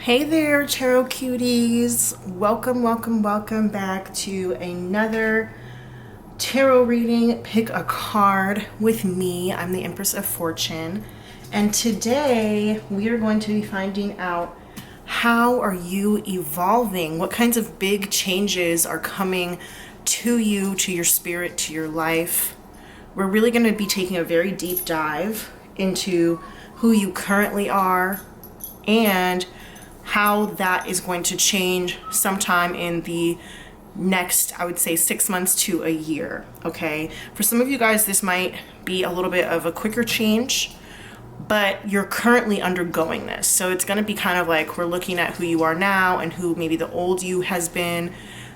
Hey there, tarot cuties. Welcome back to another tarot reading. Pick a card with me. I'm the Empress of Fortune. And today we are going to be finding out, how are you evolving? What kinds of big changes are coming to you, to your spirit, to your life? We're really going to be taking a very deep dive into who you currently are and how that is going to change sometime in the next, I would say, 6 months to a year. Okay, for some of you guys this might be a little bit of a quicker change, but you're currently undergoing this, so it's going to be kind of like we're looking at who you are now and who maybe the old you has been,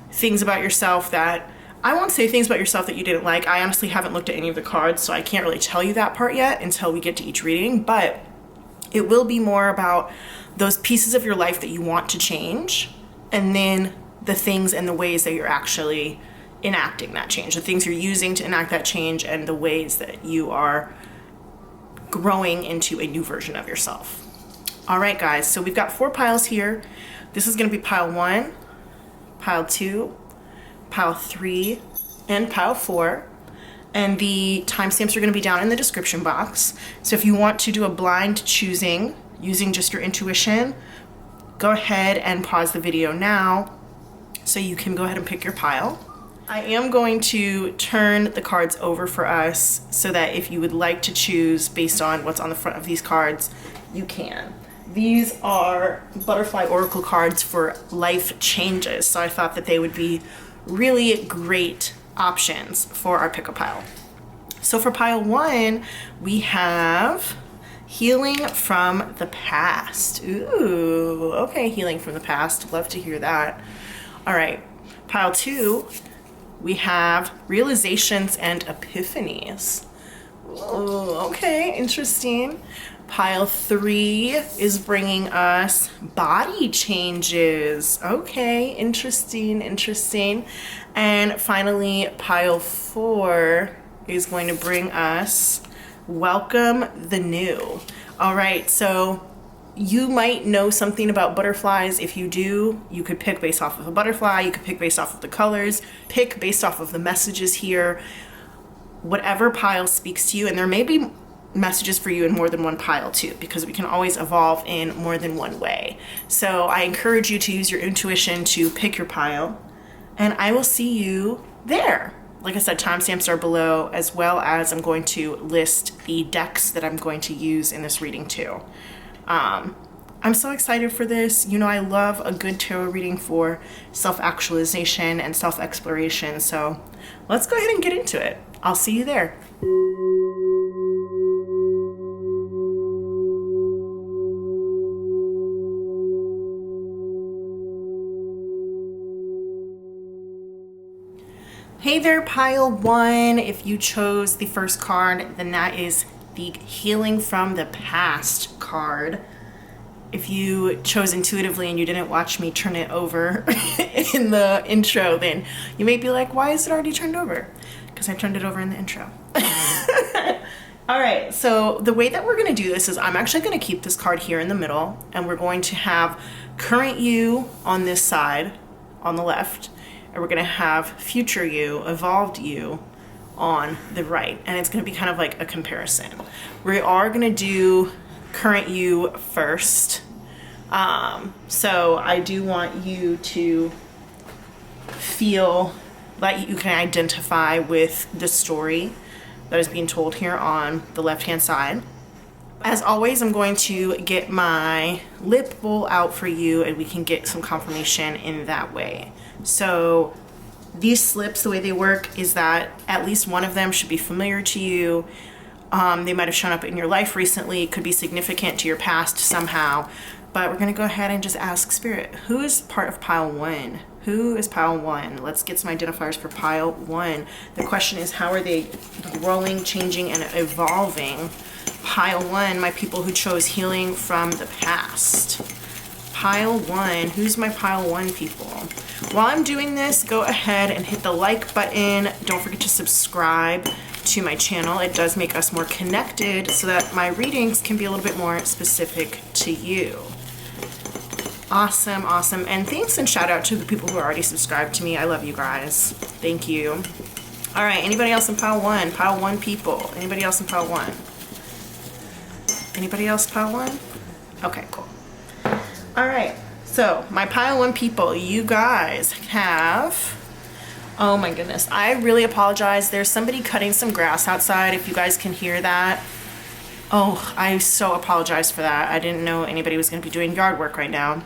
things about yourself that I won't say things about yourself that you didn't like. I honestly haven't looked at any of the cards, so I can't really tell you that part yet until we get to each reading, but it will be more about those pieces of your life that you want to change, and then the things and the ways that you're actually enacting that change, the things you're using to enact that change, and the ways that you are growing into a new version of yourself. All right, guys, so we've got 4 piles here. This is going to be pile 1, pile 2, pile 3, and pile 4. And the timestamps are going to be down in the description box. So if you want to do a blind choosing using just your intuition, go ahead and pause the video now so you can go ahead and pick your pile. I am going to turn the cards over for us so that if you would like to choose based on what's on the front of these cards, you can. These are butterfly oracle cards for life changes, so I thought that they would be really great options for our pick a pile. So for pile 1, we have healing from the past. Ooh, okay, healing from the past. Love to hear that. All right, pile 2, we have realizations and epiphanies. Ooh, okay, interesting. Pile 3 is bringing us body changes. Okay, interesting. And finally, pile 4 is going to bring us welcome the new. All right, so you might know something about butterflies. If you do, you could pick based off of a butterfly, you could pick based off of the colors, pick based off of the messages here, whatever pile speaks to you. And there may be messages for you in more than one pile too, because we can always evolve in more than one way. So I encourage you to use your intuition to pick your pile, and I will see you there. Like I said, timestamps are below, as well as I'm going to list the decks that I'm going to use in this reading too. I'm so excited for this. You know, I love a good tarot reading for self-actualization and self-exploration. So let's go ahead and get into it. I'll see you there. Hey there, pile 1. If you chose the first card, then that is the healing from the past card. If you chose intuitively and you didn't watch me turn it over in the intro, then you may be like, why is it already turned over? Because I turned it over in the intro. All right, so the way that we're going to do this is I'm actually going to keep this card here in the middle, and we're going to have current you on this side on the left, and we're going to have future you, evolved you, on the right. And it's going to be kind of like a comparison. We are going to do current you first. So I do want you to feel like you can identify with the story that is being told here on the left-hand side. As always, I'm going to get my lip bowl out for you, and we can get some confirmation in that way. So these slips, the way they work is that at least one of them should be familiar to you. They might have shown up in your life recently. It could be significant to your past somehow. But we're going to go ahead and just ask Spirit, who is part of pile 1? Who is pile 1? Let's get some identifiers for pile 1. The question is, how are they growing, changing, and evolving? Pile 1, my people who chose healing from the past. Pile 1, who's my pile 1 people? While I'm doing this, go ahead and hit the like button. Don't forget to subscribe to my channel. It does make us more connected so that my readings can be a little bit more specific to you. Awesome, awesome. And thanks and shout out to the people who are already subscribed to me. I love you guys. Thank you. All right, anybody else in pile one? Pile one people. Anybody else in pile one? Anybody else pile one? Okay, cool. All right, so my pile one people, you guys have, oh my goodness, I really apologize. There's somebody cutting some grass outside, if you guys can hear that. Oh, I so apologize for that. I didn't know anybody was gonna be doing yard work right now.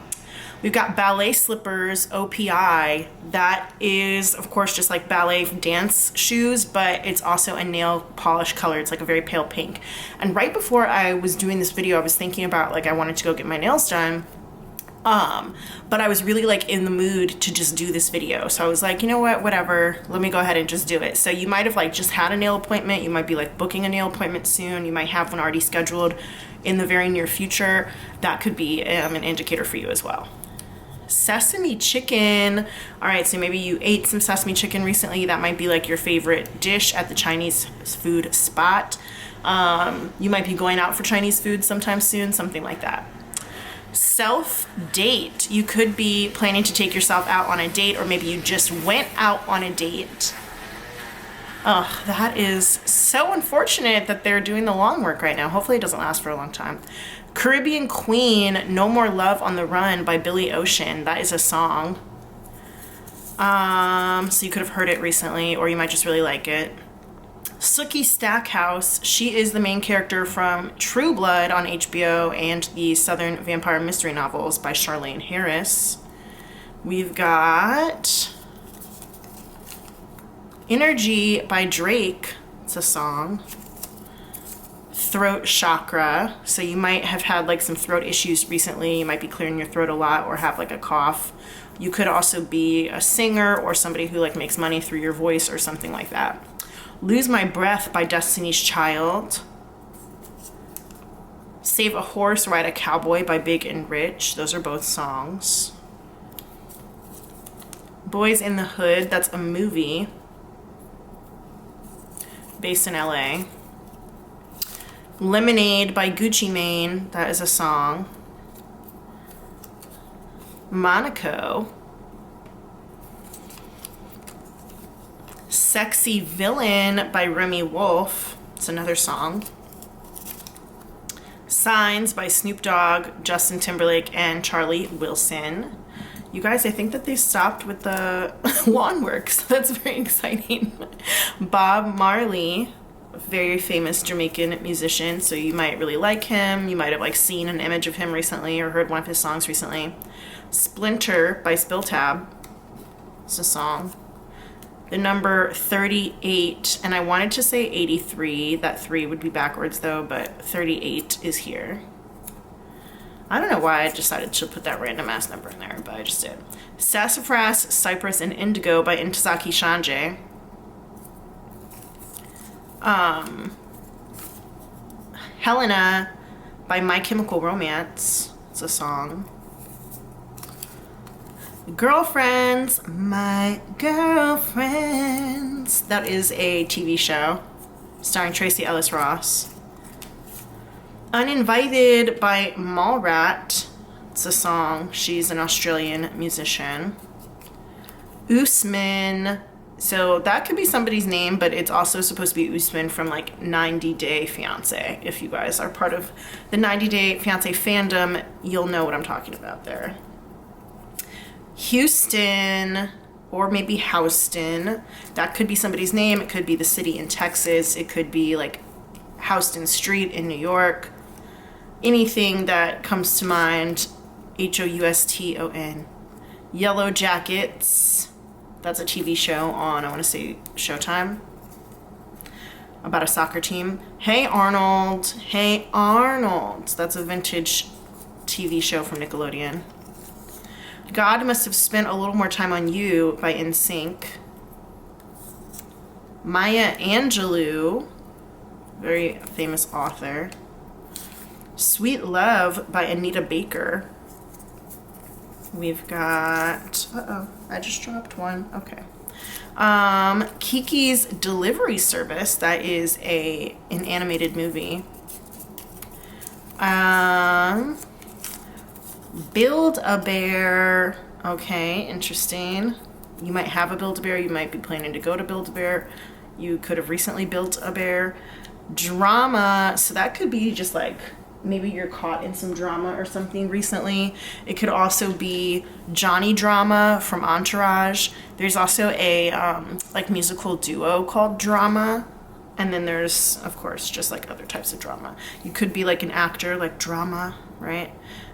We've got ballet slippers, OPI. That is, of course, just like ballet dance shoes, but it's also a nail polish color. It's like a very pale pink. And right before I was doing this video, I was thinking about like I wanted to go get my nails done. But I was really like in the mood to just do this video. So I was like, you know what, whatever, let me go ahead and just do it. So you might have like just had a nail appointment. You might be like booking a nail appointment soon. You might have one already scheduled in the very near future. That could be an indicator for you as well. Sesame chicken. All right, so maybe you ate some sesame chicken recently. That might be like your favorite dish at the Chinese food spot. You might be going out for Chinese food sometime soon, something like that. Self-date. You could be planning to take yourself out on a date, or maybe you just went out on a date. Oh, that is so unfortunate that they're doing the long work right now. Hopefully it doesn't last for a long time. Caribbean Queen, No More Love on the Run by Billy Ocean. That is a song. So you could have heard it recently, or you might just really like it. Sookie Stackhouse, she is the main character from True Blood on HBO and the Southern Vampire Mystery Novels by Charlaine Harris. We've got Energy by Drake. It's a song. Throat chakra. So you might have had like some throat issues recently. You might be clearing your throat a lot or have like a cough. You could also be a singer or somebody who like makes money through your voice or something like that. Lose My Breath by Destiny's Child. Save a Horse, Ride a Cowboy by Big and Rich. Those are both songs. Boys in the Hood, that's a movie based in LA. Lemonade by Gucci Mane, that is a song. Monaco. Sexy Villain by Remy Wolf, it's another song. Signs by Snoop Dogg, Justin Timberlake, and Charlie Wilson. You guys, I think that they stopped with the lawn work, so that's very exciting. Bob Marley, a very famous Jamaican musician, so you might really like him. You might have like seen an image of him recently or heard one of his songs recently. Splinter by Spill Tab, it's a song. The number 38, and I wanted to say 83, that 3 would be backwards though, but 38 is here. I don't know why I decided to put that random ass number in there, but I just did. Sassafras, Cypress, and Indigo by Intozaki Shanjay. Helena by My Chemical Romance, it's a song. Girlfriends, My Girlfriends. That is a TV show starring Tracy Ellis Ross. Uninvited by Mallrat. It's a song. She's an Australian musician. Usman. So that could be somebody's name, but it's also supposed to be Usman from like 90 Day Fiancé. If you guys are part of the 90 Day Fiancé fandom, you'll know what I'm talking about there. Houston, or maybe Houston. That could be somebody's name. It could be the city in Texas. It could be like Houston Street in New York. Anything that comes to mind. Houston. Yellow Jackets. That's a TV show on, I want to say, Showtime. About a soccer team. Hey Arnold. Hey Arnold. That's a vintage TV show from Nickelodeon. God Must Have Spent a Little More Time on You by NSYNC. Maya Angelou, very famous author. Sweet Love by Anita Baker. We've got, I just dropped one. Okay. Kiki's Delivery Service, that is an animated movie. Build-A-Bear. Okay, interesting. You might have a Build-A-Bear. You might be planning to go to Build-A-Bear. You could have recently built a bear. Drama. So that could be just like maybe you're caught in some drama or something recently. It could also be Johnny Drama from Entourage. There's also a like musical duo called Drama. And then there's, of course, just like other types of drama. You could be like an actor, like Drama, right?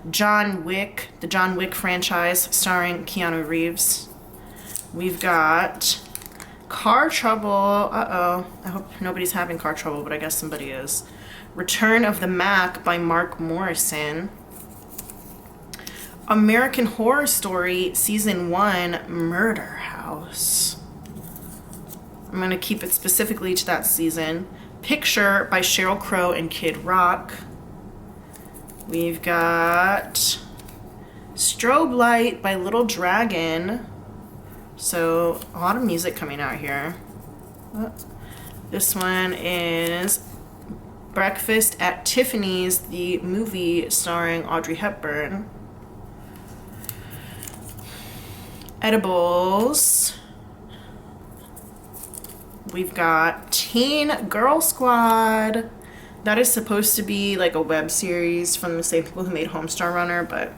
John Wick, the John Wick franchise starring Keanu Reeves. We've got car trouble. Uh-oh. I hope nobody's having car trouble, but I guess somebody is. Return of the Mac by Mark Morrison. American Horror Story Season 1 Murder House. I'm going to keep it specifically to that season. Picture by Sheryl Crow and Kid Rock. We've got Strobe Light by Little Dragon. So a lot of music coming out here. This one is Breakfast at Tiffany's, the movie starring Audrey Hepburn. Edibles. We've got Teen Girl Squad. That is supposed to be like a web series from the same people who made Homestar Runner, but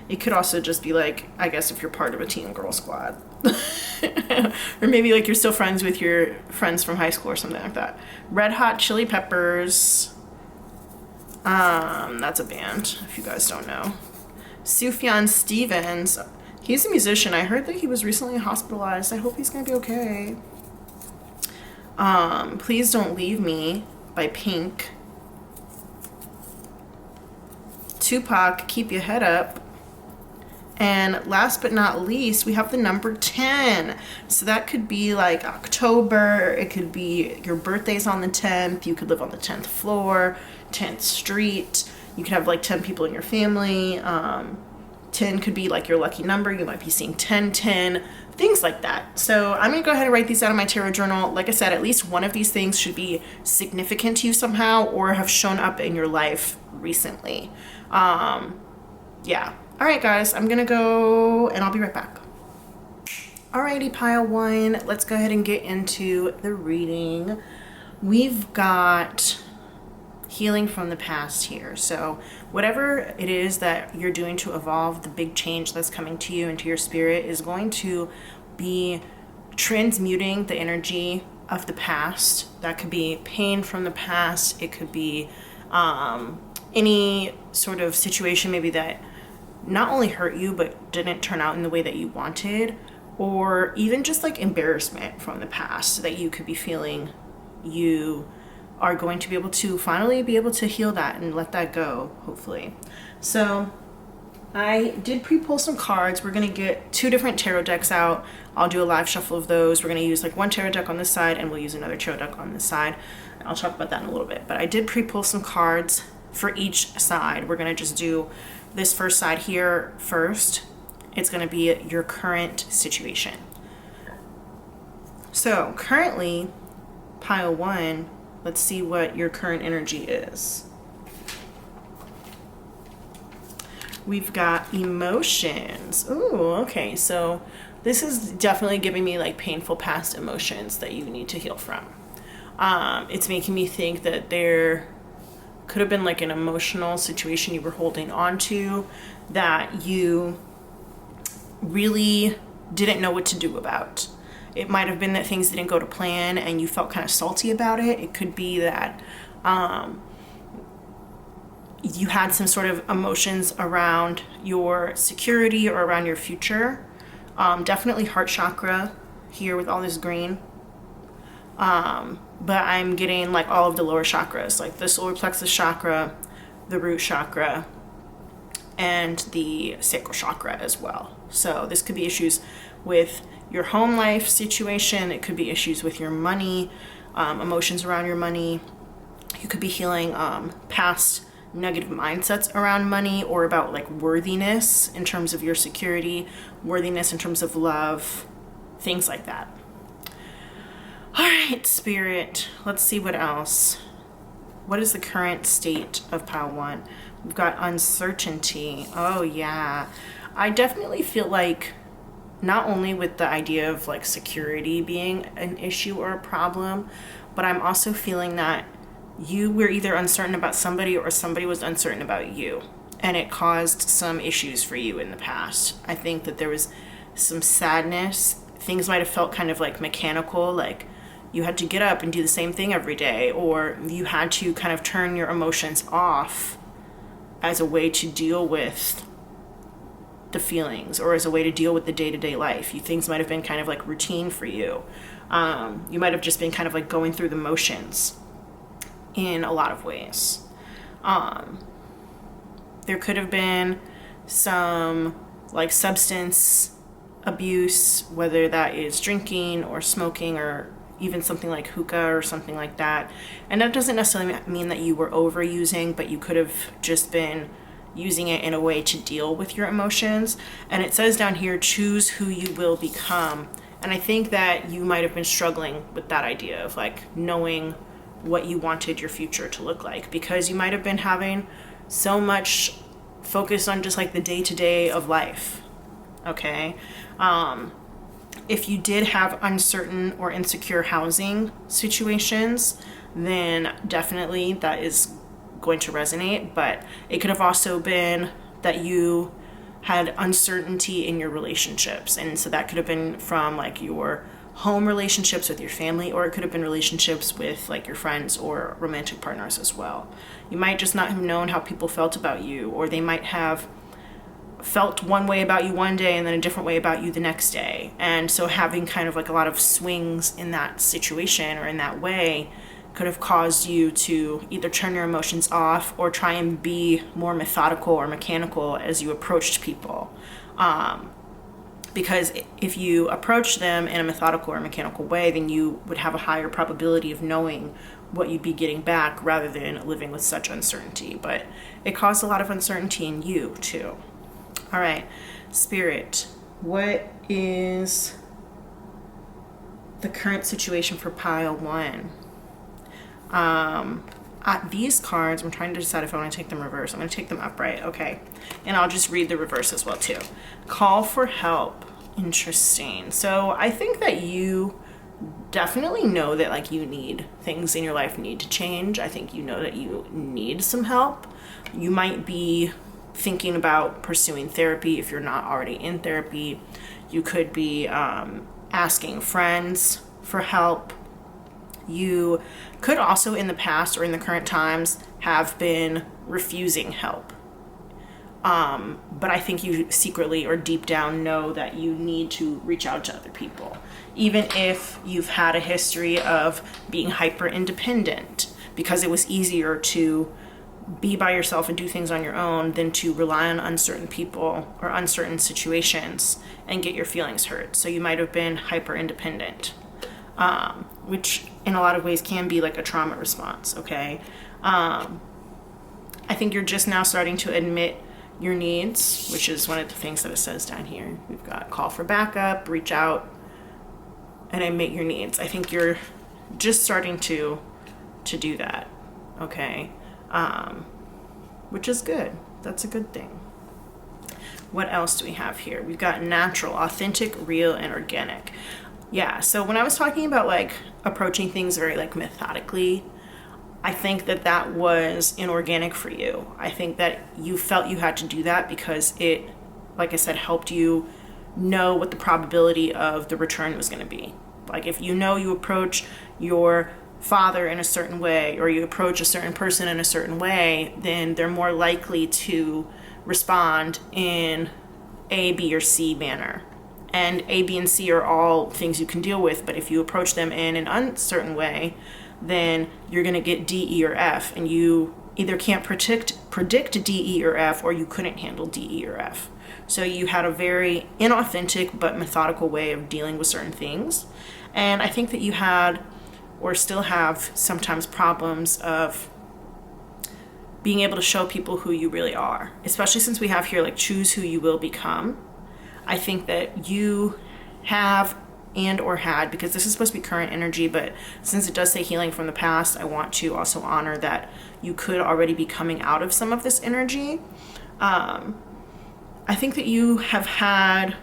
it could also just be like, I guess if you're part of a teen girl squad. Or maybe like you're still friends with your friends from high school or something like that. Red Hot Chili Peppers. That's a band, if you guys don't know. Sufjan Stevens. He's a musician. I heard that he was recently hospitalized. I hope he's gonna be okay. Please Don't Leave Me by Pink. Tupac, Keep Your Head Up. And last but not least, we have the number 10. So that could be like October. It could be your birthday's on the 10th. You could live on the 10th floor, 10th street. You could have like 10 people in your family. 10 could be like your lucky number. You might be seeing 1010, things like that. So I'm going to go ahead and write these out in my tarot journal. Like I said, at least one of these things should be significant to you somehow or have shown up in your life recently. Yeah. All right, guys, I'm going to go and I'll be right back. Alrighty, pile one. Let's go ahead and get into the reading. We've got healing from the past here. So whatever it is that you're doing to evolve, the big change that's coming to you into your spirit is going to be transmuting the energy of the past. That could be pain from the past. It could be any sort of situation maybe that not only hurt you but didn't turn out in the way that you wanted, or even just like embarrassment from the past that you could be feeling. You are going to be able to finally be able to heal that and let that go, hopefully. So I did pre-pull some cards. We're going to get 2 different tarot decks out. I'll do a live shuffle of those. We're going to use like one tarot deck on this side and we'll use another tarot deck on this side. I'll talk about that in a little bit, but I did pre-pull some cards for each side. We're going to just do this first side here first. It's going to be your current situation. So currently, pile one, let's see what your current energy is. We've got emotions. Ooh, okay. So this is definitely giving me like painful past emotions that you need to heal from. It's making me think that there could have been like an emotional situation you were holding on to that you really didn't know what to do about. It might have been that things didn't go to plan and you felt kind of salty about it. It could be that you had some sort of emotions around your security or around your future. Definitely heart chakra here with all this green. But I'm getting like all of the lower chakras, like the solar plexus chakra, the root chakra, and the sacral chakra as well. So this could be issues with your home life situation. It could be issues with your money, emotions around your money. You could be healing past negative mindsets around money or about like worthiness in terms of your security, worthiness in terms of love, things like that. All right, Spirit, let's see what else. What is the current state of pile one? We've got uncertainty. Oh yeah. I definitely feel like not only with the idea of like security being an issue or a problem, but I'm also feeling that you were either uncertain about somebody or somebody was uncertain about you. And it caused some issues for you in the past. I think that there was some sadness. Things might have felt kind of like mechanical, like you had to get up and do the same thing every day, or you had to kind of turn your emotions off as a way to deal with the feelings or as a way to deal with the day-to-day life. Things might have been kind of like routine for you. You might have just been kind of like going through the motions in a lot of ways. There could have been some like substance abuse, whether that is drinking or smoking or even something like hookah or something like that. And that doesn't necessarily mean that you were overusing, but you could have just been using it in a way to deal with your emotions. And it says down here, choose who you will become. And I think that you might have been struggling with that idea of like knowing what you wanted your future to look like, because you might have been having so much focus on just like the day-to-day of life. Okay. If you did have uncertain or insecure housing situations, then definitely that is going to resonate. But it could have also been that you had uncertainty in your relationships. And so that could have been from like your home relationships with your family, or it could have been relationships with like your friends or romantic partners as well. You might just not have known how people felt about you, or they might have felt one way about you one day and then a different way about you the next day. And so having kind of like a lot of swings in that situation or in that way could have caused you to either turn your emotions off or try and be more methodical or mechanical as you approached people. Because if you approach them in a methodical or mechanical way, then you would have a higher probability of knowing what you'd be getting back rather than living with such uncertainty. But it caused a lot of uncertainty in you too. All right, Spirit, what is the current situation for pile 1? These cards, I'm trying to decide if I want to take them reverse. I'm going to take them upright. Okay. And I'll just read the reverse as well too. Call for help. Interesting. So I think that you definitely know that like you need things in your life need to change. I think you know that you need some help. You might be thinking about pursuing therapy if you're not already in therapy. You could be asking friends for help. You could also in the past or in the current times have been refusing help. But I think you secretly or deep down know that you need to reach out to other people. Even if you've had a history of being hyper independent, because it was easier to be by yourself and do things on your own than to rely on uncertain people or uncertain situations and get your feelings hurt. So you might have been hyper independent, which in a lot of ways can be like a trauma response. Okay. I think you're just now starting to admit your needs, which is one of the things that it says down here. We've got call for backup, reach out, and admit your needs. I think you're just starting to do that. Okay. Which is good. That's a good thing. What else do we have here? We've got natural, authentic, real, and organic. Yeah, so when I was talking about like approaching things very like methodically, I think that that was inorganic for you. I think that you felt you had to do that because it, like I said, helped you know what the probability of the return was going to be. Like if you know you approach your father in a certain way or you approach a certain person in a certain way, then they're more likely to respond in A, B, or C manner. And A, B, and C are all things you can deal with, but if you approach them in an uncertain way, then you're going to get D, E, or F, and you either can't predict D, E, or F, or you couldn't handle D, E, or F. So you had a very inauthentic but methodical way of dealing with certain things. And I think that you had or still have sometimes problems of being able to show people who you really are, especially since we have here like choose who you will become. I think that you have and or had, because this is supposed to be current energy, but since it does say healing from the past, I want to also honor that you could already be coming out of some of this energy. I think that you have had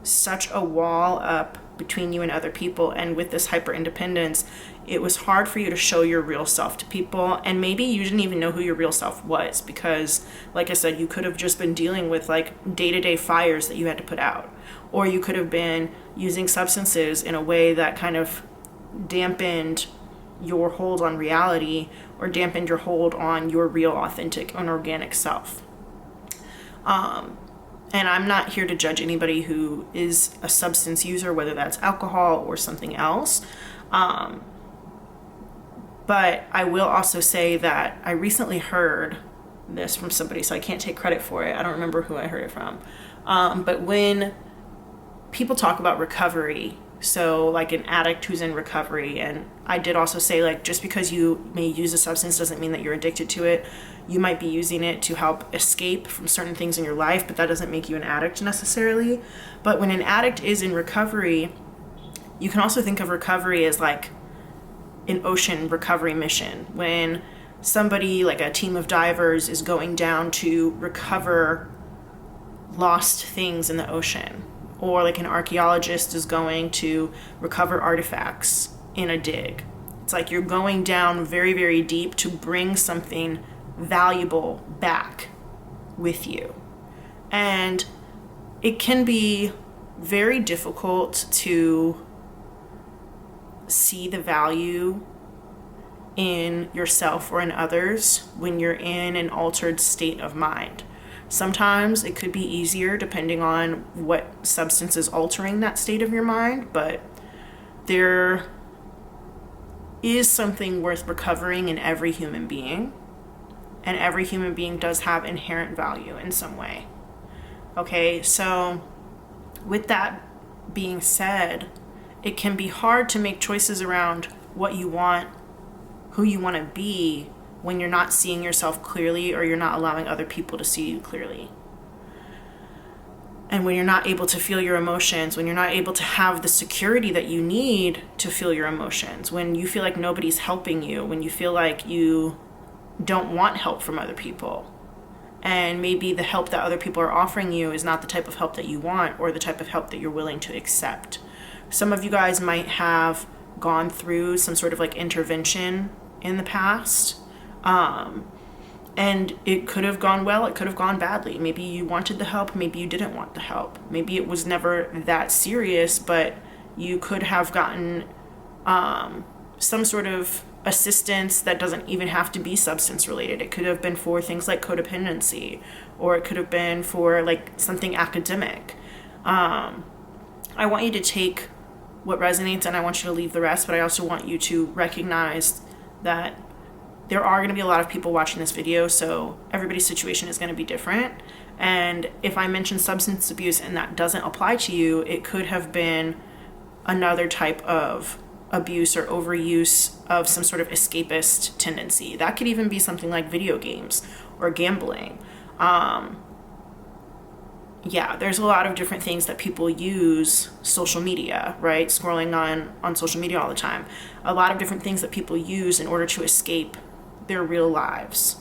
such a wall up between you and other people, and with this hyper independence, it was hard for you to show your real self to people, and maybe you didn't even know who your real self was, because like I said, you could have just been dealing with like day-to-day fires that you had to put out, or you could have been using substances in a way that kind of dampened your hold on reality, or dampened your hold on your real, authentic, and organic self. And I'm not here to judge anybody who is a substance user, whether that's alcohol or something else. But I will also say that I recently heard this from somebody, so I can't take credit for it. I don't remember who I heard it from. But when people talk about recovery, so like an addict who's in recovery, and I did also say, like, just because you may use a substance doesn't mean that you're addicted to it. You might be using it to help escape from certain things in your life, but that doesn't make you an addict necessarily. But when an addict is in recovery, you can also think of recovery as like an ocean recovery mission. When somebody, like a team of divers, is going down to recover lost things in the ocean, or like an archaeologist is going to recover artifacts in a dig. It's like you're going down very, very deep to bring something valuable back with you. And it can be very difficult to see the value in yourself or in others when you're in an altered state of mind. Sometimes it could be easier depending on what substance is altering that state of your mind, but there is something worth recovering in every human being, and every human being does have inherent value in some way. Okay, so with that being said, it can be hard to make choices around what you want, who you want to be, when you're not seeing yourself clearly, or you're not allowing other people to see you clearly. And when you're not able to feel your emotions, when you're not able to have the security that you need to feel your emotions, when you feel like nobody's helping you, when you feel like you don't want help from other people, and maybe the help that other people are offering you is not the type of help that you want, or the type of help that you're willing to accept. Some of you guys might have gone through some sort of like intervention in the past, and it could have gone well, it could have gone badly. Maybe you wanted the help, maybe you didn't want the help. Maybe it was never that serious, but you could have gotten some sort of assistance that doesn't even have to be substance related. It could have been for things like codependency, or it could have been for like something academic. I want you to take what resonates, and I want you to leave the rest, but I also want you to recognize that there are going to be a lot of people watching this video, so everybody's situation is going to be different. And if I mention substance abuse and that doesn't apply to you, it could have been another type of abuse or overuse of some sort of escapist tendency. That could even be something like video games or gambling. Yeah, there's a lot of different things that people use. Social media, right? Scrolling on social media all the time. A lot of different things that people use in order to escape their real lives.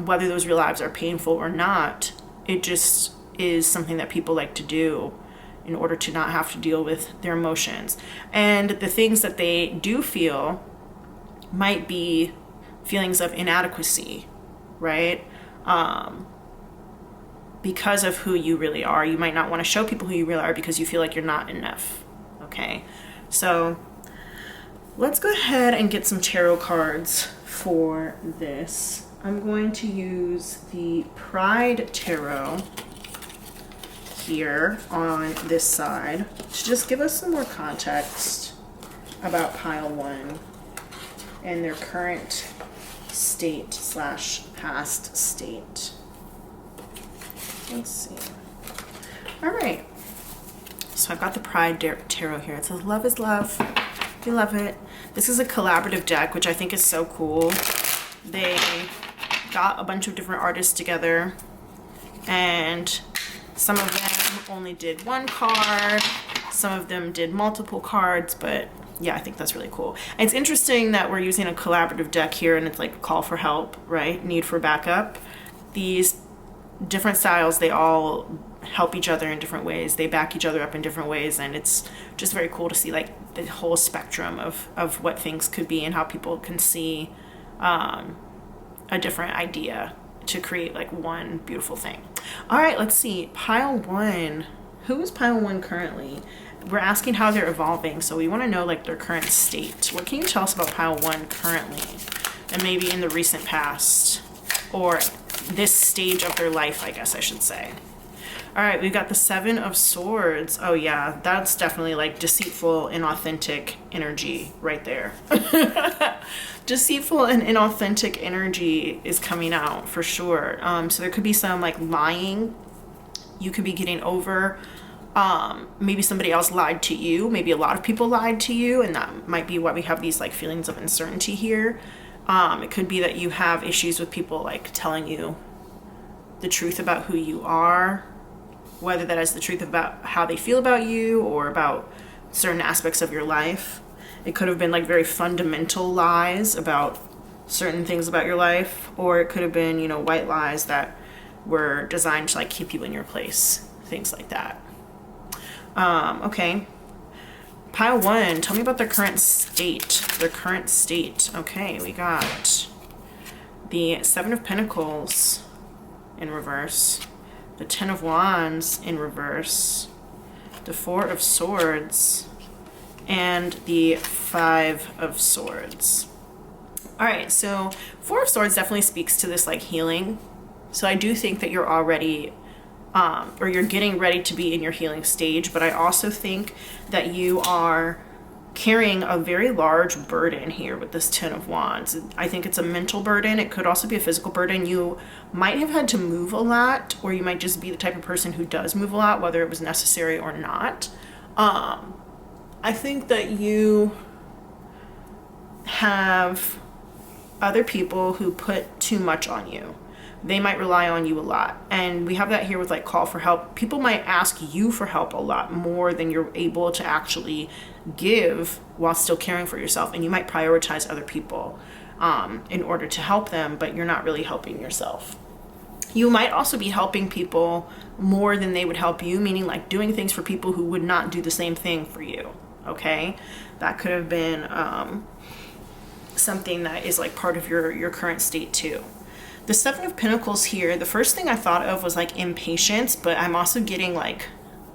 Whether those real lives are painful or not, it just is something that people like to do in order to not have to deal with their emotions. And the things that they do feel might be feelings of inadequacy, right? Because of who you really are. You might not want to show people who you really are because you feel like you're not enough. Okay, so let's go ahead and get some tarot cards for this. I'm going to use the Pride Tarot here on this side to just give us some more context about pile one and their current state / past state. Let's see. All right. So I've got the Pride Tarot here. It says, love is love. We love it. This is a collaborative deck, which I think is so cool. They got a bunch of different artists together, and some of them only did one card. Some of them did multiple cards, but yeah, I think that's really cool. And it's interesting that we're using a collaborative deck here, and it's like call for help, right? Need for backup. These different styles, they all help each other in different ways. They back each other up in different ways, and it's just very cool to see like the whole spectrum of what things could be and how people can see a different idea to create like one beautiful thing. All right, let's see. Pile 1. Who is pile 1 currently? We're asking how they're evolving, so we want to know like their current state. What can you tell us about pile 1 currently, and maybe in the recent past, or this stage of their life, I guess I should say. All right, we've got the 7 of Swords. Oh yeah, that's definitely like deceitful, inauthentic energy right there. Deceitful and inauthentic energy is coming out for sure. So there could be some like lying. You could be getting over. Maybe somebody else lied to you. Maybe a lot of people lied to you, and that might be why we have these like feelings of uncertainty here. It could be that you have issues with people like telling you the truth about who you are, whether that is the truth about how they feel about you or about certain aspects of your life. It could have been like very fundamental lies about certain things about your life, or it could have been, you know, white lies that were designed to like keep you in your place, things like that. Okay. Pile 1, tell me about their current state. Their current state. Okay, we got the 7 of Pentacles in reverse, the 10 of Wands in reverse, the 4 of Swords, and the 5 of Swords. All right, so 4 of Swords definitely speaks to this like healing. So I do think that you're already or you're getting ready to be in your healing stage, but I also think that you are carrying a very large burden here with this 10 of Wands. I think it's a mental burden. It could also be a physical burden. You might have had to move a lot, or you might just be the type of person who does move a lot, whether it was necessary or not. I think that you have other people who put too much on you. They might rely on you a lot. And we have that here with like call for help. People might ask you for help a lot more than you're able to actually give while still caring for yourself. And you might prioritize other people in order to help them, but you're not really helping yourself. You might also be helping people more than they would help you, meaning like doing things for people who would not do the same thing for you. Okay? That could have been something that is like part of your current state too. The 7 of Pentacles here, the first thing I thought of was like impatience, but I'm also getting like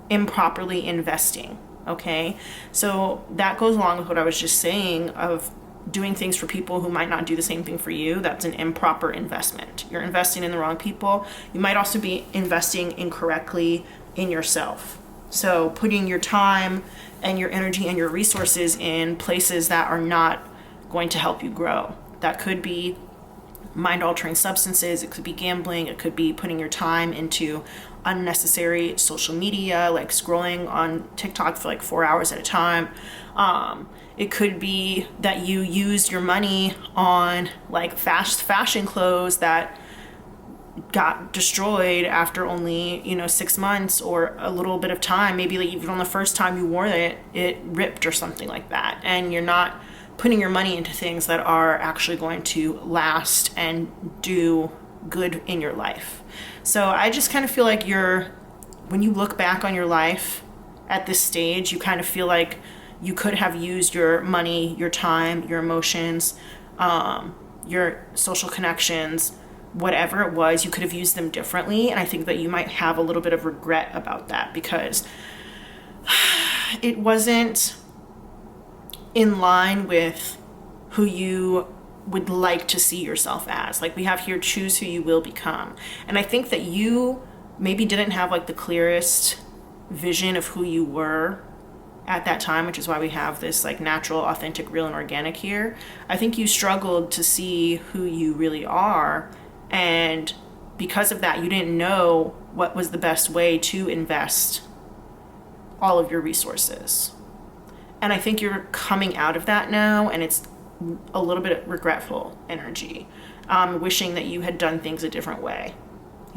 improperly investing, okay? So that goes along with what I was just saying of doing things for people who might not do the same thing for you. That's an improper investment. You're investing in the wrong people. You might also be investing incorrectly in yourself. So putting your time and your energy and your resources in places that are not going to help you grow. That could be mind-altering substances, it could be gambling, it could be putting your time into unnecessary social media, like scrolling on TikTok for like 4 hours at a time. It could be that you used your money on like fast fashion clothes that got destroyed after only 6 months or a little bit of time. Maybe like even on the first time you wore it, it ripped or something like that, and you're not putting your money into things that are actually going to last and do good in your life. So I just kind of feel like when you look back on your life at this stage, you kind of feel like you could have used your money, your time, your emotions, your social connections, whatever it was, you could have used them differently. And I think that you might have a little bit of regret about that because it wasn't in line with who you would like to see yourself as. Like we have here, choose who you will become. And I think that you maybe didn't have like the clearest vision of who you were at that time, which is why we have this like natural, authentic, real, and organic here. I think you struggled to see who you really are. And because of that, you didn't know what was the best way to invest all of your resources. And I think you're coming out of that now, and it's a little bit regretful energy, wishing that you had done things a different way.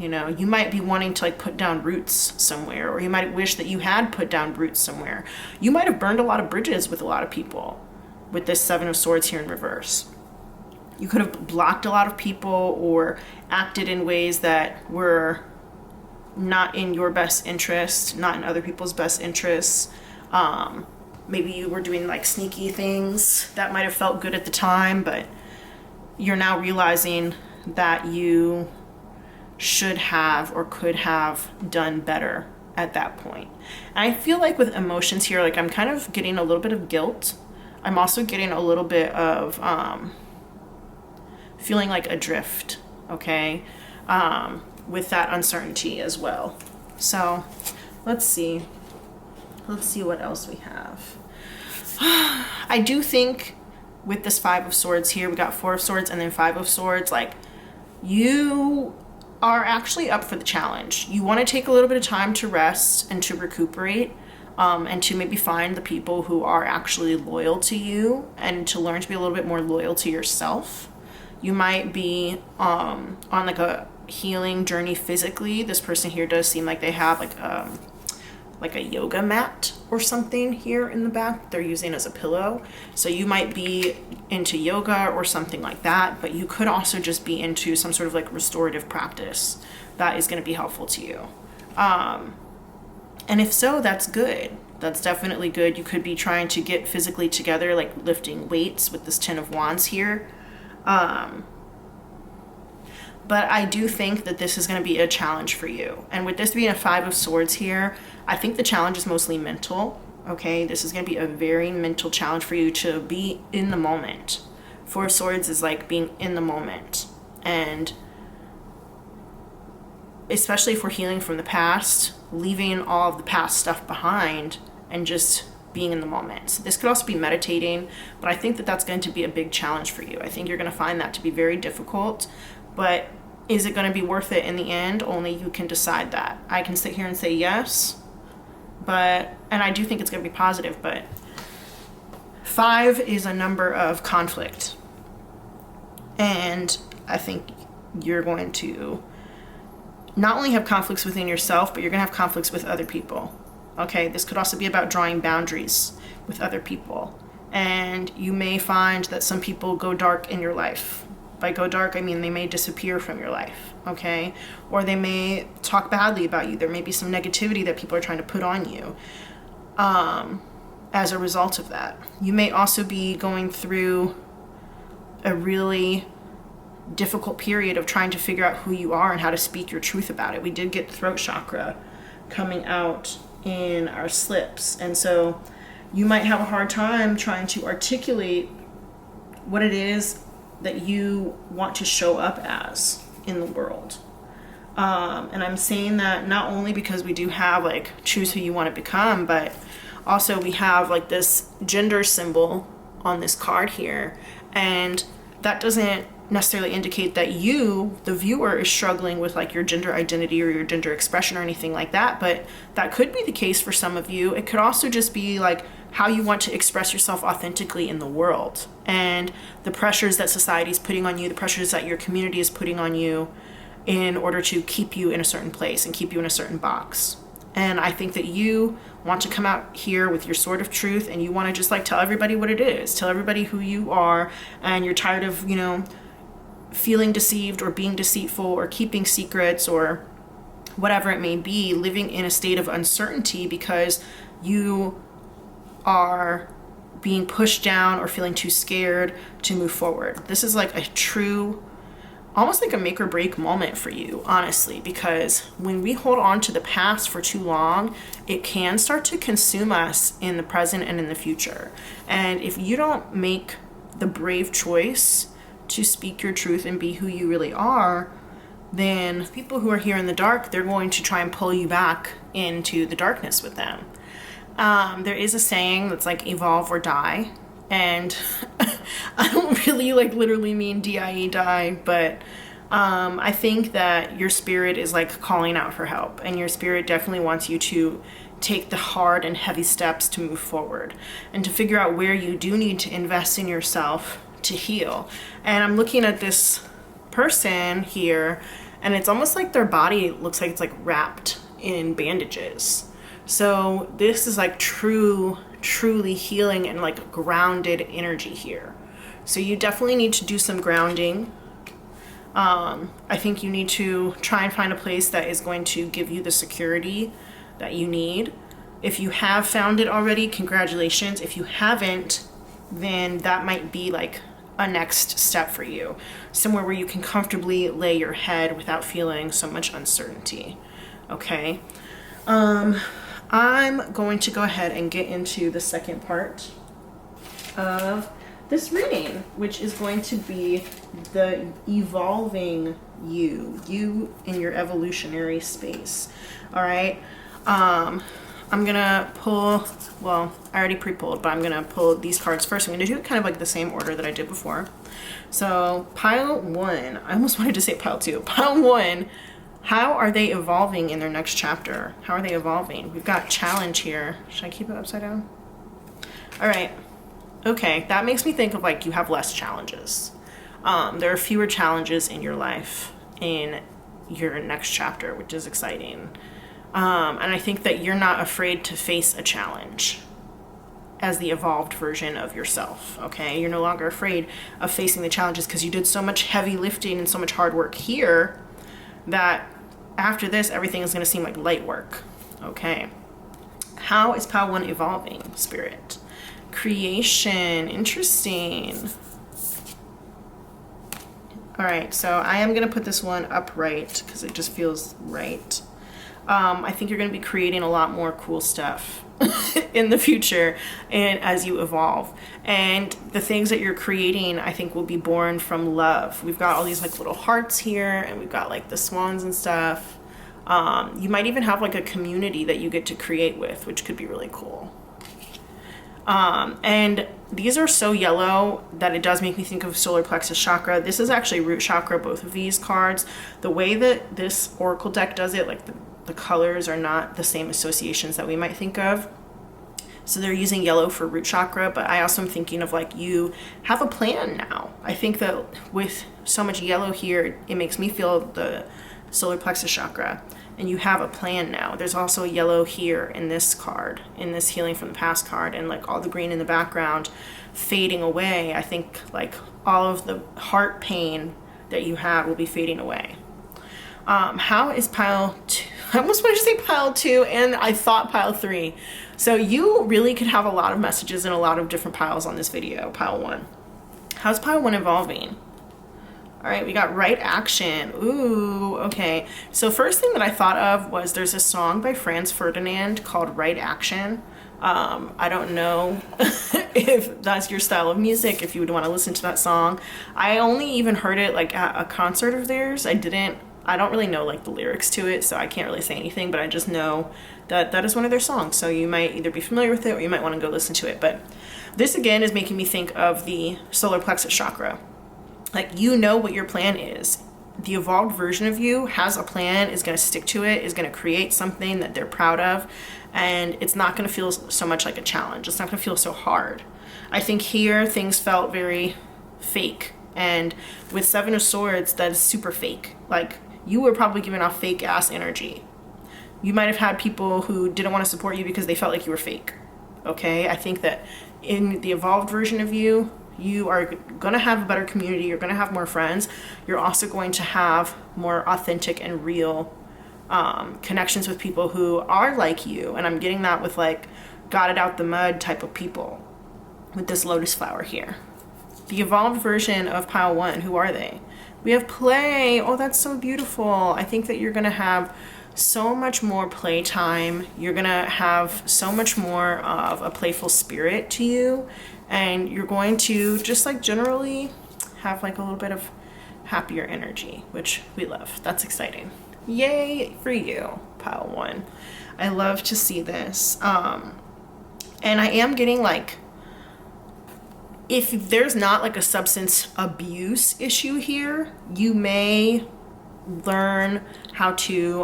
You know, you might be wanting to like put down roots somewhere, or you might wish that you had put down roots somewhere. You might have burned a lot of bridges with a lot of people with this Seven of Swords here in reverse. You could have blocked a lot of people or acted in ways that were not in your best interest, not in other people's best interests. Maybe you were doing like sneaky things that might have felt good at the time, but you're now realizing that you should have or could have done better at that point. And I feel like with emotions here, like I'm kind of getting a little bit of guilt. I'm also getting a little bit of feeling like adrift, okay, with that uncertainty as well. So let's see what else we have. I do think with this Five of Swords here, we got Four of Swords and then Five of Swords, like you are actually up for the challenge. You want to take a little bit of time to rest and to recuperate, and to maybe find the people who are actually loyal to you and to learn to be a little bit more loyal to yourself. You might be on like a healing journey physically. This person here does seem like they have like a yoga mat or something here in the back they're using as a pillow. So you might be into yoga or something like that, but you could also just be into some sort of like restorative practice that is going to be helpful to you. And if so, that's good. That's definitely good. You could be trying to get physically together, like lifting weights with this Ten of Wands here. But I do think that this is going to be a challenge for you. And with this being a Five of Swords here, I think the challenge is mostly mental. Okay, this is going to be a very mental challenge for you to be in the moment. Four of Swords is like being in the moment. And especially if we're healing from the past, leaving all of the past stuff behind and just being in the moment. So this could also be meditating, but I think that that's going to be a big challenge for you. I think you're going to find that to be very difficult, but is it going to be worth it in the end? Only you can decide that. I can sit here and say yes, and I do think it's going to be positive, but 5 is a number of conflict. And I think you're going to not only have conflicts within yourself, but you're going to have conflicts with other people. Okay, this could also be about drawing boundaries with other people. And you may find that some people go dark in your life. By go dark, I mean they may disappear from your life, okay? Or they may talk badly about you. There may be some negativity that people are trying to put on you as a result of that. You may also be going through a really difficult period of trying to figure out who you are and how to speak your truth about it. We did get throat chakra coming out in our slips, and so you might have a hard time trying to articulate what it is that you want to show up as in the world. And I'm saying that not only because we do have like choose who you want to become, but also we have like this gender symbol on this card here, and that doesn't necessarily indicate that you, the viewer, is struggling with like your gender identity or your gender expression or anything like that, but that could be the case for some of you. It could also just be like how you want to express yourself authentically in the world, and the pressures that society is putting on you, the pressures that your community is putting on you in order to keep you in a certain place and keep you in a certain box. And I think that you want to come out here with your sword of truth, and you want to just like tell everybody what it is, tell everybody who you are, and you're tired of, you know, feeling deceived or being deceitful or keeping secrets or whatever it may be, living in a state of uncertainty because you are being pushed down or feeling too scared to move forward. This is like a true, almost like a make or break moment for you, honestly, because when we hold on to the past for too long, it can start to consume us in the present and in the future. And if you don't make the brave choice to speak your truth and be who you really are, then people who are here in the dark, they're going to try and pull you back into the darkness with them. There is a saying that's like evolve or die, and I don't really like literally mean die, but I think that your spirit is like calling out for help, and your spirit definitely wants you to take the hard and heavy steps to move forward and to figure out where you do need to invest in yourself to heal. And I'm looking at this person here, and it's almost like their body looks like it's like wrapped in bandages. So this is like truly healing and like grounded energy here. So you definitely need to do some grounding. I think you need to try and find a place that is going to give you the security that you need. If you have found it already, congratulations. If you haven't, then that might be like a next step for you. Somewhere where you can comfortably lay your head without feeling so much uncertainty. Okay. I'm going to go ahead and get into the second part of this reading, which is going to be the evolving you in your evolutionary space. All right. I'm gonna pull, well, I already pre-pulled, but I'm gonna pull these cards first. I'm gonna do it kind of like the same order that I did before. So pile 1, I almost wanted to say pile 2. Pile 1, how are they evolving in their next chapter? How are they evolving? We've got challenge here. Should I keep it upside down? All right. Okay, that makes me think of like you have less challenges. There are fewer challenges in your life in your next chapter, which is exciting. And I think that you're not afraid to face a challenge as the evolved version of yourself, okay? You're no longer afraid of facing the challenges because you did so much heavy lifting and so much hard work here that after this, everything is going to seem like light work, okay? How is pile 1 evolving, Spirit? Creation, interesting. All right, so I am going to put this one upright because it just feels right. I think you're going to be creating a lot more cool stuff in the future and as you evolve. And the things that you're creating, I think, will be born from love. We've got all these like little hearts here, and we've got like the swans and stuff. You might even have like a community that you get to create with, which could be really cool. And these are so yellow that it does make me think of solar plexus chakra. This is actually root chakra, both of these cards. The way that this oracle deck does it, like the colors are not the same associations that we might think of. So they're using yellow for root chakra, but I also am thinking of like you have a plan now. I think that with so much yellow here, it makes me feel the solar plexus chakra, and you have a plan now. There's also yellow here in this card, in this healing from the past card, and like all the green in the background fading away. I think like all of the heart pain that you have will be fading away. How is pile 2? I almost wanted to say pile 2, and I thought pile 3. So you really could have a lot of messages in a lot of different piles on this video. Pile 1. How's pile 1 evolving? All right, we got right action. Ooh, okay. So first thing that I thought of was there's a song by Franz Ferdinand called Right Action. I don't know if that's your style of music, if you would want to listen to that song. I only even heard it like at a concert of theirs. I don't really know like the lyrics to it, so I can't really say anything, but I just know that that is one of their songs. So you might either be familiar with it or you might want to go listen to it. But this again is making me think of the solar plexus chakra. Like, you know what your plan is. The evolved version of you has a plan, is going to stick to it, is going to create something that they're proud of, and it's not going to feel so much like a challenge. It's not going to feel so hard. I think here things felt very fake, and with Seven of Swords, that is super fake. Like, you were probably giving off fake ass energy. You might have had people who didn't want to support you because they felt like you were fake. Okay? I think that in the evolved version of you, you are going to have a better community. You're going to have more friends. You're also going to have more authentic and real connections with people who are like you. And I'm getting that with like got it out the mud type of people with this lotus flower here. The evolved version of pile 1, who are they? We have play. Oh, that's so beautiful. I think that you're going to have so much more playtime. You're going to have so much more of a playful spirit to you. And you're going to just like generally have like a little bit of happier energy, which we love. That's exciting. Yay for you, pile 1. I love to see this. And I am getting like, if there's not like a substance abuse issue here, you may learn how to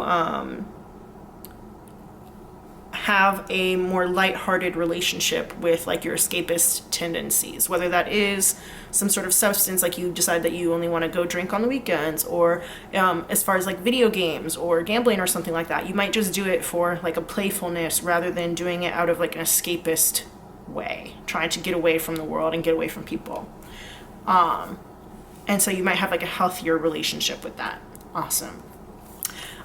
have a more lighthearted relationship with like your escapist tendencies, whether that is some sort of substance, like you decide that you only want to go drink on the weekends, or as far as like video games or gambling or something like that. You might just do it for like a playfulness rather than doing it out of like an escapist way, trying to get away from the world and get away from people. And so you might have like a healthier relationship with that. Awesome.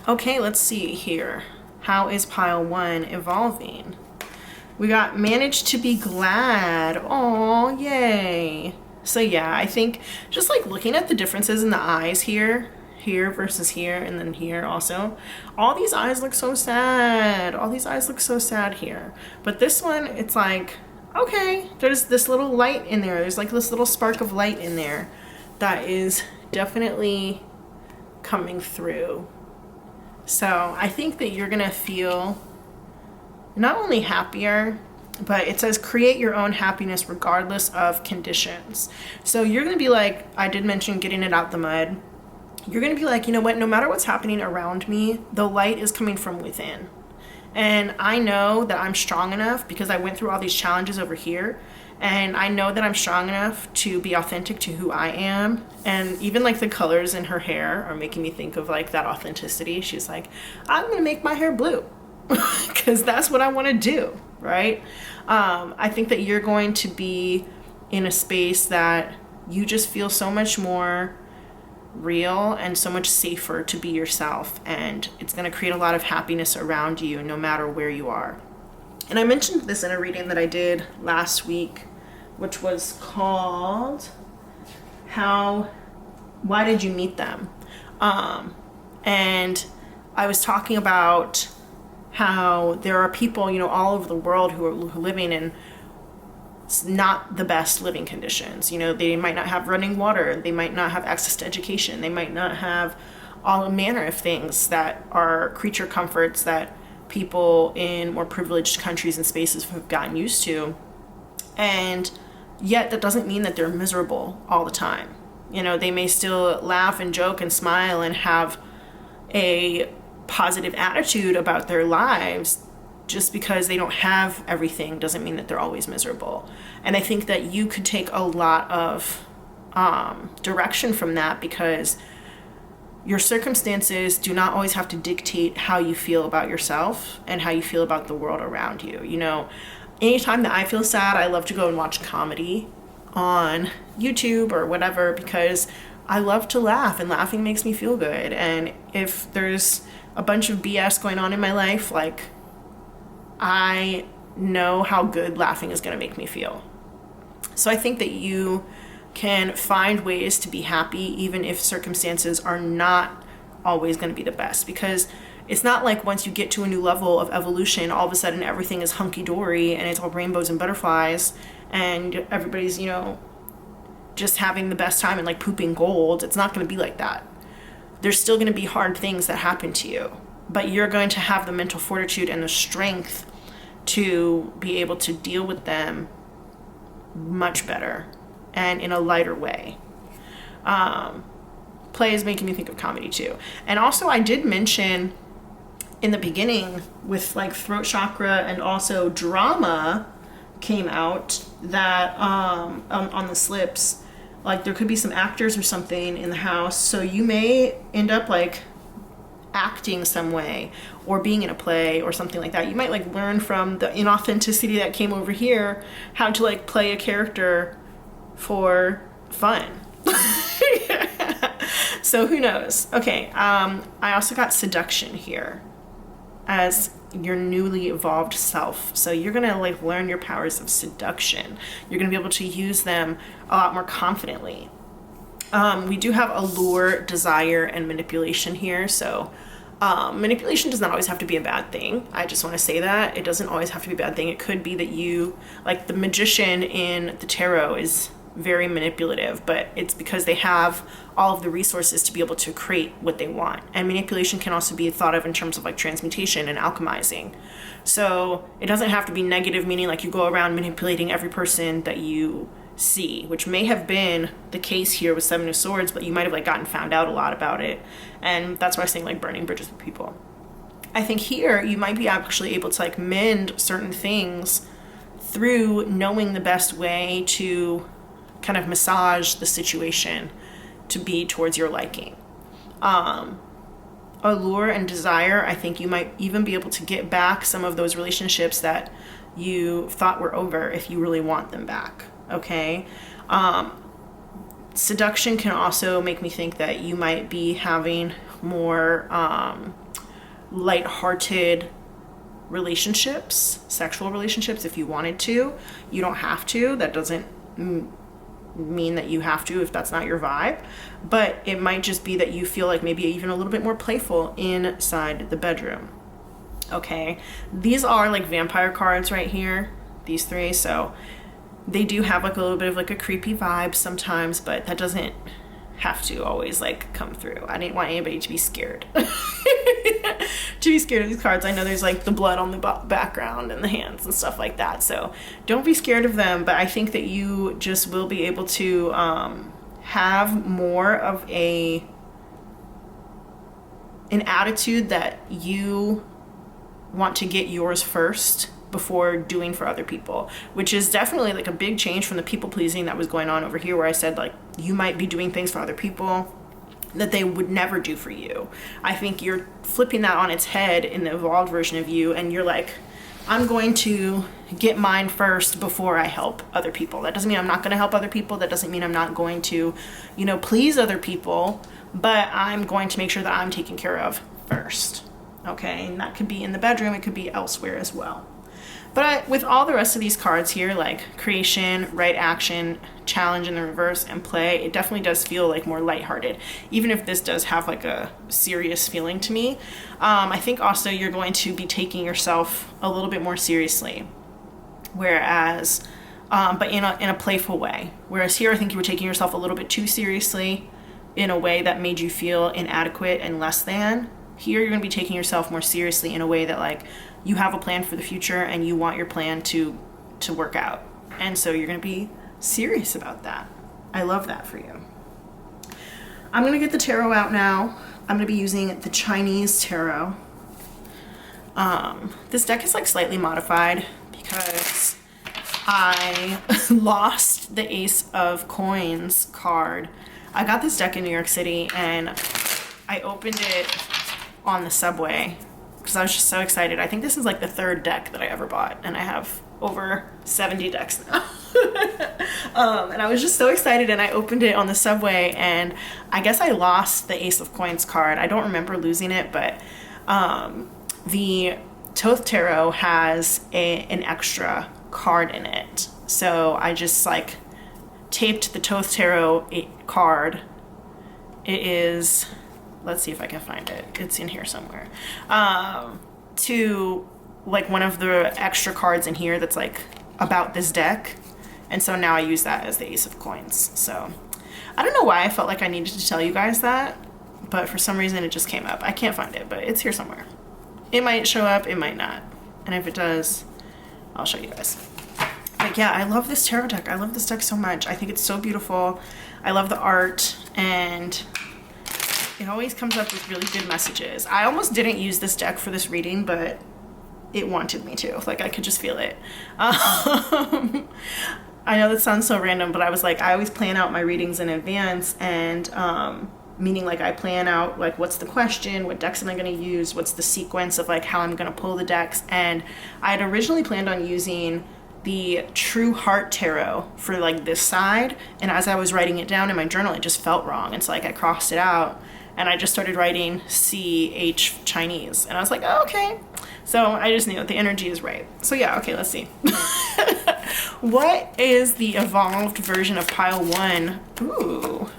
Okay, let's see here. How is pile 1 evolving? We got manage to be glad. Oh, yay. So yeah, I think just like looking at the differences in the eyes here versus here, and then here also, all these eyes look so sad. All these eyes look so sad here. But this one, it's like, okay, there's this little light in there. There's like this little spark of light in there that is definitely coming through. So I think that you're gonna feel not only happier, but it says create your own happiness regardless of conditions. So you're gonna be like, I did mention getting it out the mud. You're gonna be like, you know what, no matter what's happening around me, the light is coming from within. And I know that I'm strong enough because I went through all these challenges over here. And I know that I'm strong enough to be authentic to who I am. And even like the colors in her hair are making me think of like that authenticity. She's like, I'm gonna make my hair blue because that's what I want to do, right? I think that you're going to be in a space that you just feel so much more real and so much safer to be yourself, and it's going to create a lot of happiness around you no matter where you are. And I mentioned this in a reading that I did last week, which was called Why Did You Meet Them? And I was talking about how there are people, you know, all over the world who are living in not the best living conditions. You know, they might not have running water, they might not have access to education, they might not have all manner of things that are creature comforts that people in more privileged countries and spaces have gotten used to. And yet that doesn't mean that they're miserable all the time. You know, they may still laugh and joke and smile and have a positive attitude about their lives. Just because they don't have everything doesn't mean that they're always miserable. And I think that you could take a lot of direction from that, because your circumstances do not always have to dictate how you feel about yourself and how you feel about the world around you. You know, anytime that I feel sad, I love to go and watch comedy on YouTube or whatever, because I love to laugh and laughing makes me feel good. And if there's a bunch of BS going on in my life, like, I know how good laughing is going to make me feel. So I think that you can find ways to be happy even if circumstances are not always going to be the best, because it's not like once you get to a new level of evolution, all of a sudden everything is hunky-dory and it's all rainbows and butterflies and everybody's, you know, just having the best time and like pooping gold. It's not going to be like that. There's still going to be hard things that happen to you, but you're going to have the mental fortitude and the strength to be able to deal with them much better and in a lighter way. Play is making me think of comedy too. And also I did mention in the beginning with like throat chakra and also drama came out that on the slips, like there could be some actors or something in the house. So you may end up like acting some way or being in a play or something like that. You might like learn from the inauthenticity that came over here how to like play a character for fun. So who knows? Okay, I also got seduction here as your newly evolved self. So you're gonna like learn your powers of seduction. You're gonna be able to use them a lot more confidently. We do have allure, desire, and manipulation here. So manipulation does not always have to be a bad thing. I just want to say that. It doesn't always have to be a bad thing. It could be that you, like the magician in the tarot is very manipulative, but it's because they have all of the resources to be able to create what they want. And manipulation can also be thought of in terms of like transmutation and alchemizing. So it doesn't have to be negative, meaning like you go around manipulating every person that you see, which may have been the case here with Seven of Swords, but you might have like gotten found out a lot about it. And that's why I'm saying like burning bridges with people. I think here you might be actually able to like mend certain things through knowing the best way to kind of massage the situation to be towards your liking. Allure and desire, I think you might even be able to get back some of those relationships that you thought were over if you really want them back. Okay. Seduction can also make me think that you might be having more lighthearted relationships, sexual relationships, if you wanted to. You don't have to. That doesn't mean that you have to if that's not your vibe, but it might just be that you feel like maybe even a little bit more playful inside the bedroom. Okay, these are like vampire cards right here, these three, so they do have like a little bit of like a creepy vibe sometimes, but that doesn't have to always like come through. I didn't want anybody to be scared to be scared of these cards. I know there's like the blood on the background and the hands and stuff like that, so don't be scared of them, but I think that you just will be able to have more of an attitude that you want to get yours first before doing for other people, which is definitely like a big change from the people pleasing that was going on over here, where I said like you might be doing things for other people that they would never do for you. I think you're flipping that on its head in the evolved version of you, and you're like, I'm going to get mine first before I help other people. That doesn't mean I'm not going to help other people. That doesn't mean I'm not going to, please other people, but I'm going to make sure that I'm taken care of first. Okay, and that could be in the bedroom, it could be elsewhere as well. But with all the rest of these cards here, like creation, right action, challenge in the reverse, and play, it definitely does feel like more lighthearted, even if this does have like a serious feeling to me. I think also you're going to be taking yourself a little bit more seriously, whereas, but in a playful way. Whereas here, I think you were taking yourself a little bit too seriously in a way that made you feel inadequate and less than. Here, you're going to be taking yourself more seriously in a way that like you have a plan for the future and you want your plan to work out. And so you're going to be serious about that. I love that for you. I'm going to get the tarot out now. I'm going to be using the Chinese tarot. This deck is like slightly modified because I lost the Ace of Coins card. I got this deck in New York City and I opened it on the subway because I was just so excited. I think this is like the third deck that I ever bought, and I have over 70 decks now. And I was just so excited, and I opened it on the subway, and I guess I lost the Ace of Coins card. I don't remember losing it, but the Thoth Tarot has an extra card in it. So I just like taped the Thoth Tarot card. It is, let's see if I can find it. It's in here somewhere. To like one of the extra cards in here that's like about this deck. And so now I use that as the Ace of Coins. So I don't know why I felt like I needed to tell you guys that, but for some reason it just came up. I can't find it, but it's here somewhere. It might show up, it might not. And if it does, I'll show you guys. But yeah, I love this tarot deck. I love this deck so much. I think it's so beautiful. I love the art, and it always comes up with really good messages. I almost didn't use this deck for this reading, but it wanted me to. Like, I could just feel it. I know that sounds so random, but I was like, I always plan out my readings in advance, and meaning like I plan out like what's the question, what decks am I going to use, what's the sequence of like how I'm going to pull the decks. And I had originally planned on using the True Heart Tarot for like this side, and as I was writing it down in my journal, it just felt wrong, and so like I crossed it out and I just started writing CH Chinese, and I was like, oh, okay. So I just knew that the energy is right. So yeah, okay, let's see. What is the evolved version of pile 1? Ooh.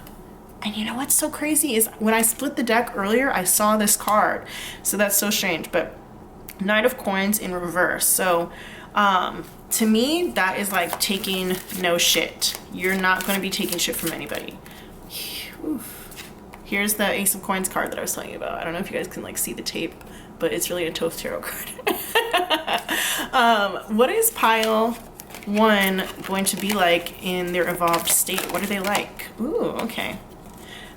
And you know what's so crazy is when I split the deck earlier, I saw this card. So that's so strange, but Knight of Coins in reverse. So to me, that is like taking no shit. You're not going to be taking shit from anybody. Oof. Here's the Ace of Coins card that I was telling you about. I don't know if you guys can like see the tape, but it's really a Thoth Tarot card. What is pile 1 going to be like in their evolved state? What are they like? Ooh, okay.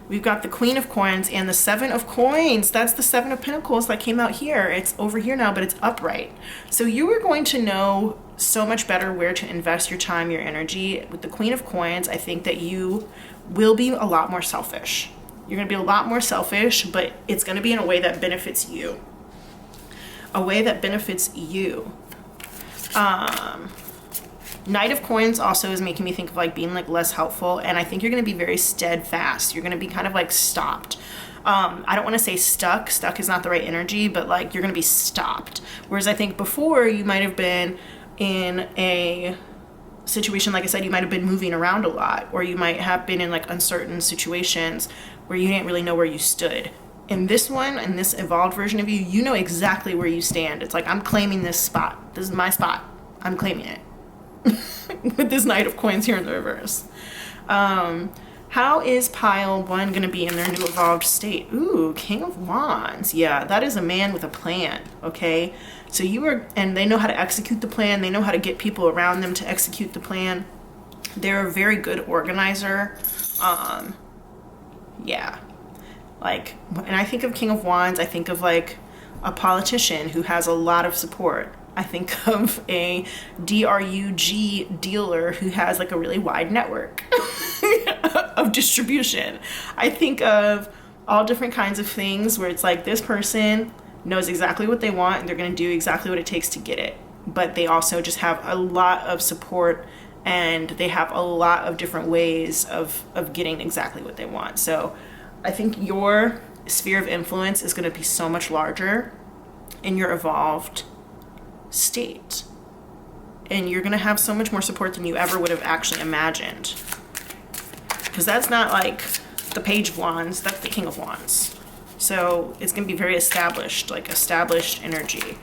We've got the Queen of Coins and the Seven of Coins. That's the Seven of Pentacles that came out here. It's over here now, but it's upright. So you are going to know so much better where to invest your time, your energy. With the Queen of Coins, I think that you will be a lot more selfish. You're going to be a lot more selfish, but it's going to be in a way that benefits you. A way that benefits you. Knight of Coins also is making me think of like being like less helpful, and I think you're going to be very steadfast. You're going to be kind of like stopped. I don't want to say stuck. Stuck is not the right energy, but like you're going to be stopped. Whereas I think before you might have been in a situation, like I said, you might have been moving around a lot, or you might have been in like uncertain situations where you didn't really know where you stood. In this one, in this evolved version of you, you know exactly where you stand. It's like, I'm claiming this spot. This is my spot. I'm claiming it. With this Knight of Coins here in the reverse. How is pile 1 going to be in their new evolved state? Ooh, King of Wands. Yeah, that is a man with a plan, okay? So and they know how to execute the plan. They know how to get people around them to execute the plan. They're a very good organizer. Yeah. Like, and I think of King of Wands, I think of like a politician who has a lot of support. I think of a DRUG dealer who has like a really wide network of distribution. I think of all different kinds of things where it's like this person knows exactly what they want and they're going to do exactly what it takes to get it. But they also just have a lot of support and they have a lot of different ways of getting exactly what they want. So I think your sphere of influence is going to be so much larger in your evolved state, and you're gonna have so much more support than you ever would have actually imagined, because that's not like the Page of Wands, that's the King of Wands. So it's gonna be very established, like established energy.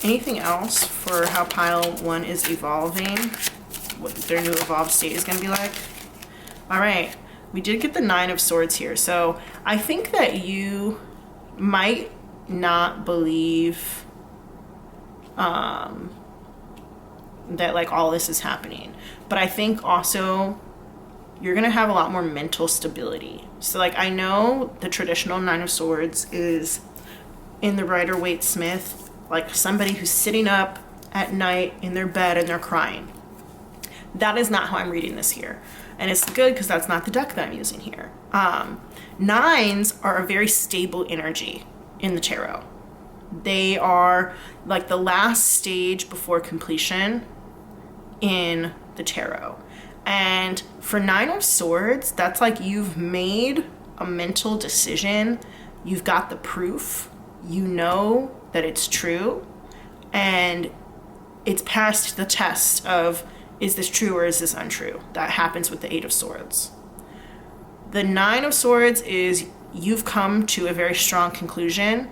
Anything else for how pile 1 is evolving, what their new evolved state is gonna be like? All right, we did get the 9 of Swords here, so I think that you might not believe that like all this is happening, but I think also you're gonna have a lot more mental stability. So like, I know the traditional 9 of Swords is in the Rider-Waite-Smith, like somebody who's sitting up at night in their bed and they're crying. That is not how I'm reading this here, and it's good because that's not the deck that I'm using here. 9s are a very stable energy in the tarot. They are like the last stage before completion in the tarot. And for 9 of Swords, that's like you've made a mental decision. You've got the proof. You know that it's true. And it's passed the test of, is this true or is this untrue? That happens with the 8 of Swords. The 9 of Swords is you've come to a very strong conclusion.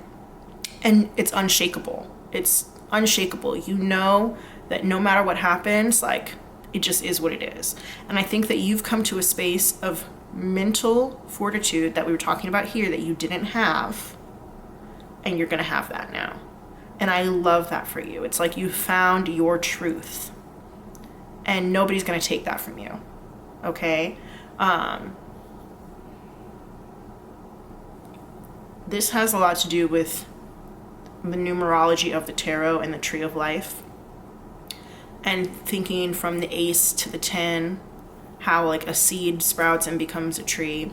And it's unshakable. It's unshakable. You know that no matter what happens, like, it just is what it is. And I think that you've come to a space of mental fortitude that we were talking about here that you didn't have, and you're gonna have that now. And I love that for you. It's like you found your truth, and nobody's gonna take that from you, okay? This has a lot to do with the numerology of the tarot and the tree of life, and thinking from the ace to the 10, how like a seed sprouts and becomes a tree.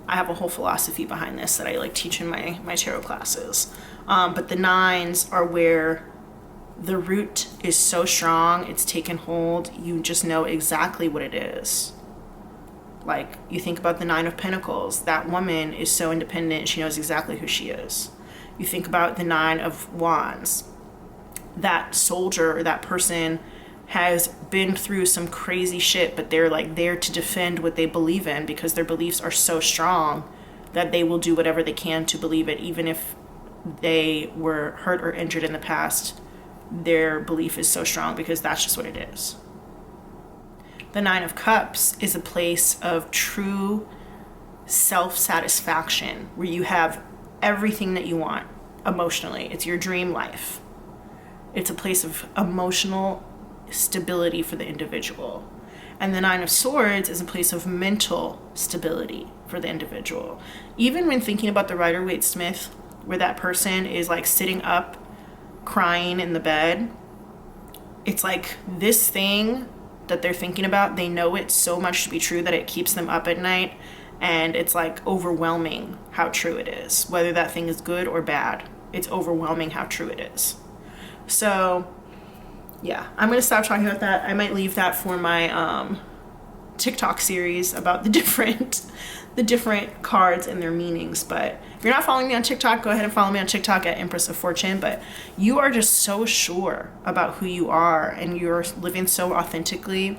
I have a whole philosophy behind this that I like teach in my tarot classes. But the 9s are where the root is so strong, it's taken hold, you just know exactly what it is. Like, you think about the 9 of Pentacles, that woman is so independent, she knows exactly who she is. You think about the 9 of Wands, that soldier or that person has been through some crazy shit, but they're like there to defend what they believe in because their beliefs are so strong that they will do whatever they can to believe it, even if they were hurt or injured in the past. Their belief is so strong because that's just what it is. The 9 of Cups is a place of true self-satisfaction where you have everything that you want emotionally. It's your dream life. It's a place of emotional stability for the individual. And the Nine of Swords is a place of mental stability for the individual. Even when thinking about the Rider-Waite-Smith, where that person is like sitting up, crying in the bed, it's like this thing that they're thinking about, they know it so much to be true that it keeps them up at night, and it's like overwhelming how true it is. Whether that thing is good or bad, it's overwhelming how true it is. So yeah, I'm gonna stop talking about that. I might leave that for my TikTok series about the different cards and their meanings. But if you're not following me on TikTok, go ahead and follow me on TikTok at Empress of Fortune. But you are just so sure about who you are, and you're living so authentically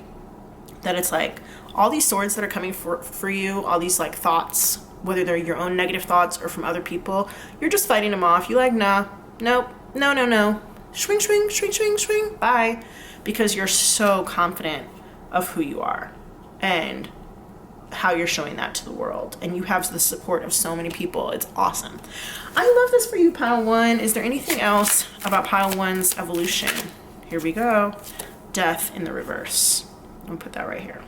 that it's like all these swords that are coming for you, all these like thoughts, whether they're your own negative thoughts or from other people, you're just fighting them off. You're like, nah, nope, no. Swing, swing, swing, swing, swing, bye. Because you're so confident of who you are and how you're showing that to the world. And you have the support of so many people. It's awesome. I love this for you, Pile 1. Is there anything else about Pile 1's evolution? Here we go. Death in the reverse. I'm gonna put that right here.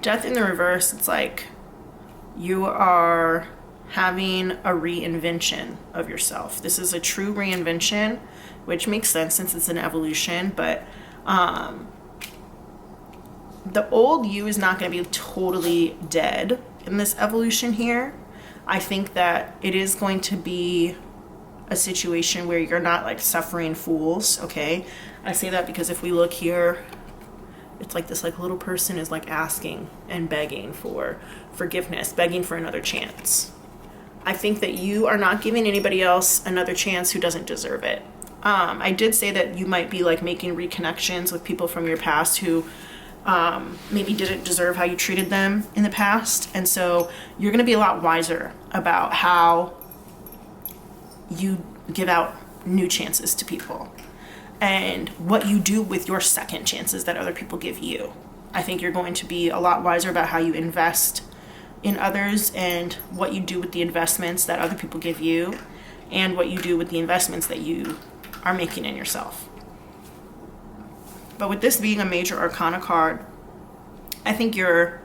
Death in the reverse, it's like you are having a reinvention of yourself. This is a true reinvention, which makes sense since it's an evolution, but the old you is not going to be totally dead in this evolution here. I think that it is going to be a situation where you're not like suffering fools, okay? I say that because if we look here, it's like this like little person is like asking and begging for forgiveness, begging for another chance. I think that you are not giving anybody else another chance who doesn't deserve it. I did say that you might be like making reconnections with people from your past who maybe didn't deserve how you treated them in the past. And so you're going to be a lot wiser about how you give out new chances to people and what you do with your second chances that other people give you. I think you're going to be a lot wiser about how you invest in others and what you do with the investments that other people give you and what you do with the investments that you are making in yourself. But with this being a major arcana card, I think you're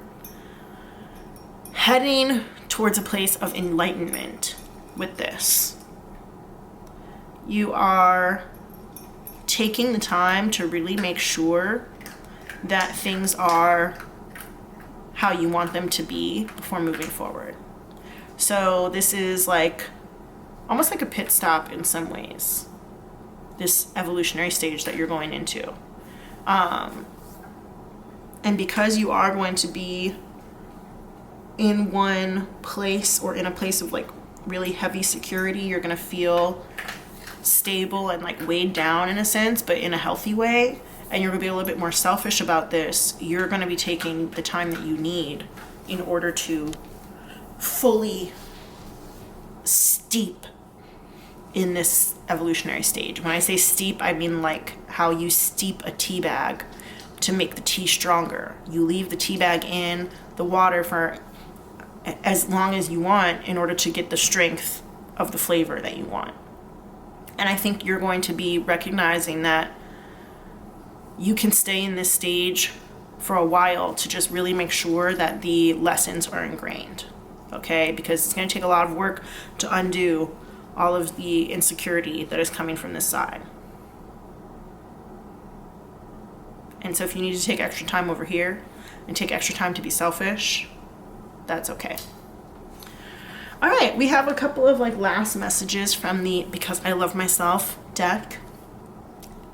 heading towards a place of enlightenment with this. You are taking the time to really make sure that things are how you want them to be before moving forward. So this is like almost like a pit stop in some ways, this evolutionary stage that you're going into. And because you are going to be in one place or in a place of like really heavy security, you're going to feel stable and like weighed down in a sense, but in a healthy way. And you're going to be a little bit more selfish about this. You're going to be taking the time that you need in order to fully steep in this evolutionary stage. When I say steep, I mean like how you steep a tea bag to make the tea stronger. You leave the tea bag in the water for as long as you want in order to get the strength of the flavor that you want. And I think you're going to be recognizing that you can stay in this stage for a while to just really make sure that the lessons are ingrained, okay? Because it's going to take a lot of work to undo all of the insecurity that is coming from this side. And so if you need to take extra time over here and take extra time to be selfish, that's okay. All right, we have a couple of like last messages from the Because I Love Myself deck.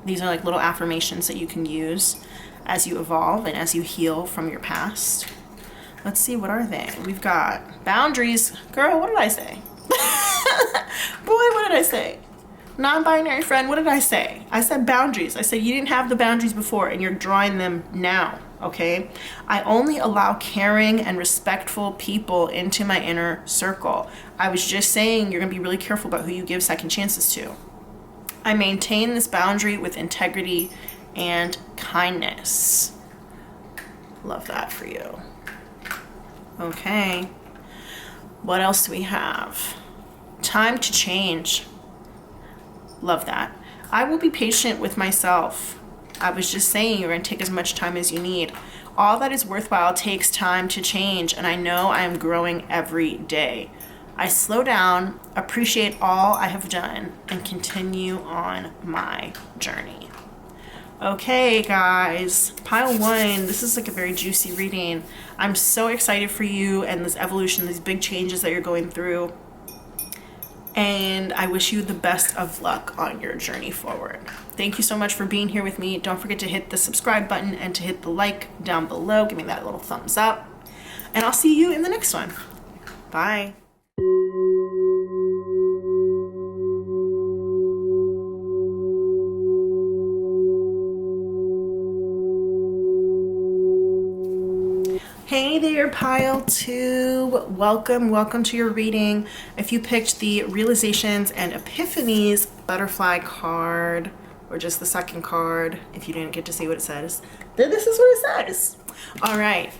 These are like little affirmations that you can use as you evolve and as you heal from your past. Let's see, what are they? We've got boundaries. Girl, what did I say? Boy, what did I say? Non-binary friend, what did I say? I said boundaries. I said you didn't have the boundaries before and you're drawing them now, okay? I only allow caring and respectful people into my inner circle. I was just saying you're gonna be really careful about who you give second chances to. I maintain this boundary with integrity and kindness. Love that for you. Okay. What else do we have? Time to change. Love that. I will be patient with myself. I was just saying, you're going to take as much time as you need. All that is worthwhile takes time to change, and I know I am growing every day. I slow down, appreciate all I have done, and continue on my journey. Okay, guys, pile one. This is like a very juicy reading. I'm so excited for you and this evolution, these big changes that you're going through. And I wish you the best of luck on your journey forward. Thank you so much for being here with me. Don't forget to hit the subscribe button and to hit the like down below. Give me that little thumbs up. And I'll see you in the next one. Bye. Hey there, pile two. Welcome to your reading. If you picked the Realizations and Epiphanies butterfly card, or just the second card, if you didn't get to see what it says, then this is what it says. All right,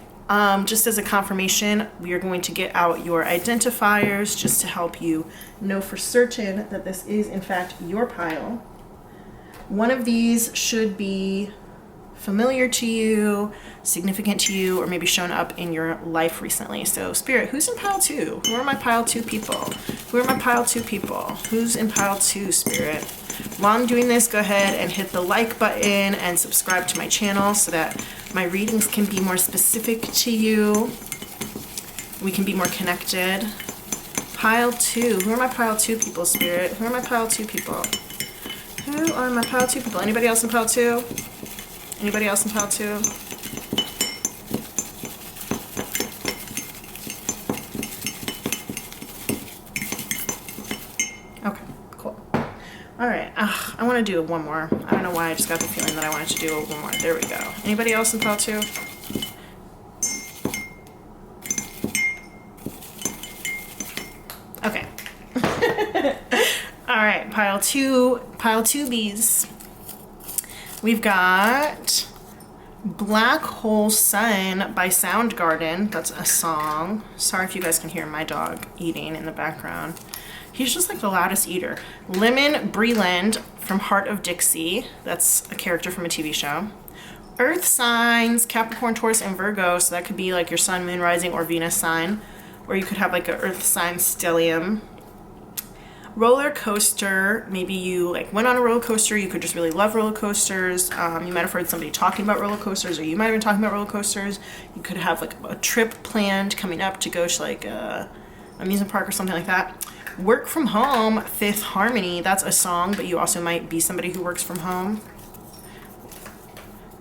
just as a confirmation, we are going to get out your identifiers just to help you know for certain that this is in fact your pile. One of these should be familiar to you, significant to you, or maybe shown up in your life recently. So Spirit, who's in pile two? Who are my pile two people? Who are my pile two people? Who's in pile two, Spirit? While I'm doing this, go ahead and hit the like button and subscribe to my channel so that my readings can be more specific to you. We can be more connected. Pile two. Who are my pile two people, Spirit? Who are my pile two people? Who are my pile two people? Anybody else in pile two? Anybody else in pile two? Okay, cool. All right, I want to do one more. I don't know why, I just got the feeling that I wanted to do one more. There we go. Anybody else in pile two? Okay. All right, pile two bees. We've got Black Hole Sun by Soundgarden. That's a song. Sorry if you guys can hear my dog eating in the background. He's just like the loudest eater. Lemon Breland from Heart of Dixie. That's a character from a TV show. Earth signs, Capricorn, Taurus, and Virgo. So that could be like your sun, moon, rising, or Venus sign. Or you could have like an Earth sign stellium. Roller coaster, maybe you like went on a roller coaster, you could just really love roller coasters. You might have heard somebody talking about roller coasters, or you might have been talking about roller coasters. You could have like a trip planned coming up to go to like a amusement park or something like that. Work from home, Fifth Harmony, that's a song, but you also might be somebody who works from home.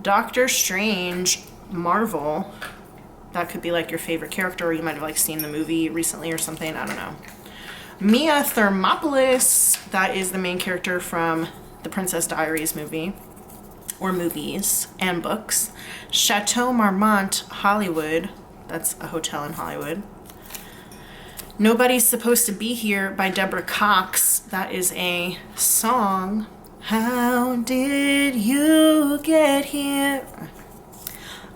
Doctor Strange, Marvel, that could be like your favorite character, or you might have like seen the movie recently or something, I don't know. Mia Thermopolis, that is the main character from the Princess Diaries movie, or movies and books. Chateau Marmont, Hollywood, that's a hotel in Hollywood. Nobody's Supposed to Be Here by Deborah Cox, that is a song. How did you get here?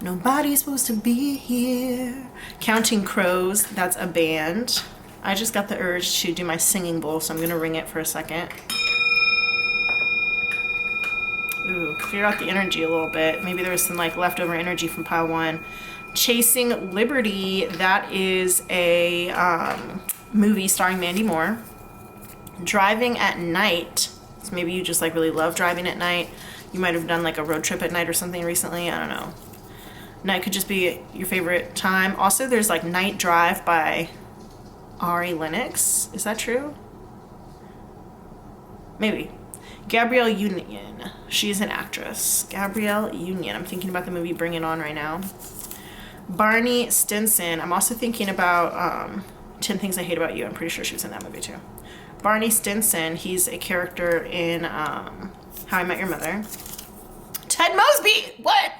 Nobody's supposed to be here. Counting Crows, that's a band. I just got the urge to do my singing bowl, so I'm going to ring it for a second. Ooh, clear out the energy a little bit. Maybe there was some like leftover energy from pile one. Chasing Liberty, that is a movie starring Mandy Moore. Driving at Night, so maybe you just like really love driving at night. You might have done like a road trip at night or something recently, I don't know. Night could just be your favorite time. Also, there's like Night Drive by Ari Lennox. Is that true? Maybe. Gabrielle Union. She's an actress. Gabrielle Union. I'm thinking about the movie Bring It On right now. Barney Stinson. I'm also thinking about 10 Things I Hate About You. I'm pretty sure she was in that movie too. Barney Stinson. He's a character in How I Met Your Mother. Ted Mosby! What?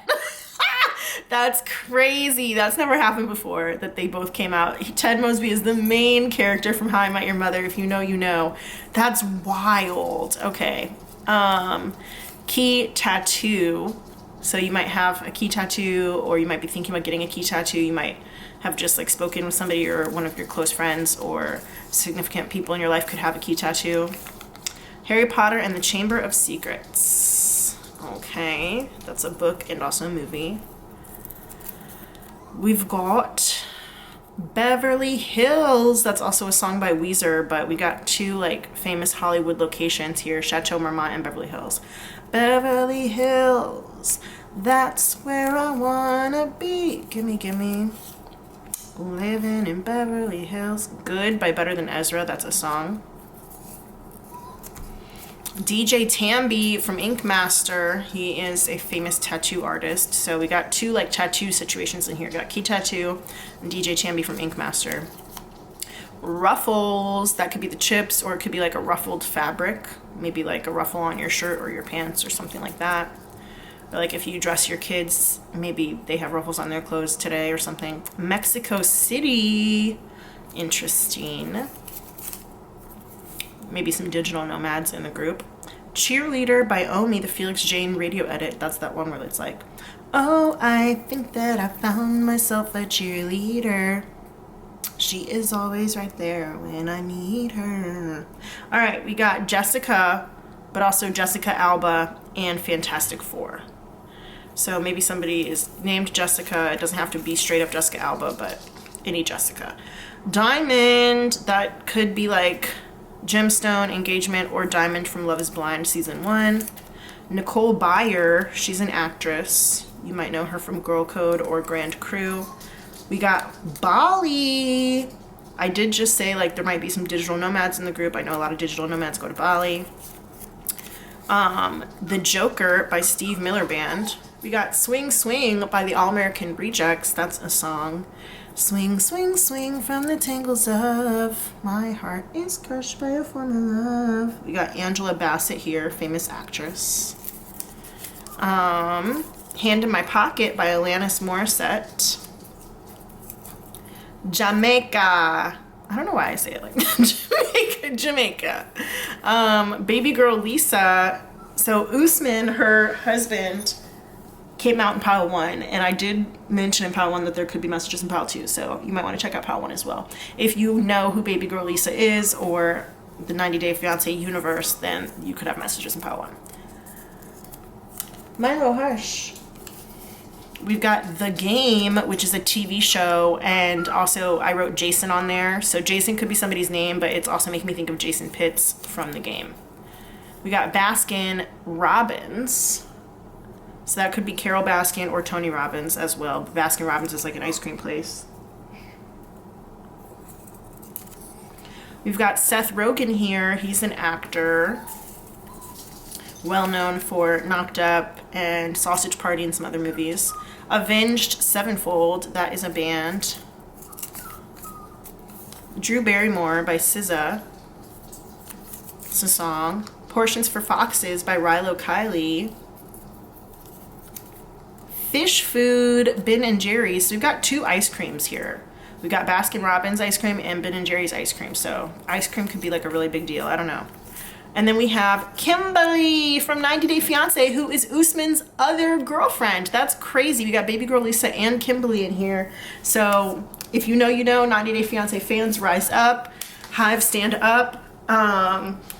That's crazy. That's never happened before that they both came out. Ted Mosby is the main character from How I Met Your Mother. If you know, you know. That's wild. Okay. Key tattoo. So you might have a key tattoo, or you might be thinking about getting a key tattoo. You might have just like spoken with somebody, or one of your close friends or significant people in your life could have a key tattoo. Harry Potter and the Chamber of Secrets. Okay, that's a book and also a movie. We've got Beverly Hills. That's also a song by Weezer, but we got two like famous Hollywood locations here, Chateau Marmont and Beverly Hills. Beverly Hills, that's where I wanna be. Gimme, gimme. Living in Beverly Hills. Good by Better Than Ezra, that's a song. DJ Tambi from Ink Master, he is a famous tattoo artist. So we got two like tattoo situations in here. We got Key Tattoo and DJ Tambi from Ink Master. Ruffles, that could be the chips, or it could be like a ruffled fabric. Maybe like a ruffle on your shirt or your pants or something like that. Or like if you dress your kids, maybe they have ruffles on their clothes today or something. Mexico City, interesting. Maybe some digital nomads in the group. Cheerleader by Omi, the Felix Jane radio edit. That's that one where it's like, oh, I think that I found myself a cheerleader. She is always right there when I need her. All right, we got Jessica, but also Jessica Alba and Fantastic Four. So maybe somebody is named Jessica. It doesn't have to be straight up Jessica Alba, but any Jessica. Diamond, that could be like Gemstone, Engagement, or Diamond from Love is Blind season 1. Nicole Byer, she's an actress. You might know her from Girl Code or Grand Crew. We got Bali. I did just say like there might be some digital nomads in the group. I know a lot of digital nomads go to Bali. The Joker by Steve Miller Band. We got Swing Swing by the All American Rejects. That's a song. Swing, swing, swing from the tangles of my heart is crushed by a form of love. We got Angela Bassett here, famous actress. Hand in My Pocket by Alanis Morissette. Jamaica. I don't know why I say it like that. Jamaica. Baby Girl Lisa. So Usman, her husband, came out in Pile 1, and I did mention in Pile 1 that there could be messages in Pile 2, so you might want to check out Pile 1 as well. If you know who Baby Girl Lisa is, or the 90 Day Fiancé universe, then you could have messages in Pile 1. Milo Hush. We've got The Game, which is a TV show, and also I wrote Jason on there, so Jason could be somebody's name, but it's also making me think of Jason Pitts from The Game. We got Baskin Robbins. So that could be Carol Baskin or Tony Robbins as well. Baskin Robbins is like an ice cream place. We've got Seth Rogen here. He's an actor. Well known for Knocked Up and Sausage Party and some other movies. Avenged Sevenfold. That is a band. Drew Barrymore by SZA. It's a song. Portions for Foxes by Rilo Kiley. Fish Food, Ben and Jerry's. So we've got two ice creams here. We've got Baskin Robbins ice cream and Ben and Jerry's ice cream. So ice cream could be like a really big deal. I don't know. And then we have Kimberly from 90 Day Fiancé, who is Usman's other girlfriend. That's crazy. We got Baby Girl Lisa and Kimberly in here. So if you know, you know. 90 Day Fiancé fans, rise up. Hive, stand up.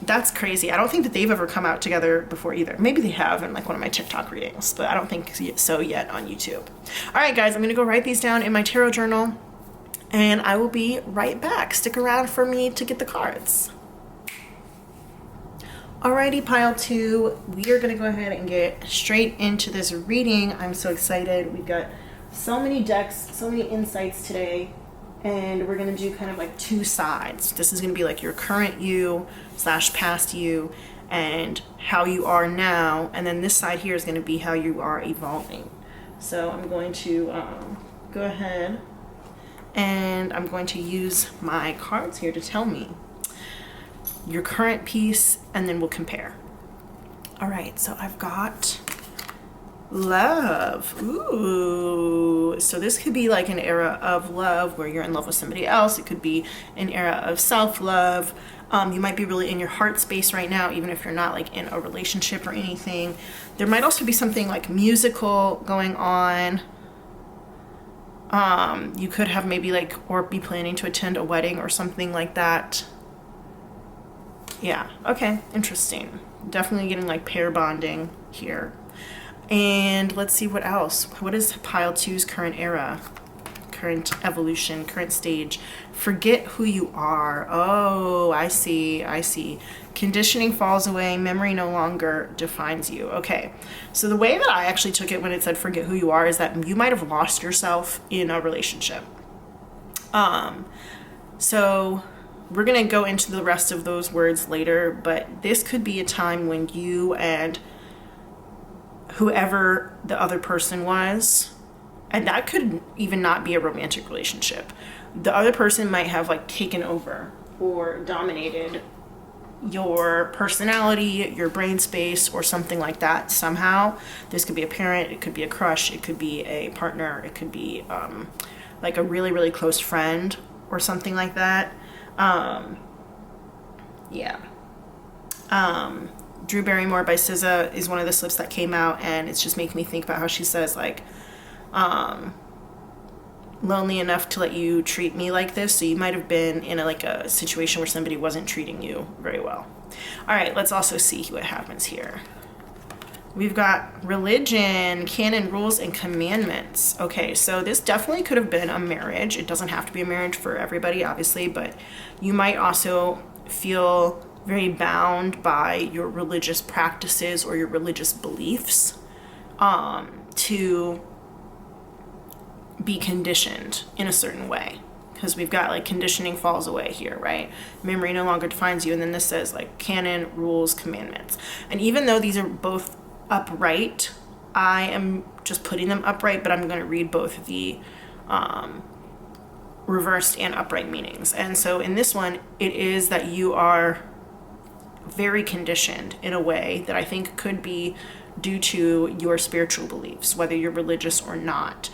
That's crazy. I don't think that they've ever come out together before either. Maybe they have in like one of my TikTok readings, but I don't think so yet on YouTube. All right, guys, I'm going to go write these down in my tarot journal, and I will be right back. Stick around for me to get the cards. Alrighty, Pile 2, we are going to go ahead and get straight into this reading. I'm so excited. We've got so many decks, so many insights today. And we're going to do kind of like two sides. This is going to be like your current you / past you and how you are now. And then this side here is going to be how you are evolving. So I'm going to go ahead and I'm going to use my cards here to tell me your current piece, and then we'll compare. All right, so I've got love. Ooh, so this could be like an era of love where you're in love with somebody else. It could be an era of self-love. You might be really in your heart space right now, even if you're not like in a relationship or anything. There might also be something like musical going on. You could have maybe like, or be planning to attend a wedding or something like that. Yeah, okay, interesting. Definitely getting like pair bonding here. And let's see what else. What is pile two's current era? Current evolution, current stage. Forget who you are. Oh, I see. Conditioning falls away. Memory no longer defines you. Okay. So the way that I actually took it when it said forget who you are is that you might have lost yourself in a relationship. So we're going to go into the rest of those words later, but this could be a time when you and whoever the other person was, and that could even not be a romantic relationship. The other person might have like taken over or dominated your personality, your brain space, or something like that somehow. This could be a parent, it could be a crush, it could be a partner, it could be like a really, really close friend or something like that. Drew Barrymore by SZA is one of the slips that came out, and it's just making me think about how she says like, lonely enough to let you treat me like this. So you might have been in a situation where somebody wasn't treating you very well. All right, let's also see what happens here. We've got religion, canon, rules, and commandments. Okay, so this definitely could have been a marriage. It doesn't have to be a marriage for everybody, obviously, but you might also feel very bound by your religious practices or your religious beliefs to be conditioned in a certain way, because we've got like conditioning falls away here, right? Memory no longer defines you. And then this says like canon, rules, commandments. And even though these are both upright, I am just putting them upright, but I'm going to read both the reversed and upright meanings. And so in this one, it is that you are very conditioned in a way that I think could be due to your spiritual beliefs, whether you're religious or not.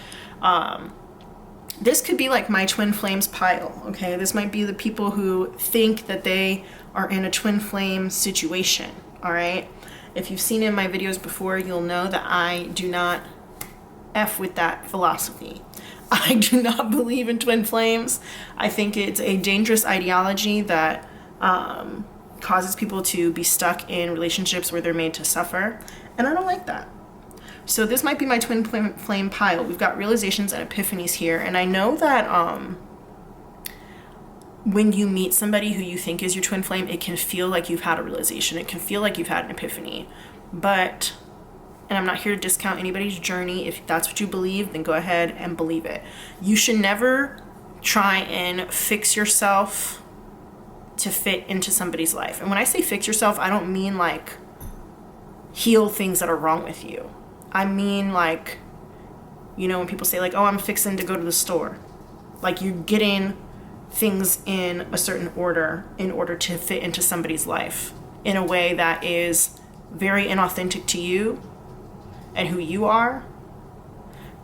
This could be like my twin flames pile, okay? This might be the people who think that they are in a twin flame situation, all right? If you've seen in my videos before, you'll know that I do not F with that philosophy. I do not believe in twin flames. I think it's a dangerous ideology that causes people to be stuck in relationships where they're made to suffer, and I don't like that. So this might be my twin flame pile. We've got realizations and epiphanies here. And I know that when you meet somebody who you think is your twin flame, it can feel like you've had a realization. It can feel like you've had an epiphany. But, and I'm not here to discount anybody's journey. If that's what you believe, then go ahead and believe it. You should never try and fix yourself to fit into somebody's life. And when I say fix yourself, I don't mean like heal things that are wrong with you. I mean, like, you know, when people say, like, oh, I'm fixing to go to the store. Like, you're getting things in a certain order in order to fit into somebody's life in a way that is very inauthentic to you and who you are,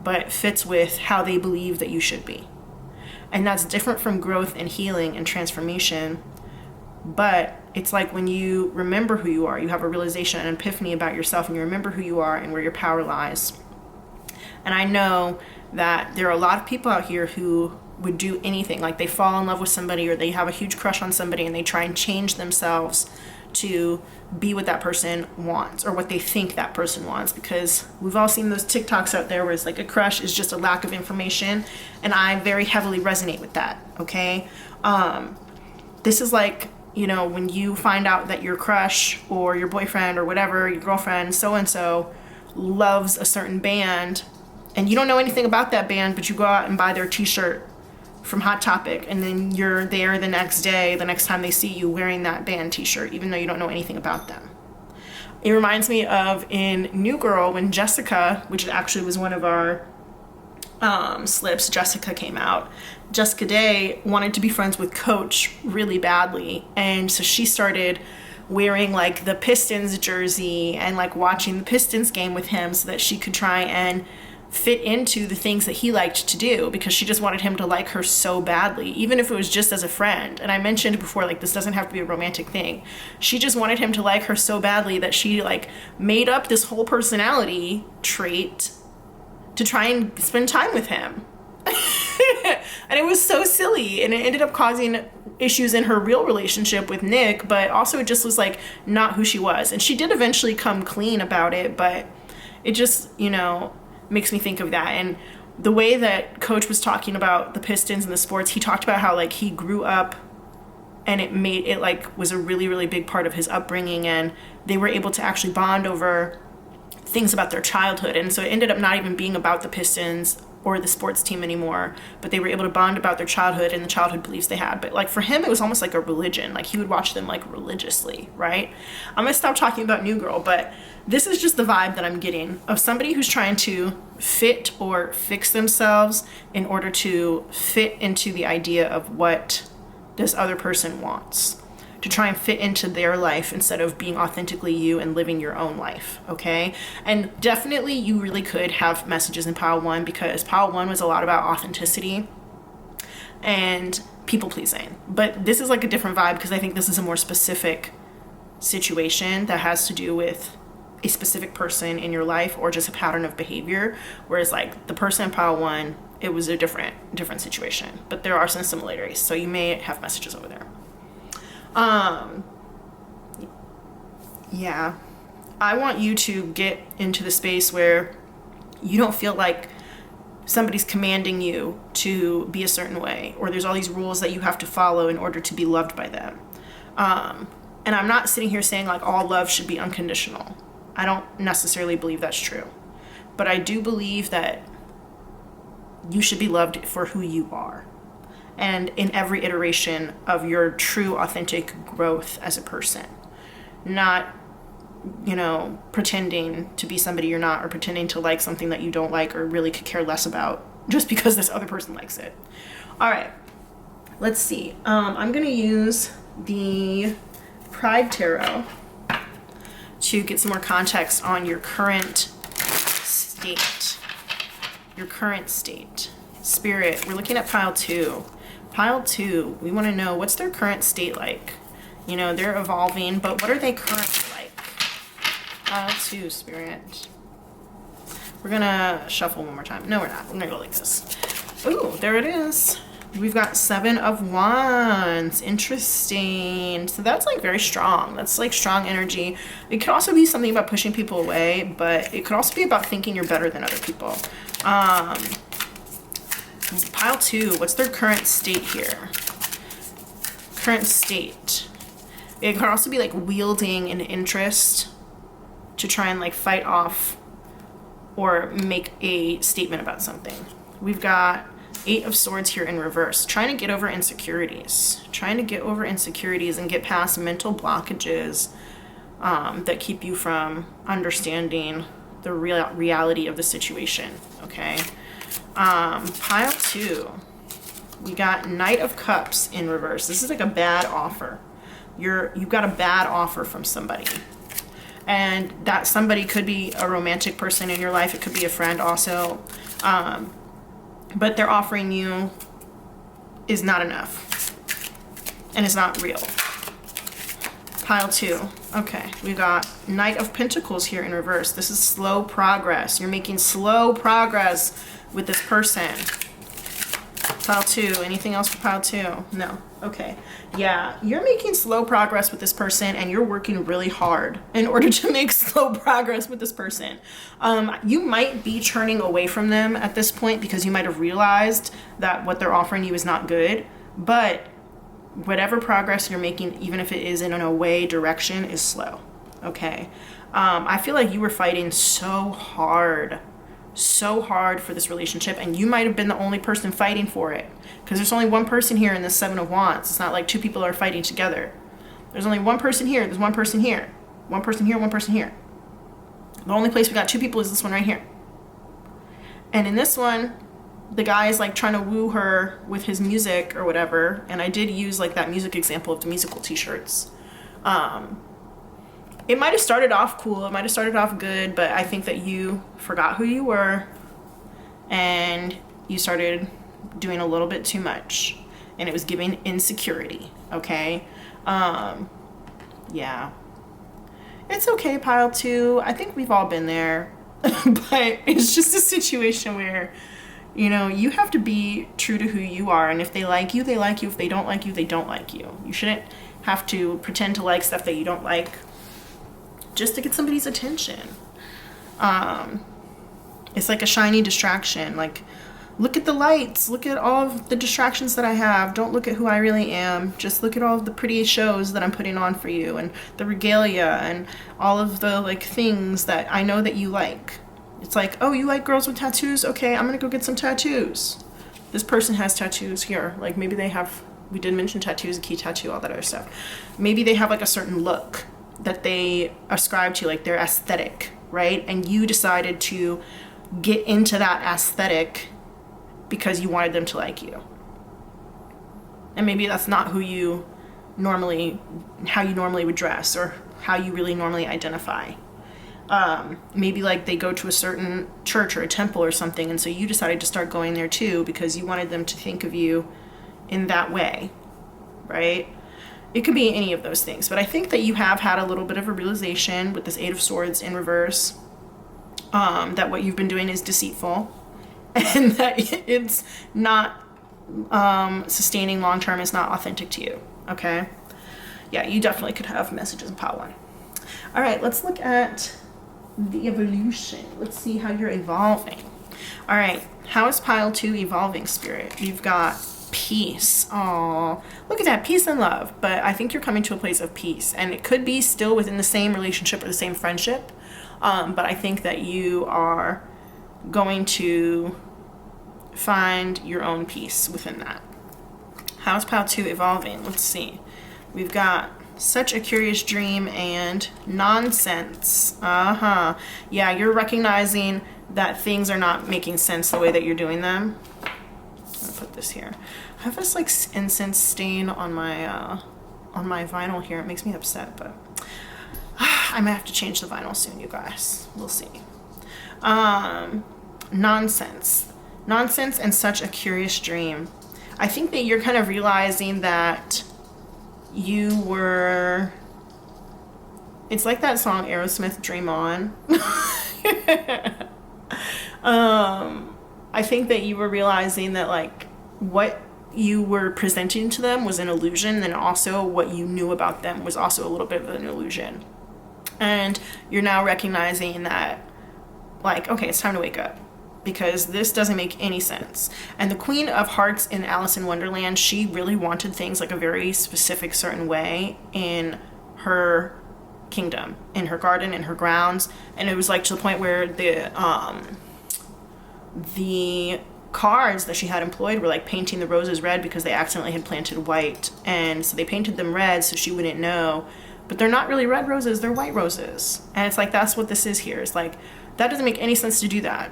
but fits with how they believe that you should be. And that's different from growth and healing and transformation. But it's like when you remember who you are, you have a realization, an epiphany about yourself, and you remember who you are and where your power lies. And I know that there are a lot of people out here who would do anything, like they fall in love with somebody or they have a huge crush on somebody and they try and change themselves to be what that person wants or what they think that person wants, because we've all seen those TikToks out there where it's like a crush is just a lack of information, and I very heavily resonate with that, okay? This is like, you know, when you find out that your crush or your boyfriend or whatever, your girlfriend, so-and-so loves a certain band and you don't know anything about that band, but you go out and buy their t-shirt from Hot Topic, and then you're there the next day, the next time they see you wearing that band t-shirt, even though you don't know anything about them. It reminds me of in New Girl when Jessica, which actually was one of our slips, Jessica came out. Jessica Day wanted to be friends with Coach really badly, and so she started wearing like the Pistons jersey and like watching the Pistons game with him so that she could try and fit into the things that he liked to do, because she just wanted him to like her so badly, even if it was just as a friend. And I mentioned before, like, this doesn't have to be a romantic thing. She just wanted him to like her so badly that she like made up this whole personality trait to try and spend time with him. And it was so silly, and it ended up causing issues in her real relationship with Nick, but also it just was like not who she was. And she did eventually come clean about it, but it just, makes me think of that. And the way that Coach was talking about the Pistons and the sports, he talked about how like he grew up and it like was a really, really big part of his upbringing, and they were able to actually bond over things about their childhood. And so it ended up not even being about the Pistons or the sports team anymore, but they were able to bond about their childhood and the childhood beliefs they had. But like for him, it was almost like a religion. Like he would watch them like religiously, right? I'm gonna stop talking about New Girl, but this is just the vibe that I'm getting of somebody who's trying to fit or fix themselves in order to fit into the idea of what this other person wants, to try and fit into their life instead of being authentically you and living your own life, okay? And definitely you really could have messages in Pile 1, because Pile 1 was a lot about authenticity and people pleasing. But this is like a different vibe, because I think this is a more specific situation that has to do with a specific person in your life or just a pattern of behavior. Whereas like the person in Pile 1, it was a different situation, but there are some similarities. So you may have messages over there. Yeah, I want you to get into the space where you don't feel like somebody's commanding you to be a certain way, or there's all these rules that you have to follow in order to be loved by them. And I'm not sitting here saying like all love should be unconditional. I don't necessarily believe that's true, but I do believe that you should be loved for who you are, and in every iteration of your true authentic growth as a person, not pretending to be somebody you're not, or pretending to like something that you don't like or really could care less about just because this other person likes it. All right, let's see. I'm gonna use the Pride Tarot to get some more context on your current state. Spirit, we're looking at Pile 2. Pile 2, we want to know what's their current state like. They're evolving, but what are they currently like? Pile 2, Spirit. We're gonna shuffle one more time. No, we're not. We're gonna go like this. Ooh, there it is. We've got 7 of Wands. Interesting. So that's like very strong. That's like strong energy. It could also be something about pushing people away, but it could also be about thinking you're better than other people. Pile 2, what's their current state here? Current state. It could also be like wielding an interest to try and like fight off or make a statement about something. We've got 8 of Swords here in reverse, trying to get over insecurities, and get past mental blockages that keep you from understanding the reality of the situation, okay? Pile 2, we got Knight of Cups in reverse. This is like a bad offer. You've got a bad offer from somebody, and that somebody could be a romantic person in your life. It could be a friend also, but they're offering you is not enough, and it's not real. Pile 2. Okay, we got Knight of Pentacles here in reverse. This is slow progress. You're making slow progress with this person. Pile 2. Anything else for Pile 2? No. Okay. Yeah, you're making slow progress with this person, and you're working really hard in order to make slow progress with this person. You might be turning away from them at this point because you might have realized that what they're offering you is not good, but whatever progress you're making, even if it is in an away direction, is slow. Okay. I feel like you were fighting so hard for this relationship, and you might have been the only person fighting for it, because there's only one person here in this 7 of Wands. It's not like 2 people are fighting together. There's only one person here. There's one person here. One person here, one person here. The only place we got 2 people is this one right here. And in this one, the guy is like trying to woo her with his music or whatever. And I did use like that music example of the musical t-shirts. It might have started off cool. It might have started off good, but I think that you forgot who you were and you started doing a little bit too much, and it was giving insecurity. Okay. Yeah, it's okay. Pile 2. I think we've all been there, but it's just a situation where, you have to be true to who you are. And if they like you, they like you. If they don't like you, they don't like you. You shouldn't have to pretend to like stuff that you don't like just to get somebody's attention. It's like a shiny distraction. Like, look at the lights. Look at all of the distractions that I have. Don't look at who I really am. Just look at all of the pretty shows that I'm putting on for you, and the regalia, and all of the like things that I know that you like. It's like, oh, you like girls with tattoos? Okay, I'm gonna go get some tattoos. This person has tattoos here. Like, maybe they have, we did mention tattoos, a key tattoo, all that other stuff. Maybe they have like a certain look that they ascribe to, like their aesthetic, right? And you decided to get into that aesthetic because you wanted them to like you. And maybe that's not how you normally would dress, or how you really normally identify. Maybe like they go to a certain church or a temple or something, and so you decided to start going there too because you wanted them to think of you in that way, right? It could be any of those things, but I think that you have had a little bit of a realization with this Eight of Swords in reverse, that what you've been doing is deceitful, and that it's not sustaining long term, is not authentic to you, okay? Yeah, you definitely could have messages in pile 1. All right, let's look at the evolution. Let's see how you're evolving. All right, how is pile 2 evolving, Spirit? You've got peace. Oh, look at that, peace and love. But I think you're coming to a place of peace, and it could be still within the same relationship or the same friendship. But I think that you are going to find your own peace within that. How's pile 2 evolving? Let's see. We've got such a curious dream and nonsense. Yeah, you're recognizing that things are not making sense the way that you're doing them. I'm gonna put this here. I have this like incense stain on my vinyl here. It makes me upset, but I might have to change the vinyl soon, you guys. We'll see. Nonsense and such a curious dream. I think that you're kind of realizing that you were, it's like that song Aerosmith, Dream On. I think that you were realizing that like what you were presenting to them was an illusion, and also what you knew about them was also a little bit of an illusion. And you're now recognizing that, like, okay, it's time to wake up, because this doesn't make any sense. And the Queen of Hearts in Alice in Wonderland, she really wanted things like a very specific certain way in her kingdom, in her garden, in her grounds. And it was like to the point where the cards that she had employed were like painting the roses red because they accidentally had planted white. And so they painted them red so she wouldn't know. But they're not really red roses, they're white roses. And it's like, that's what this is here. It's like, that doesn't make any sense to do that.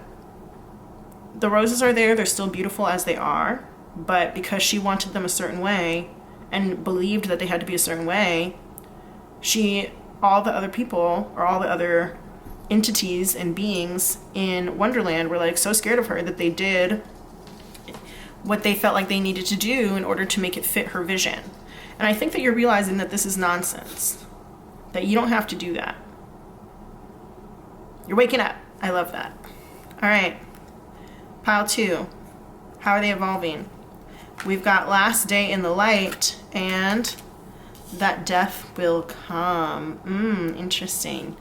The roses are there, they're still beautiful as they are, but because she wanted them a certain way and believed that they had to be a certain way, all the other people, or all the other entities and beings in Wonderland were like so scared of her that they did what they felt like they needed to do in order to make it fit her vision. And I think that you're realizing that this is nonsense, that you don't have to do that. You're waking up. I love that. All right. Pile 2. How are they evolving? We've got last day in the light and that death will come. Interesting.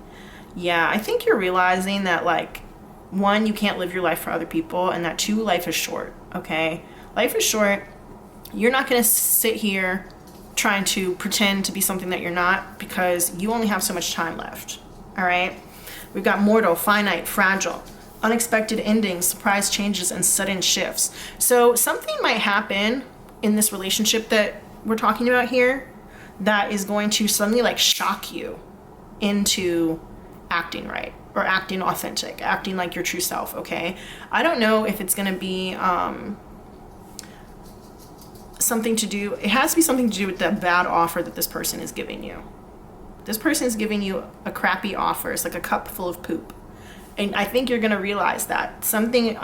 Yeah, I think you're realizing that, like, 1, you can't live your life for other people, and that 2, life is short, okay? Life is short. You're not going to sit here trying to pretend to be something that you're not, because you only have so much time left, all right? We've got mortal, finite, fragile, unexpected endings, surprise changes, and sudden shifts. So something might happen in this relationship that we're talking about here that is going to suddenly like shock you into acting right, or acting authentic, acting like your true self, okay? I don't know if it's going to be something to do, it has to be something to do with the bad offer that this person is giving you. This person is giving you a crappy offer. It's like a cup full of poop. And I think you're going to realize that something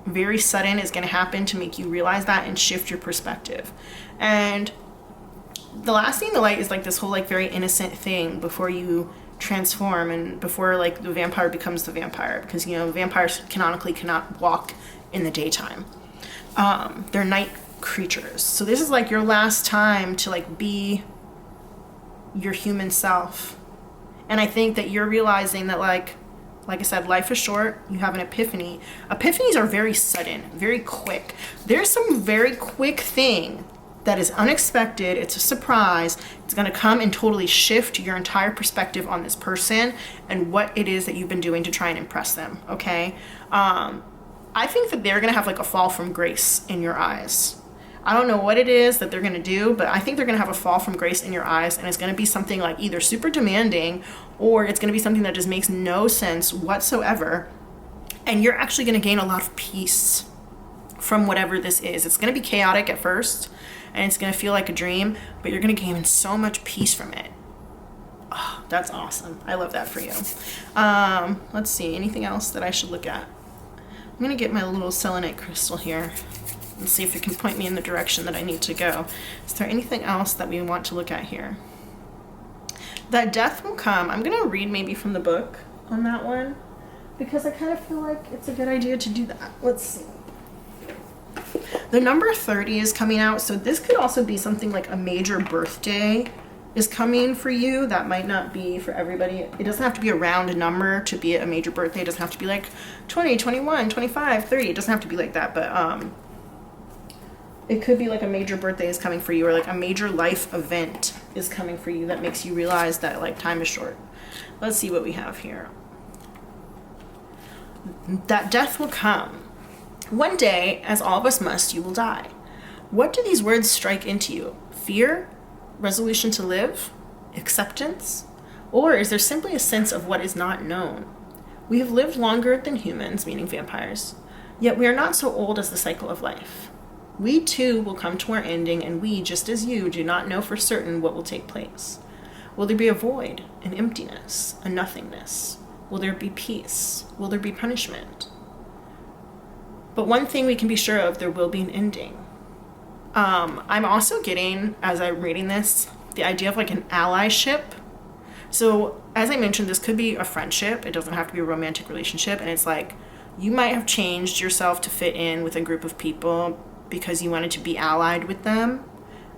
very sudden is going to happen to make you realize that and shift your perspective. And the last thing in the light is like this whole like very innocent thing before you transform, and before like the vampire becomes the vampire, because you know vampires canonically cannot walk in the daytime. They're night creatures. So this is like your last time to like be your human self. And I think that you're realizing that like Like I said, life is short. You have an epiphany. Epiphanies are very sudden, very quick. There's some very quick thing that is unexpected. It's a surprise. It's going to come and totally shift your entire perspective on this person and what it is that you've been doing to try and impress them. Okay. I think that they're going to have like a fall from grace in your eyes. I don't know what it is that they're going to do, but I think they're going to have a fall from grace in your eyes, and it's going to be something like either super demanding or it's going to be something that just makes no sense whatsoever. And you're actually going to gain a lot of peace from whatever this is. It's going to be chaotic at first and it's going to feel like a dream, but you're going to gain so much peace from it. Oh, that's awesome. I love that for you. Let's see, anything else that I should look at? I'm going to get my little selenite crystal here and see if it can point me in the direction that I need to go. Is there anything else that we want to look at here? That death will come. I'm going to read maybe from the book on that one because I kind of feel like it's a good idea to do that. Let's see. The number 30 is coming out, so this could also be something like a major birthday is coming for you. That might not be for everybody. It doesn't have to be a round number to be a major birthday. It doesn't have to be like 20, 21, 25, 30. It doesn't have to be like that, but it could be like a major birthday is coming for you, or like a major life event is coming for you that makes you realize that like time is short. Let's see what we have here. That death will come. One day, as all of us must, you will die. What do these words strike into you? Fear? Resolution to live? Acceptance? Or is there simply a sense of what is not known? We have lived longer than humans, meaning vampires, yet we are not so old as the cycle of life. We too will come to our ending, and we, just as you, do not know for certain what will take place. Will there be a void, an emptiness, a nothingness? Will there be peace? Will there be punishment? But one thing we can be sure of, there will be an ending. I'm also getting, as I'm reading this, the idea of like an allyship. So as I mentioned, this could be a friendship. It doesn't have to be a romantic relationship. And it's like, you might have changed yourself to fit in with a group of people because you wanted to be allied with them.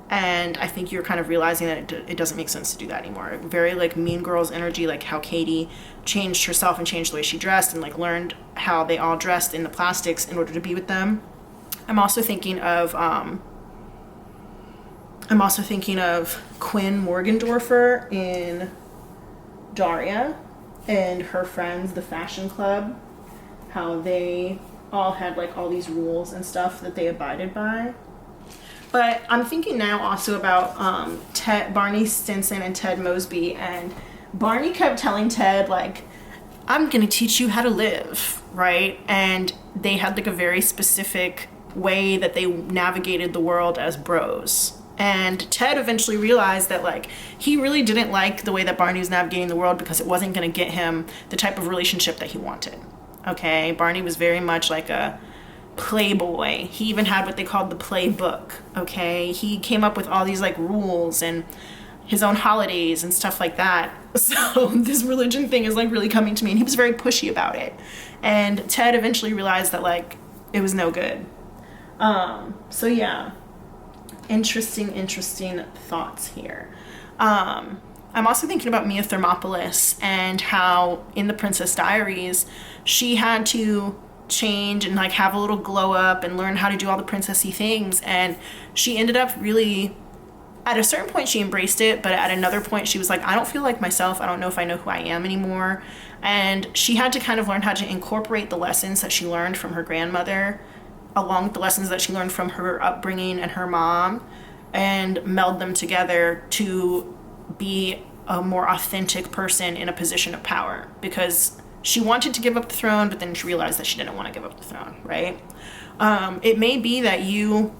And I think you're kind of realizing that it doesn't make sense to do that anymore. Very like Mean Girls energy, like how Katie changed herself and changed the way she dressed and like learned how they all dressed in the plastics in order to be with them. I'm also thinking of Quinn Morgendorfer in Daria and her friends, the Fashion Club, how they all had like all these rules and stuff that they abided by. But I'm thinking now also about Barney Stinson and Ted Mosby, and Barney kept telling Ted like, I'm gonna teach you how to live, right? And they had like a very specific way that they navigated the world as bros. And Ted eventually realized that like he really didn't like the way that Barney was navigating the world because it wasn't gonna get him the type of relationship that he wanted. Okay, Barney was very much like a playboy. He even had what they called the playbook. Okay, he came up with all these like rules and his own holidays and stuff like that. So this religion thing is like really coming to me, and he was very pushy about it. And Ted eventually realized that like it was no good. So yeah, interesting thoughts here. I'm also thinking about Mia Thermopolis and how in the Princess Diaries she had to change and like have a little glow up and learn how to do all the princessy things, and she ended up really, at a certain point she embraced it, but at another point she was like, I don't feel like myself, I don't know if I know who I am anymore. And she had to kind of learn how to incorporate the lessons that she learned from her grandmother along with the lessons that she learned from her upbringing and her mom, and meld them together to be a more authentic person in a position of power, because she wanted to give up the throne, but then she realized that she didn't want to give up the throne, right? It may be that you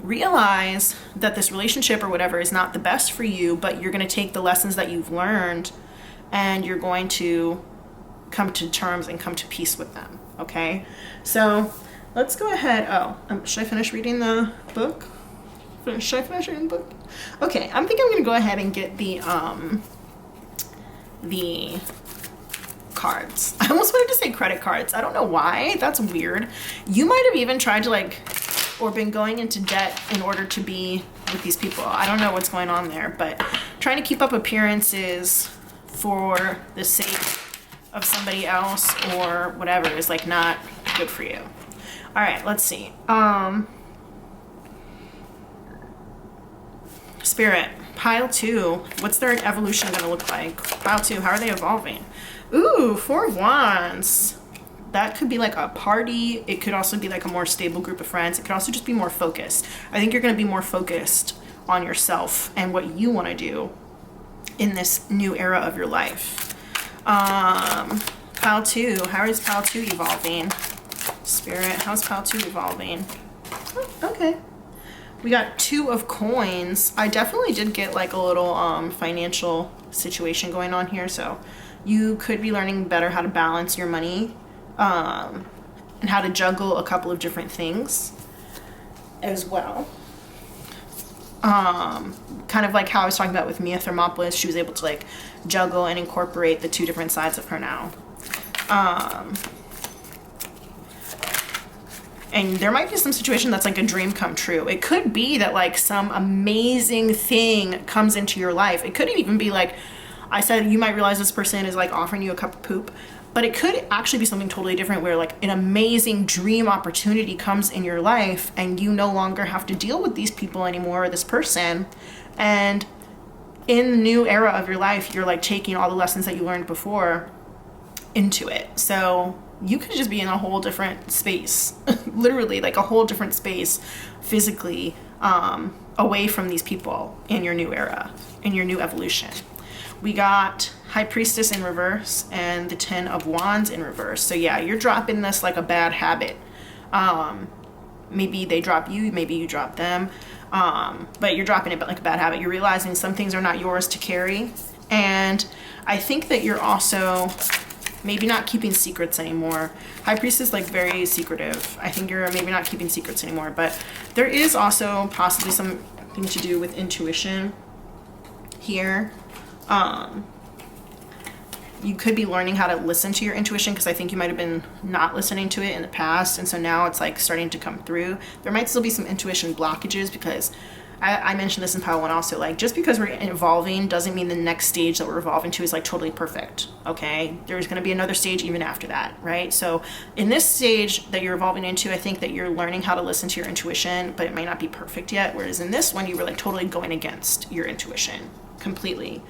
realize that this relationship or whatever is not the best for you, but you're going to take the lessons that you've learned and you're going to come to terms and come to peace with them, okay? So let's go ahead. Should I finish reading the book? Should I finish reading the book? Okay, I'm thinking I'm going to go ahead and get the cards. I almost wanted to say credit cards. I don't know why. That's weird. You might have even tried to like, or been going into debt in order to be with these people. I don't know what's going on there, but trying to keep up appearances for the sake of somebody else or whatever is like not good for you. All right, let's see. Spirit, pile 2. What's their evolution going to look like? Pile 2, how are they evolving? Ooh, 4 of Wands. That could be like a party. It could also be like a more stable group of friends. It could also just be more focused. I think you're going to be more focused on yourself and what you want to do in this new era of your life. Pile 2, how is Pile 2 evolving? Spirit, how's Pile 2 evolving? Oh, okay. We got 2 of Coins. I definitely did get like a little financial situation going on here. So you could be learning better how to balance your money and how to juggle a couple of different things as well. Kind of like how I was talking about with Mia Thermopolis, she was able to like juggle and incorporate the 2 different sides of her now. And there might be some situation that's like a dream come true. It could be that like some amazing thing comes into your life. It could even be like I said, you might realize this person is like offering you a cup of poop, but it could actually be something totally different where like an amazing dream opportunity comes in your life and you no longer have to deal with these people anymore or this person. And in the new era of your life, you're like taking all the lessons that you learned before into it. So you could just be in a whole different space, literally like a whole different space physically, away from these people in your new era, in your new evolution. We got High Priestess in reverse and the 10 of Wands in reverse. So yeah, you're dropping this like a bad habit. Maybe they drop you, maybe you drop them. But you're dropping it like a bad habit. You're realizing some things are not yours to carry. And I think that you're also maybe not keeping secrets anymore. High Priestess is like very secretive. I think you're maybe not keeping secrets anymore, but there is also possibly something to do with intuition here. You could be learning how to listen to your intuition because I think you might have been not listening to it in the past, and so now it's like starting to come through. There might still be some intuition blockages because I mentioned this in pile 1 also, like just because we're evolving doesn't mean the next stage that we're evolving to is like totally perfect, okay? There's going to be another stage even after that, right? So in this stage that you're evolving into, I think that you're learning how to listen to your intuition, but it might not be perfect yet, whereas in this one you were like totally going against your intuition completely.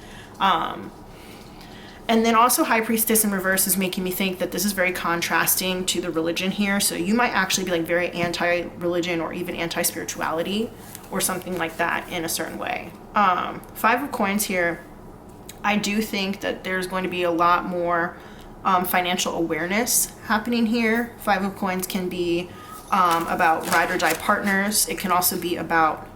And then also High Priestess in reverse is making me think that this is very contrasting to the religion here. So you might actually be like very anti-religion or even anti-spirituality or something like that in a certain way. 5 of Coins here. I do think that there's going to be a lot more financial awareness happening here. 5 of Coins can be about ride or die partners. It can also be about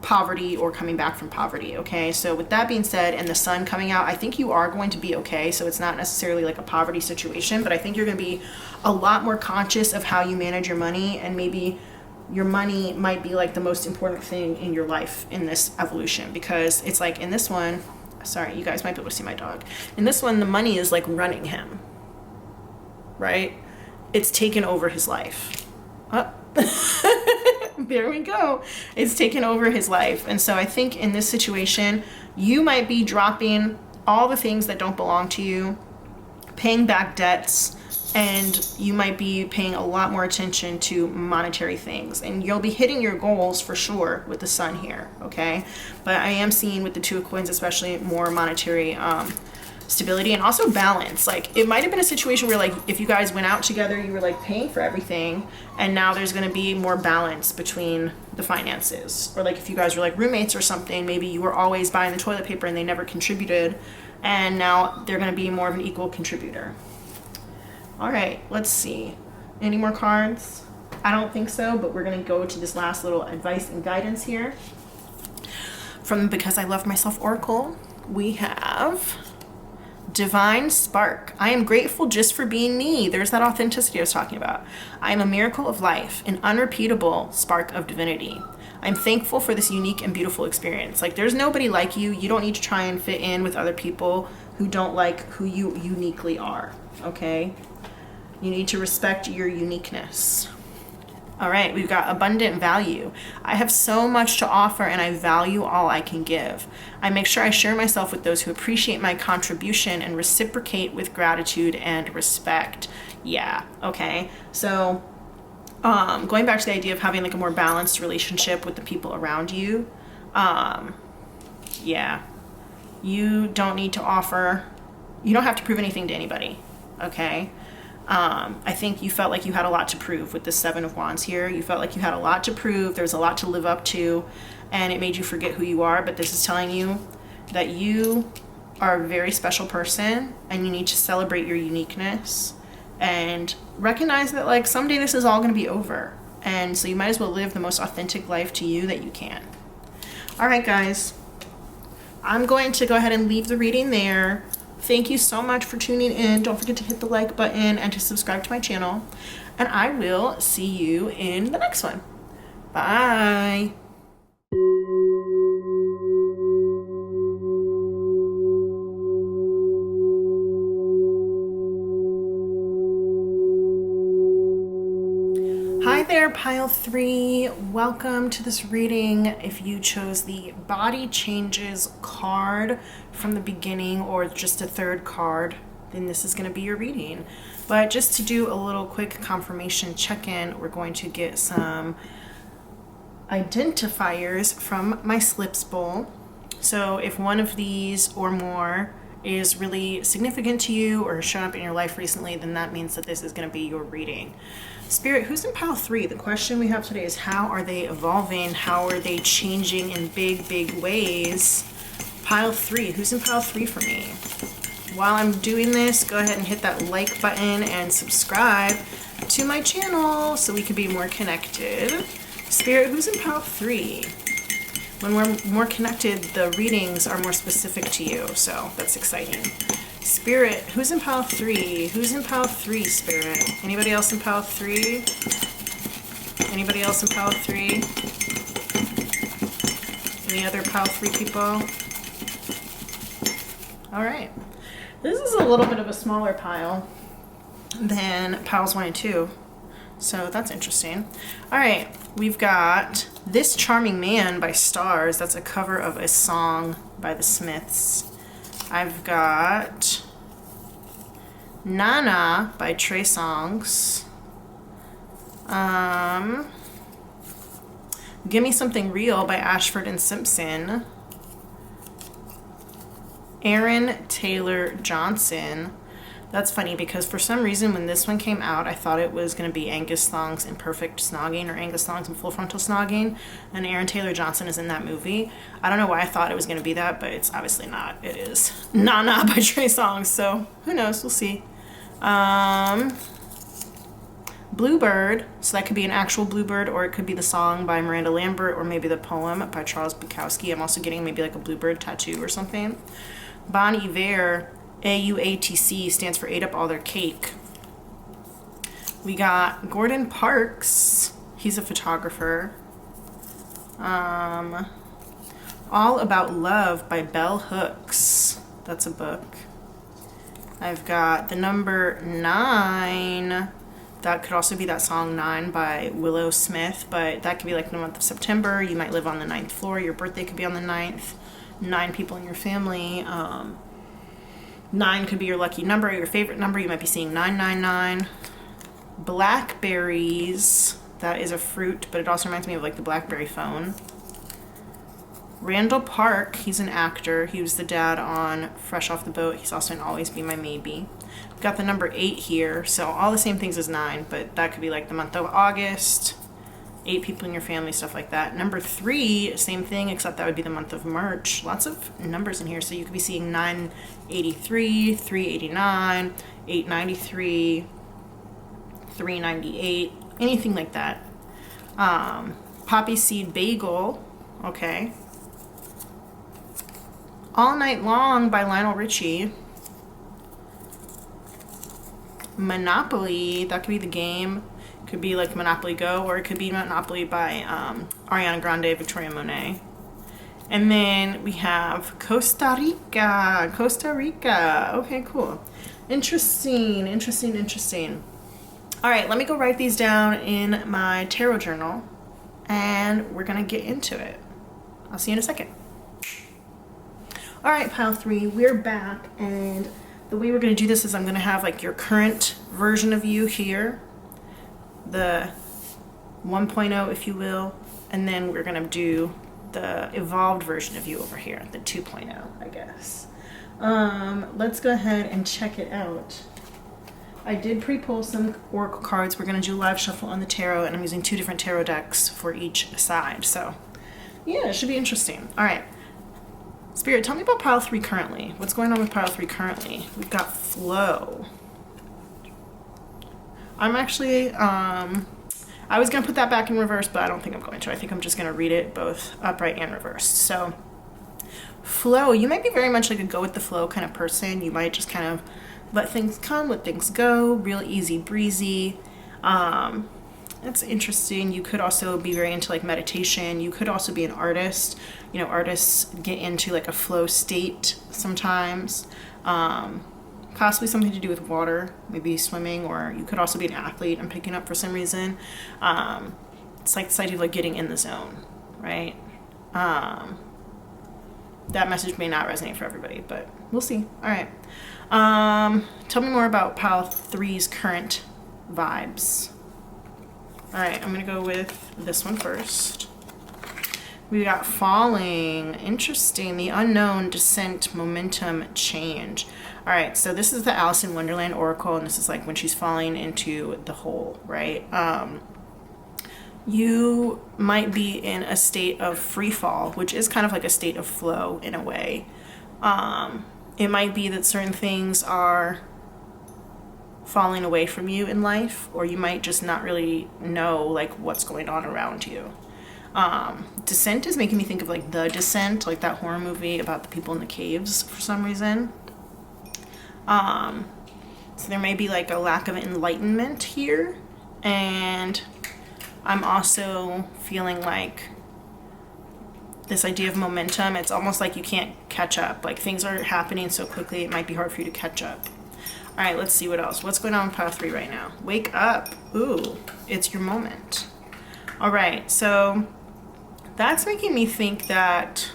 poverty or coming back from poverty. Okay, so with that being said, and the sun coming out, I think you are going to be okay. So it's not necessarily like a poverty situation, but I think you're going to be a lot more conscious of how you manage your money, and maybe your money might be like the most important thing in your life in this evolution, because it's like in this one, sorry, you guys might be able to see my dog. In this one, the money is like running him, right? It's taken over his life. There we go. It's taken over his life. And so I think in this situation, you might be dropping all the things that don't belong to you, paying back debts, and you might be paying a lot more attention to monetary things. And you'll be hitting your goals for sure with the sun here, okay? But I am seeing with the 2 of Coins, especially more monetary stability and also balance. Like it might have been a situation where like if you guys went out together, you were like paying for everything, and now there's going to be more balance between the finances. Or like if you guys were like roommates or something, maybe you were always buying the toilet paper and they never contributed, and now they're going to be more of an equal contributor. All right, let's see. Any more cards? I don't think so, but we're going to go to this last little advice and guidance here from Because I Love Myself Oracle. We have Divine Spark. I am grateful just for being me. There's that authenticity I was talking about. I am a miracle of life, an unrepeatable spark of divinity. I'm thankful for this unique and beautiful experience. Like there's nobody like you. You don't need to try and fit in with other people who don't like who you uniquely are, okay? You need to respect your uniqueness. All right, we've got abundant value. I have so much to offer and I value all I can give. I make sure I share myself with those who appreciate my contribution and reciprocate with gratitude and respect. Yeah, okay. So, going back to the idea of having like a more balanced relationship with the people around you. Yeah, you don't need to offer, you don't have to prove anything to anybody, okay? I think you felt like you had a lot to prove with the Seven of Wands here. You felt like you had a lot to prove. There's a lot to live up to, and it made you forget who you are. But this is telling you that you are a very special person, and you need to celebrate your uniqueness and recognize that like someday this is all going to be over. And so you might as well live the most authentic life to you that you can. All right, guys, I'm going to go ahead and leave the reading there. Thank you so much for tuning in. Don't forget to hit the like button and to subscribe to my channel. And I will see you in the next one. Bye. Hi there, pile 3. Welcome to this reading. If you chose the Body Changes card from the beginning or just a third card, then this is going to be your reading. But just to do a little quick confirmation check-in, we're going to get some identifiers from my slips bowl. So if one of these or more is really significant to you or has shown up in your life recently, then that means that this is going to be your reading. Spirit, who's in pile 3? The question we have today is, how are they evolving? How are they changing in big, big ways? Pile 3, who's in pile 3 for me? While I'm doing this, go ahead and hit that like button and subscribe to my channel so we can be more connected. Spirit, who's in pile 3? When we're more connected, the readings are more specific to you, so that's exciting. Spirit, who's in pile 3? Who's in pile 3, Spirit? Anybody else in pile 3? Anybody else in pile 3? Any other pile 3 people? All right. This is a little bit of a smaller pile than piles 1 and 2, so that's interesting. All right, we've got This Charming Man by Stars. That's a cover of a song by the Smiths. I've got Nana by Trey Songz. Give Me Something Real by Ashford and Simpson. Aaron Taylor Johnson. That's funny because for some reason when this one came out, I thought it was going to be Angus Thongs in Perfect Snogging or Angus Thongs in Full Frontal Snogging, and Aaron Taylor Johnson is in that movie. I don't know why I thought it was going to be that, but it's obviously not. It is Nana by Trey Songz, so who knows? We'll see. Bluebird, so that could be an actual bluebird, or it could be the song by Miranda Lambert, or maybe the poem by Charles Bukowski. I'm also getting maybe like a bluebird tattoo or something. Bon Iver, AUATC, stands for Ate Up All Their Cake. We got Gordon Parks, he's a photographer. All About Love by Bell Hooks, that's a book. I've got the number 9, that could also be that song 9 by Willow Smith, but that could be like in the month of September. You might live on the 9th floor, your birthday could be on the 9th. 9 people in your family. 9 could be your lucky number, your favorite number. You might be seeing 999. Blackberries, that is a fruit, but it also reminds me of like the BlackBerry phone. Randall Park, he's an actor. He was the dad on Fresh Off the Boat. He's also in Always Be My Maybe. We've got the number 8 here, so all the same things as 9, but that could be like the month of August, 8 people in your family, stuff like that. Number 3, same thing, except that would be the month of March. Lots of numbers in here, so you could be seeing 983, 389, 893, 398, anything like that. Poppy Seed Bagel, okay. All Night Long by Lionel Richie. Monopoly, that could be the game. Could be like Monopoly Go, or it could be Monopoly by Ariana Grande, Victoria Monet. And then we have Costa Rica. Costa Rica. Okay, cool. Interesting. All right, let me go write these down in my tarot journal and we're gonna get into it. I'll see you in a second. All right, pile 3, we're back, and the way we're gonna do this is I'm gonna have like your current version of you here, the 1.0 if you will, and then we're gonna do the evolved version of you over here, the 2.0, I guess. Let's go ahead and check it out. I did pre-pull some oracle cards. We're going to do a live shuffle on the tarot, and I'm using 2 different tarot decks for each side. So, yeah, it should be interesting. All right. Spirit, tell me about pile 3 currently. What's going on with pile 3 currently? We've got flow. I'm actually, I was going to put that back in reverse, but I don't think I'm going to. I think I'm just going to read it both upright and reversed. So, flow, you might be very much like a go with the flow kind of person. You might just kind of let things come, let things go, real easy breezy. It's interesting. You could also be very into like meditation. You could also be an artist. You know, artists get into like a flow state sometimes. Possibly something to do with water, maybe swimming, or you could also be an athlete. I'm picking up for some reason. It's like this idea of like getting in the zone, right? That message may not resonate for everybody, but we'll see. All right. Tell me more about pile 3's current vibes. All right, I'm gonna go with this one first. We got falling, interesting, the unknown, descent, momentum, change. All right, so this is the Alice in Wonderland oracle, and this is like when she's falling into the hole, right? You might be in a state of free fall, which is kind of like a state of flow in a way. It might be that certain things are falling away from you in life, or you might just not really know like what's going on around you. Descent is making me think of like The Descent, like that horror movie about the people in the caves for some reason. So there may be like a lack of enlightenment here, and I'm also feeling like this idea of momentum, it's almost like you can't catch up. Like things are happening so quickly, it might be hard for you to catch up. All right, let's see what else. What's going on with pile 3 right now? Wake up. Ooh, it's your moment. All right, so that's making me think that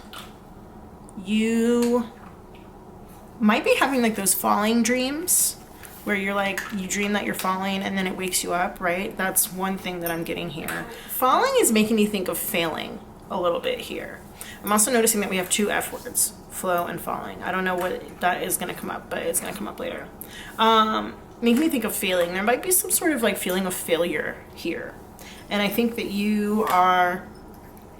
you might be having like those falling dreams where you're like, you dream that you're falling and then it wakes you up, right? That's one thing that I'm getting here. Falling is making me think of failing a little bit here. I'm also noticing that we have 2 F words, flow and falling. I don't know what that is going to come up, but it's going to come up later. Making me think of failing. There might be some sort of like feeling of failure here. And I think that you are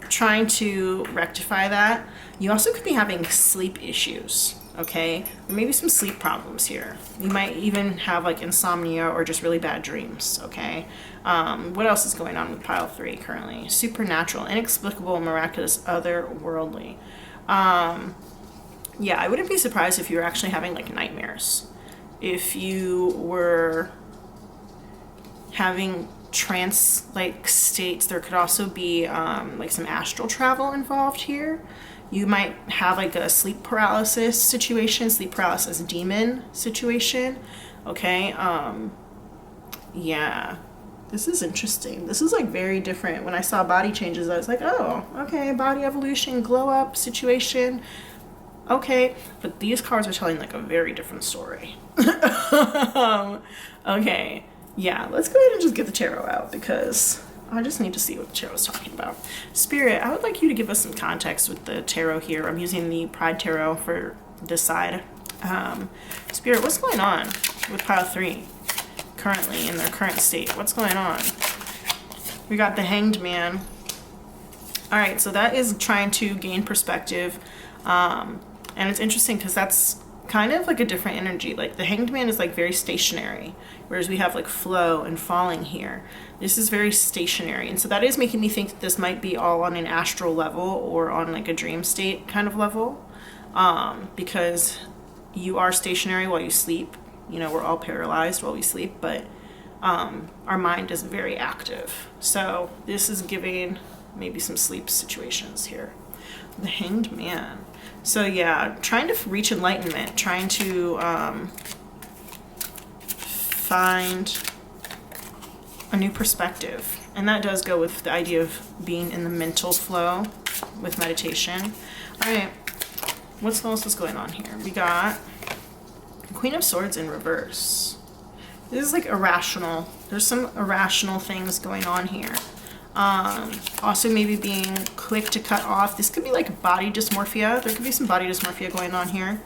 trying to rectify that. You also could be having sleep issues, okay? Or maybe some sleep problems here. You might even have like insomnia or just really bad dreams, okay? What else is going on with pile 3 currently? Supernatural, inexplicable, miraculous, otherworldly. Yeah, I wouldn't be surprised if you were actually having like nightmares. If you were having trance like states, there could also be like some astral travel involved here. You might have like a sleep paralysis situation, sleep paralysis demon situation. Okay, yeah, this is interesting. This is like very different. When I saw body changes, I was like, oh, okay, body evolution, glow up situation. Okay, but these cards are telling like a very different story. Okay, yeah, let's go ahead and just get the tarot out because I just need to see what the tarot is talking about. Spirit, I would like you to give us some context with the tarot here. I'm using the Pride Tarot for this side. Spirit, what's going on with pile 3 currently in their current state? What's going on? We got the Hanged Man. All right, so that is trying to gain perspective. And it's interesting because that's kind of like a different energy. Like the Hanged Man is like very stationary, whereas we have like flow and falling here. This is very stationary, and so that is making me think that this might be all on an astral level or on like a dream state kind of level, because you are stationary while you sleep. You know, we're all paralyzed while we sleep, but our mind is very active. So this is giving maybe some sleep situations here. The Hanged Man. So yeah, trying to reach enlightenment, trying to find a new perspective. And that does go with the idea of being in the mental flow with meditation. All right, what else is going on here? We got Queen of Swords in reverse. This is like irrational. There's some irrational things going on here. Also maybe being quick to cut off. This could be like body dysmorphia. There could be some body dysmorphia going on here.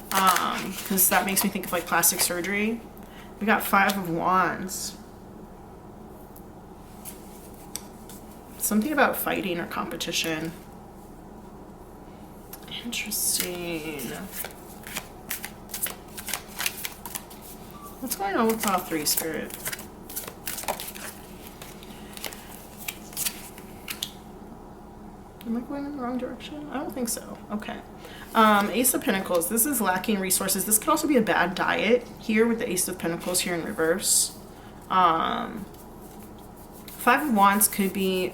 Because that makes me think of like plastic surgery. We got 5 of Wands. Something about fighting or competition. Interesting. What's going on with all 3, Spirit? Am I going in the wrong direction? I don't think so. Okay. Ace of Pentacles. This is lacking resources. This could also be a bad diet here with the Ace of Pentacles here in reverse. 5 of Wands could be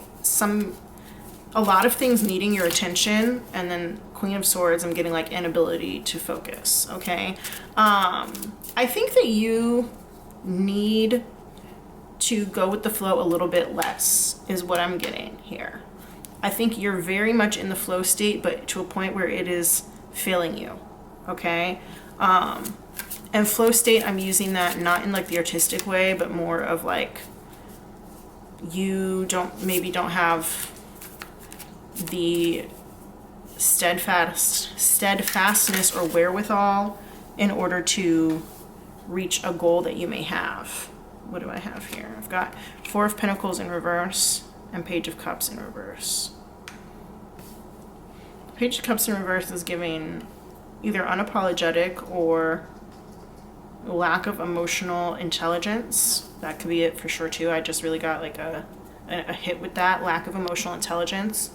a lot of things needing your attention, and then Queen of Swords, I'm getting like inability to focus. Okay. I think that you need to go with the flow a little bit less is what I'm getting here. I think you're very much in the flow state, but to a point where it is failing you. Okay. And flow state, I'm using that not in like the artistic way, but more of like, you maybe don't have the steadfastness or wherewithal in order to reach a goal that you may have. What do I have here? I've got 4 of Pentacles in reverse and Page of Cups in reverse. Page of Cups in reverse is giving either unapologetic or lack of emotional intelligence. That could be it for sure too. I just really got like a hit with that lack of emotional intelligence.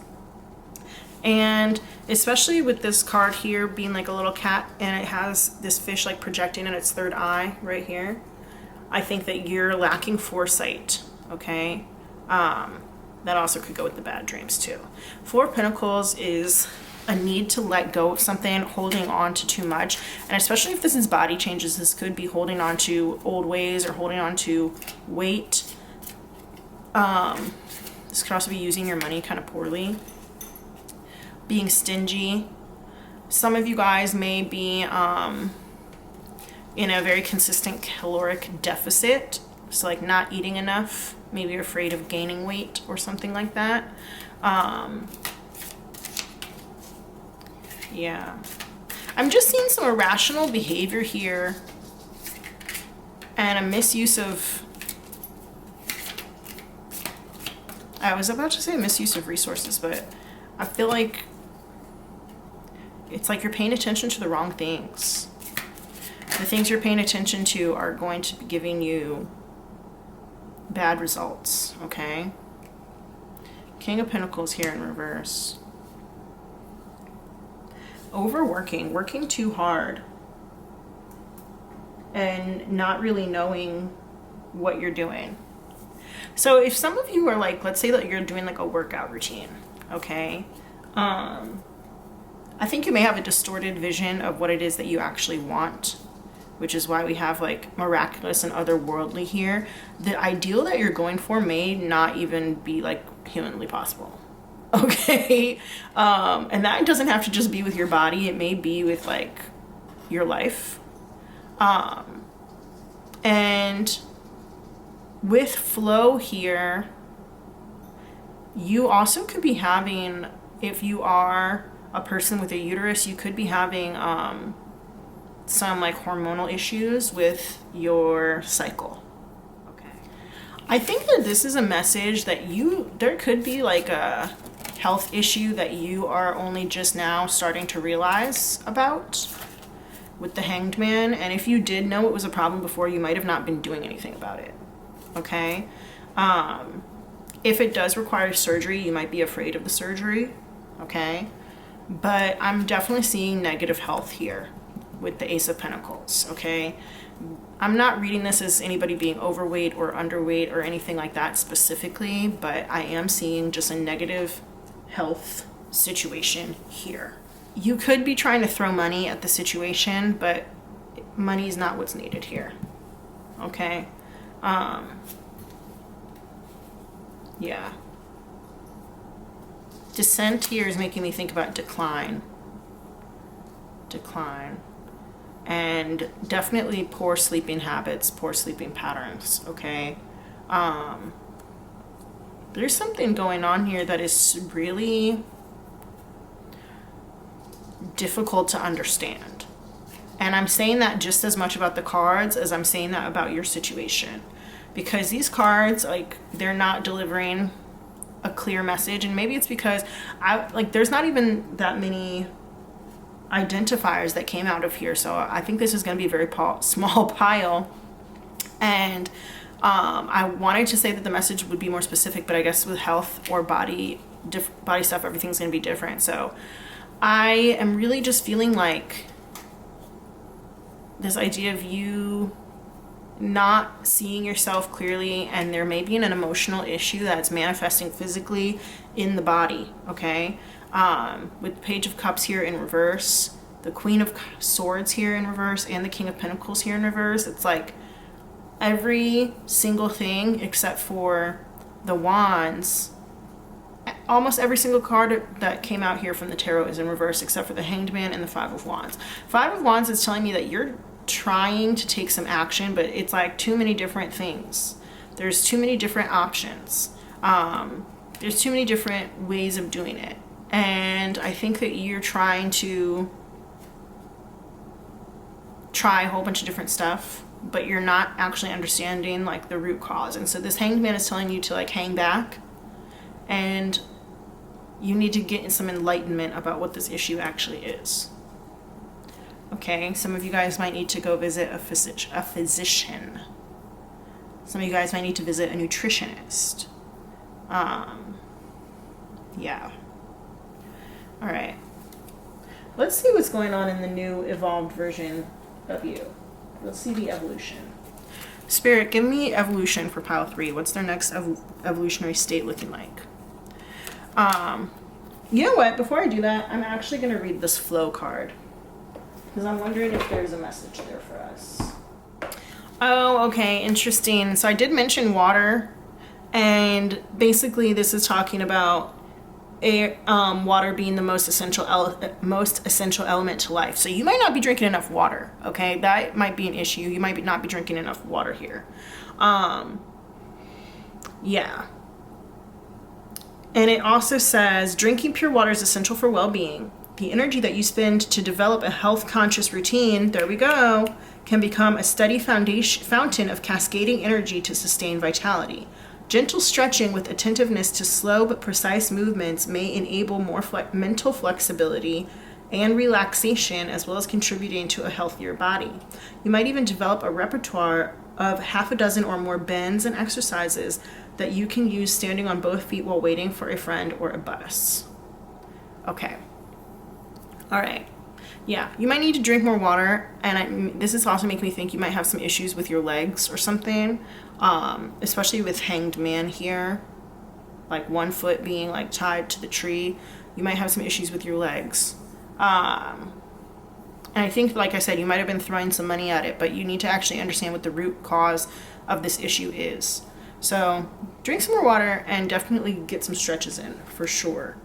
And especially with this card here being like a little cat, and it has this fish like projecting in its 3rd eye right here, I think that you're lacking foresight. Okay. That also could go with the bad dreams too. 4 of Pentacles is a need to let go of something, holding on to too much. And especially if this is body changes, this could be holding on to old ways or holding on to weight. This could also be using your money kind of poorly. Being stingy. Some of you guys may be in a very consistent caloric deficit. So like not eating enough. Maybe you're afraid of gaining weight or something like that. Yeah. I'm just seeing some irrational behavior here and a misuse of, I was about to say misuse of resources, but I feel like it's like you're paying attention to the wrong things. The things you're paying attention to are going to be giving you bad results, okay? King of Pentacles here in reverse. Overworking, working too hard, and not really knowing what you're doing. So if some of you are like, let's say that you're doing like a workout routine, okay? I think you may have a distorted vision of what it is that you actually want, which is why we have like miraculous and otherworldly here. The ideal that you're going for may not even be like humanly possible. Okay. And that doesn't have to just be with your body. It may be with like your life. And with flow here, you also could be having, if you are a person with a uterus, you could be having some like hormonal issues with your cycle. Okay. I think that this is a message that there could be like a health issue that you are only just now starting to realize about with the Hanged Man. And if you did know it was a problem before, you might have not been doing anything about it. Okay. If it does require surgery, you might be afraid of the surgery. Okay. But I'm definitely seeing negative health here with the Ace of Pentacles. Okay. I'm not reading this as anybody being overweight or underweight or anything like that specifically, but I am seeing just a negative health situation here. You could be trying to throw money at the situation, but money is not what's needed here. Okay. Yeah. Descent here is making me think about decline. Decline. And definitely poor sleeping habits, poor sleeping patterns, okay? There's something going on here that is really difficult to understand. And I'm saying that just as much about the cards as I'm saying that about your situation. Because these cards, like, they're not delivering a clear message. And maybe it's because there's not even that many identifiers that came out of here. So I think this is going to be a very small pile. And I wanted to say that the message would be more specific, but I guess with health or body stuff, everything's going to be different. So I am really just feeling like this idea of you not seeing yourself clearly, and there may be an emotional issue that's manifesting physically in the body, okay? With the Page of Cups here in reverse, the Queen of Swords here in reverse, and the King of Pentacles here in reverse, it's like every single thing except for the Wands, almost every single card that came out here from the tarot is in reverse except for the Hanged Man and the Five of Wands. Five of Wands is telling me that you're trying to take some action, but it's like too many different things. There's too many different options. There's too many different ways of doing it. And I think that you're trying to try a whole bunch of different stuff, but you're not actually understanding like the root cause. And so this Hanged Man is telling you to like hang back, and you need to get some enlightenment about what this issue actually is. Okay, some of you guys might need to go visit a physician. Some of you guys might need to visit a nutritionist. Yeah. All right. Let's see what's going on in the new evolved version of you. Let's see the evolution. Spirit, give me evolution for pile 3. What's their next evolutionary state looking like? You know what? Before I do that, I'm actually going to read this flow card, because I'm wondering if there's a message there for us. Oh, okay, interesting. So I did mention water, and basically this is talking about water being the most essential element to life. So you might not be drinking enough water, okay? That might be an issue. You might not be drinking enough water here. Yeah. And it also says, drinking pure water is essential for well-being. The energy that you spend to develop a health-conscious routine, there we go, can become a steady fountain of cascading energy to sustain vitality. Gentle stretching with attentiveness to slow but precise movements may enable more mental flexibility and relaxation, as well as contributing to a healthier body. You might even develop a repertoire of half a dozen or more bends and exercises that you can use standing on both feet while waiting for a friend or a bus. Okay. All right. Yeah, you might need to drink more water, and this is also making me think you might have some issues with your legs or something, especially with Hanged Man here, like one foot being like tied to the tree. You might have some issues with your legs. And I think, like I said, you might have been throwing some money at it, but you need to actually understand what the root cause of this issue is. So drink some more water and definitely get some stretches in for sure.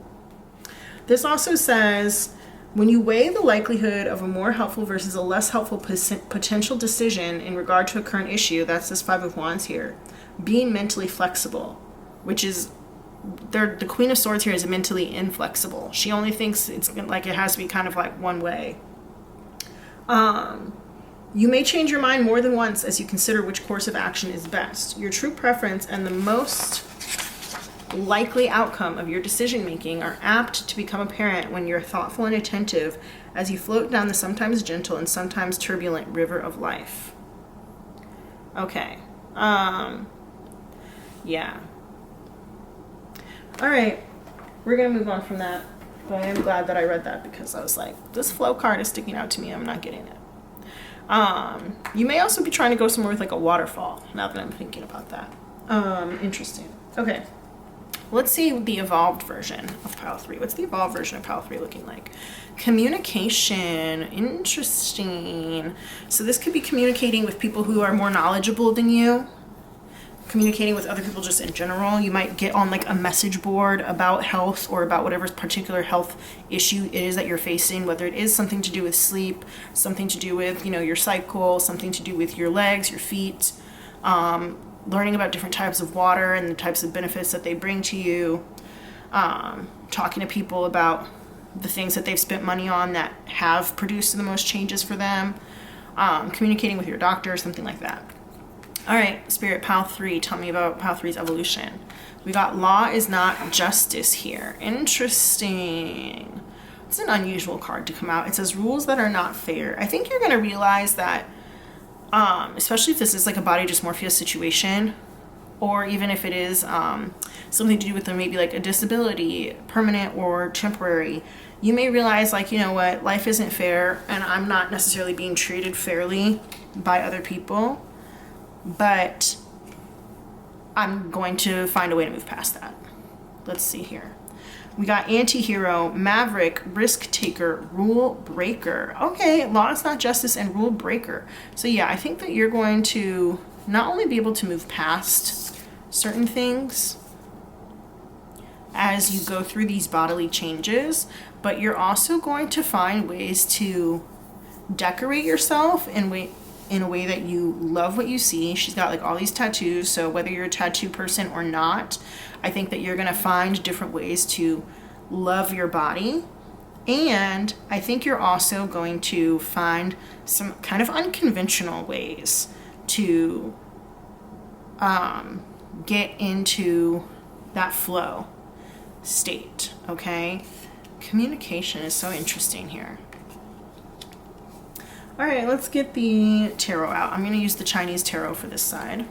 This also says, when you weigh the likelihood of a more helpful versus a less helpful potential decision in regard to a current issue, that's this Five of Wands here, being mentally flexible, which is, the Queen of Swords here is mentally inflexible. She only thinks it's like it has to be kind of like one way. You may change your mind more than once as you consider which course of action is best. Your true preference and the most likely outcome of your decision making are apt to become apparent when you're thoughtful and attentive as you float down the sometimes gentle and sometimes turbulent river of life. Okay. Yeah. All right. We're going to move on from that. But I am glad that I read that, because I was like, this flow card is sticking out to me. I'm not getting it. You may also be trying to go somewhere with like a waterfall, now that I'm thinking about that. Interesting. Okay. Let's see the evolved version of pile 3. What's the evolved version of pile 3 looking like? Communication. Interesting. So this could be communicating with people who are more knowledgeable than you. communicating with other people just in general. You might get on like a message board about health or about whatever particular health issue it is that you're facing, whether it is something to do with sleep, something to do with, you know, your cycle, something to do with your legs, your feet, learning about different types of water and the types of benefits that they bring to you, talking to people about the things that they've spent money on that have produced the most changes for them, communicating with your doctor, something like that. All right, Spirit, Pile 3, tell me about Pile 3's evolution. We got law is not justice here. Interesting. It's an unusual card to come out. It says rules that are not fair. I think you're going to realize that, especially if this is like a body dysmorphia situation, or even if it is something to do with maybe like a disability, permanent or temporary, you may realize like, you know what, life isn't fair and I'm not necessarily being treated fairly by other people, but I'm going to find a way to move past that. Let's see here. We got anti-hero, maverick, risk taker, rule breaker. Okay, law is not justice and rule breaker. So yeah, I think that you're going to not only be able to move past certain things as you go through these bodily changes, but you're also going to find ways to decorate yourself in a way that you love what you see. She's got like all these tattoos, so whether you're a tattoo person or not, I think that you're going to find different ways to love your body. And I think you're also going to find some kind of unconventional ways to get into that flow state, okay? Communication is so interesting here. All right, let's get the tarot out. I'm going to use the Chinese tarot for this side.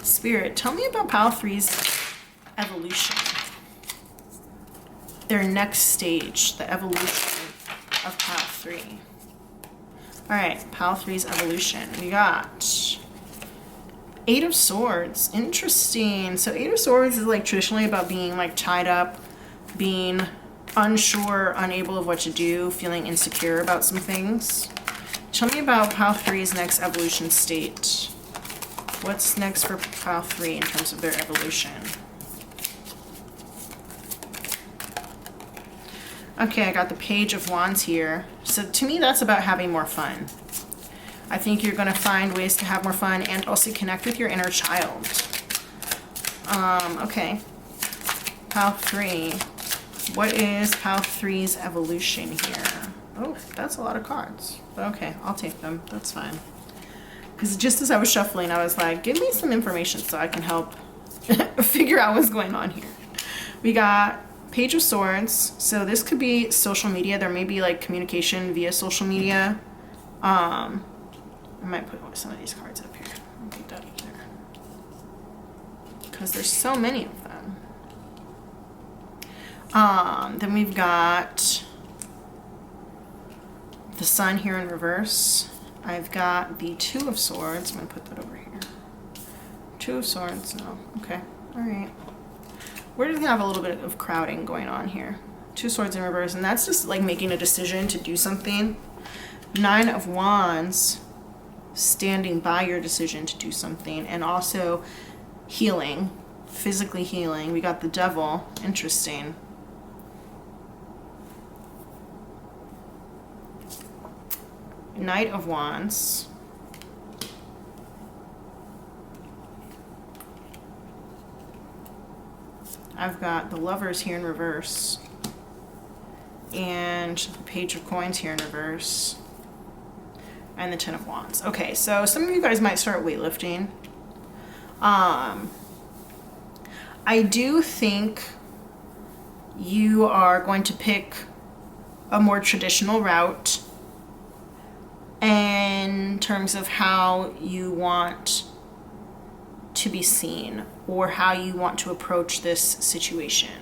Spirit, tell me about Pile 3's evolution. Their next stage, the evolution of Pile 3. All right, Pile 3's evolution. We got 8 of Swords. Interesting. So 8 of Swords is like traditionally about being like tied up, being unsure, unable of what to do, feeling insecure about some things. Tell me about Pile 3's next evolution state. What's next for Pile 3 in terms of their evolution? Okay, I got the Page of Wands here. So to me, that's about having more fun. I think you're going to find ways to have more fun and also connect with your inner child. Okay. Pile 3. What is Pile 3's evolution here? Oh, that's a lot of cards. But okay, I'll take them. That's fine. Because just as I was shuffling, I was like, give me some information so I can help figure out what's going on here. We got Page of Swords. So this could be social media. There may be like communication via social media. I might put some of these cards up here. I'll put that up there. Because there's so many of them. Then we've got the Sun here in reverse. I've got the Two of Swords. I'm going to put that over here. Two of Swords. No. Okay. All right. We're just going to have a little bit of crowding going on here. Two Swords in reverse. And that's just like making a decision to do something. 9 of Wands. Standing by your decision to do something. And also healing. Physically healing. We got the Devil. Interesting. Knight of Wands. I've got the Lovers here in reverse. And the Page of Coins here in reverse. And the Ten of Wands. Okay, so some of you guys might start weightlifting. I do think you are going to pick a more traditional route in terms of how you want to be seen or how you want to approach this situation.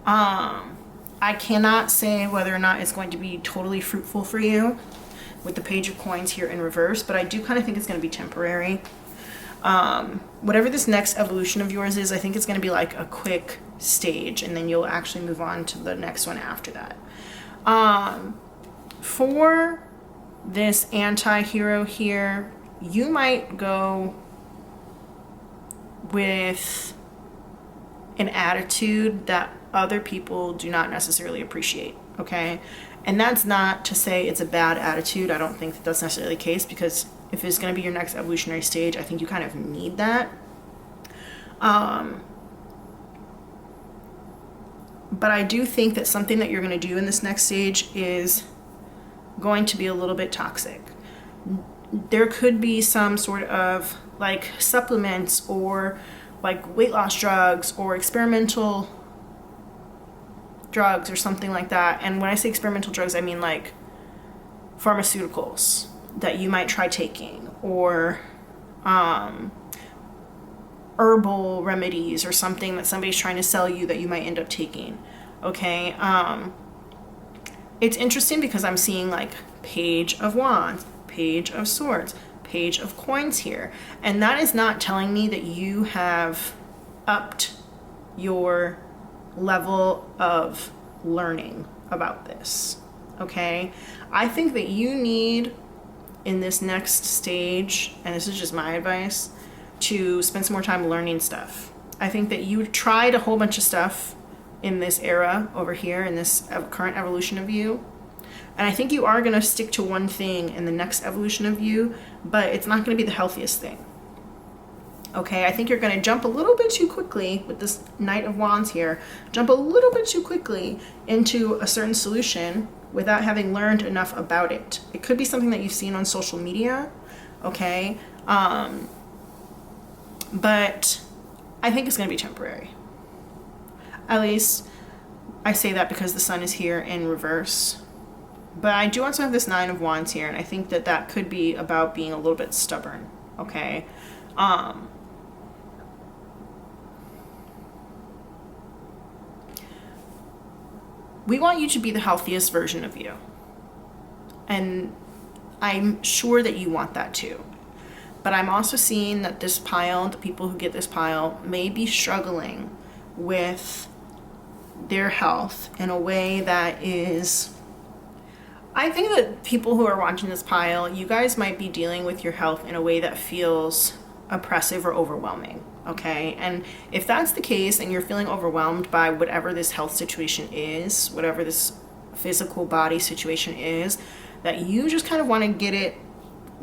I cannot say whether or not it's going to be totally fruitful for you with the Page of Coins here in reverse, but I do kind of think it's going to be temporary. Whatever this next evolution of yours is, I think it's going to be like a quick stage, and then you'll actually move on to the next one after that. For this anti-hero here, you might go with an attitude that other people do not necessarily appreciate, okay? And that's not to say it's a bad attitude. I don't think that that's necessarily the case, because if it's going to be your next evolutionary stage, I think you kind of need that. But I do think that something that you're going to do in this next stage is going to be a little bit toxic. There could be some sort of like supplements or like weight loss drugs or experimental drugs or something like that. And when I say experimental drugs, I mean like pharmaceuticals that you might try taking, or herbal remedies or something that somebody's trying to sell you that you might end up taking. Okay. It's interesting because I'm seeing like Page of Wands, Page of Swords, Page of Coins here. And that is not telling me that you have upped your level of learning about this. Okay. I think that you need in this next stage, and this is just my advice, to spend some more time learning stuff. I think that you tried a whole bunch of stuff in this era over here, in this current evolution of you. And I think you are going to stick to one thing in the next evolution of you, but it's not going to be the healthiest thing. Okay, I think you're going to jump a little bit too quickly with this Knight of Wands here, jump a little bit too quickly into a certain solution without having learned enough about it. It could be something that you've seen on social media, okay? But I think it's going to be temporary. At least I say that because the sun is here in reverse. But I do also have this Nine of Wands here, and I think that that could be about being a little bit stubborn, okay? We want you to be the healthiest version of you. And I'm sure that you want that too. But I'm also seeing that this pile, the people who get this pile, may be struggling with their health in a way that is... I think that people who are watching this pile, you guys might be dealing with your health in a way that feels oppressive or overwhelming, okay? And if that's the case and you're feeling overwhelmed by whatever this health situation is, whatever this physical body situation is, that you just kind of want to get it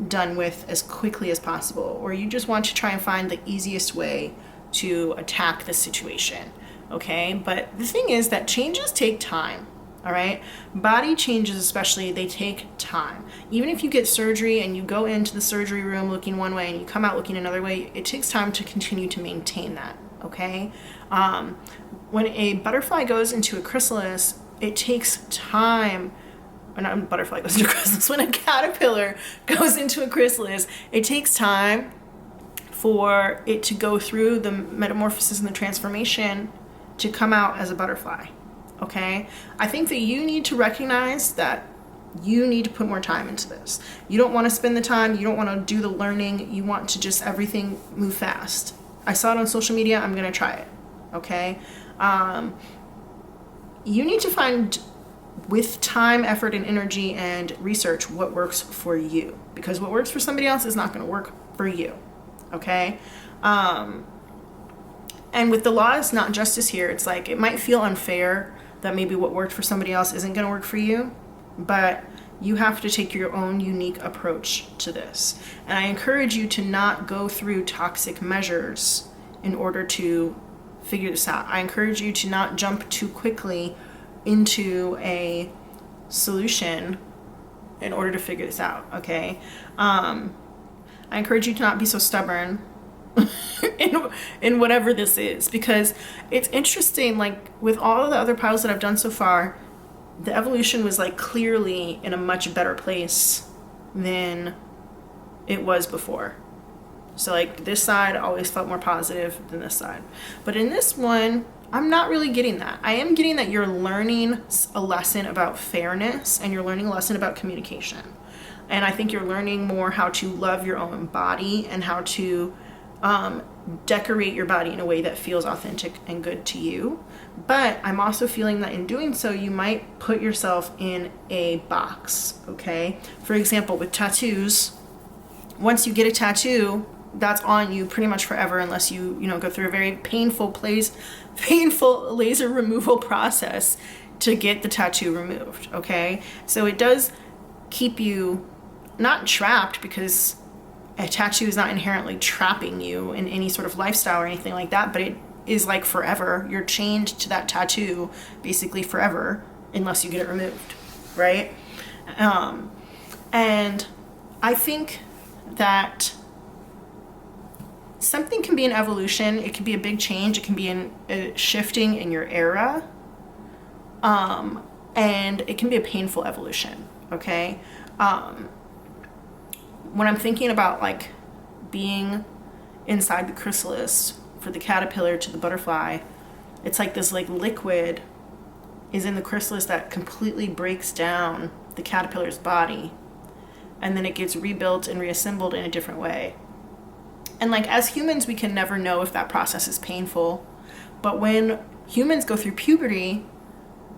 done with as quickly as possible, or you just want to try and find the easiest way to attack the situation, okay? But the thing is that changes take time. All right. Body changes, especially, they take time. Even if you get surgery and you go into the surgery room looking one way and you come out looking another way, it takes time to continue to maintain that. Okay. When a butterfly goes into a chrysalis, it takes time. Or not a butterfly goes into a chrysalis. When a caterpillar goes into a chrysalis, it takes time for it to go through the metamorphosis and the transformation to come out as a butterfly. Okay, I think that you need to recognize that you need to put more time into this. You don't want to spend the time, you don't want to do the learning, you want to just everything move fast. I saw it on social media, I'm going to try it. Okay, you need to find, with time, effort, and energy and research, what works for you, because what works for somebody else is not going to work for you. Okay, and with the law, it's not justice here. It's like, it might feel unfair that maybe what worked for somebody else isn't going to work for you, but you have to take your own unique approach to this. And I encourage you to not go through toxic measures in order to figure this out. I encourage you to not jump too quickly into a solution in order to figure this out, okay? I encourage you to not be so stubborn in whatever this is, because it's interesting, like with all of the other piles that I've done so far, the evolution was like clearly in a much better place than it was before. So like this side always felt more positive than this side, but in this one I'm not really getting that. I am getting that you're learning a lesson about fairness, and you're learning a lesson about communication, and I think you're learning more how to love your own body and how to decorate your body in a way that feels authentic and good to you. But I'm also feeling that in doing so, you might put yourself in a box, okay? For example, with tattoos, once you get a tattoo, that's on you pretty much forever unless you go through a very painful laser removal process to get the tattoo removed, okay? So it does keep you not trapped, because a tattoo is not inherently trapping you in any sort of lifestyle or anything like that, but it is like forever. You're chained to that tattoo basically forever unless you get it removed, right? And I think that something can be an evolution. It can be a big change. It can be a shifting in your era. And it can be a painful evolution, okay? When I'm thinking about like being inside the chrysalis for the caterpillar to the butterfly, it's like this like liquid is in the chrysalis that completely breaks down the caterpillar's body, and then it gets rebuilt and reassembled in a different way. And like as humans, we can never know if that process is painful, but when humans go through puberty,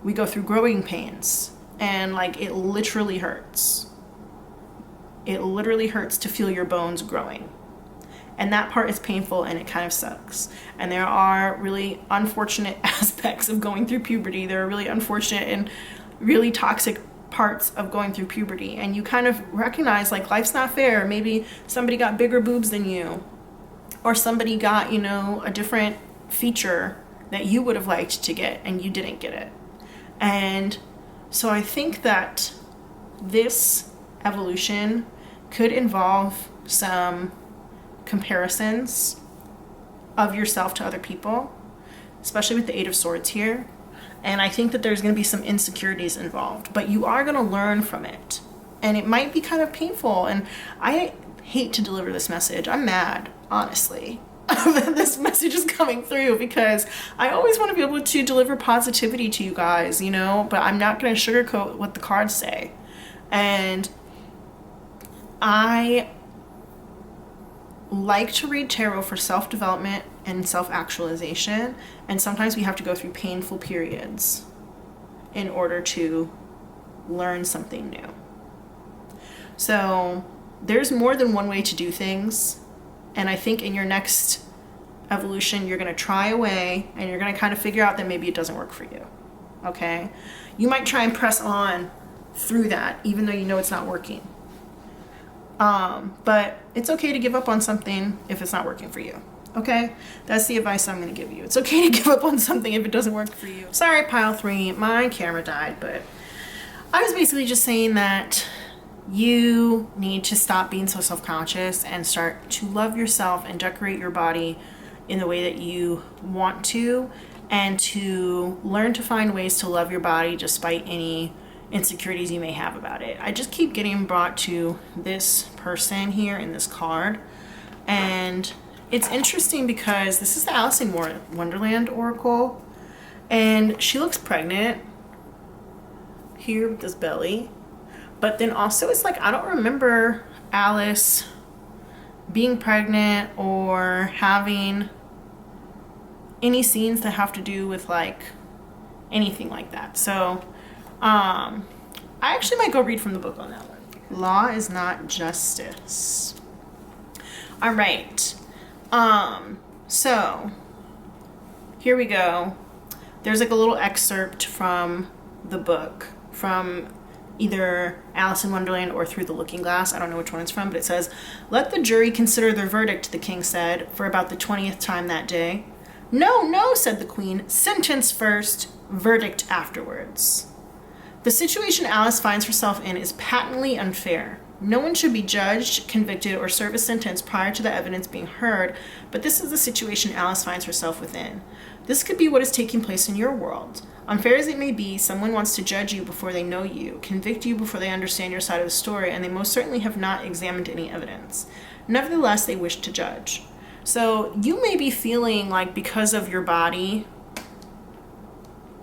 we go through growing pains, and like it literally hurts. It literally hurts to feel your bones growing. And that part is painful, and it kind of sucks. And there are really unfortunate aspects of going through puberty. There are really unfortunate and really toxic parts of going through puberty. And you kind of recognize like life's not fair. Maybe somebody got bigger boobs than you, or somebody got, a different feature that you would have liked to get and you didn't get it. And so I think that this evolution could involve some comparisons of yourself to other people, especially with the Eight of Swords here. And I think that there's going to be some insecurities involved, but you are going to learn from it. And it might be kind of painful. And I hate to deliver this message. I'm mad, honestly, that this message is coming through, because I always want to be able to deliver positivity to you guys, but I'm not going to sugarcoat what the cards say. And I like to read tarot for self-development and self-actualization, and sometimes we have to go through painful periods in order to learn something new. So there's more than one way to do things, and I think in your next evolution you're going to try a way, and you're going to kind of figure out that maybe it doesn't work for you, okay? You might try and press on through that even though you know it's not working. But it's okay to give up on something if it's not working for you. Okay? That's the advice I'm going to give you. It's okay to give up on something if it doesn't work for you. Sorry, pile 3, my camera died, but I was basically just saying that you need to stop being so self-conscious and start to love yourself and decorate your body in the way that you want to, and to learn to find ways to love your body despite any insecurities you may have about it. I just keep getting brought to this person here in this card, and it's interesting because this is the Alice in Wonderland Oracle, and she looks pregnant here with this belly, but then also it's like I don't remember Alice being pregnant or having any scenes that have to do with like anything like that. So I actually might go read from the book on that one. Law is not justice. All right. So here we go. There's like a little excerpt from the book, from either Alice in Wonderland or Through the Looking Glass. I don't know which one it's from, but it says, "Let the jury consider their verdict," the king said, for about the 20th time that day. "No, no," said the queen. "Sentence first, verdict afterwards." The situation Alice finds herself in is patently unfair. No one should be judged, convicted, or serve a sentence prior to the evidence being heard, but this is the situation Alice finds herself within. This could be what is taking place in your world. Unfair as it may be, someone wants to judge you before they know you, convict you before they understand your side of the story, and they most certainly have not examined any evidence. Nevertheless, they wish to judge. So you may be feeling like because of your body,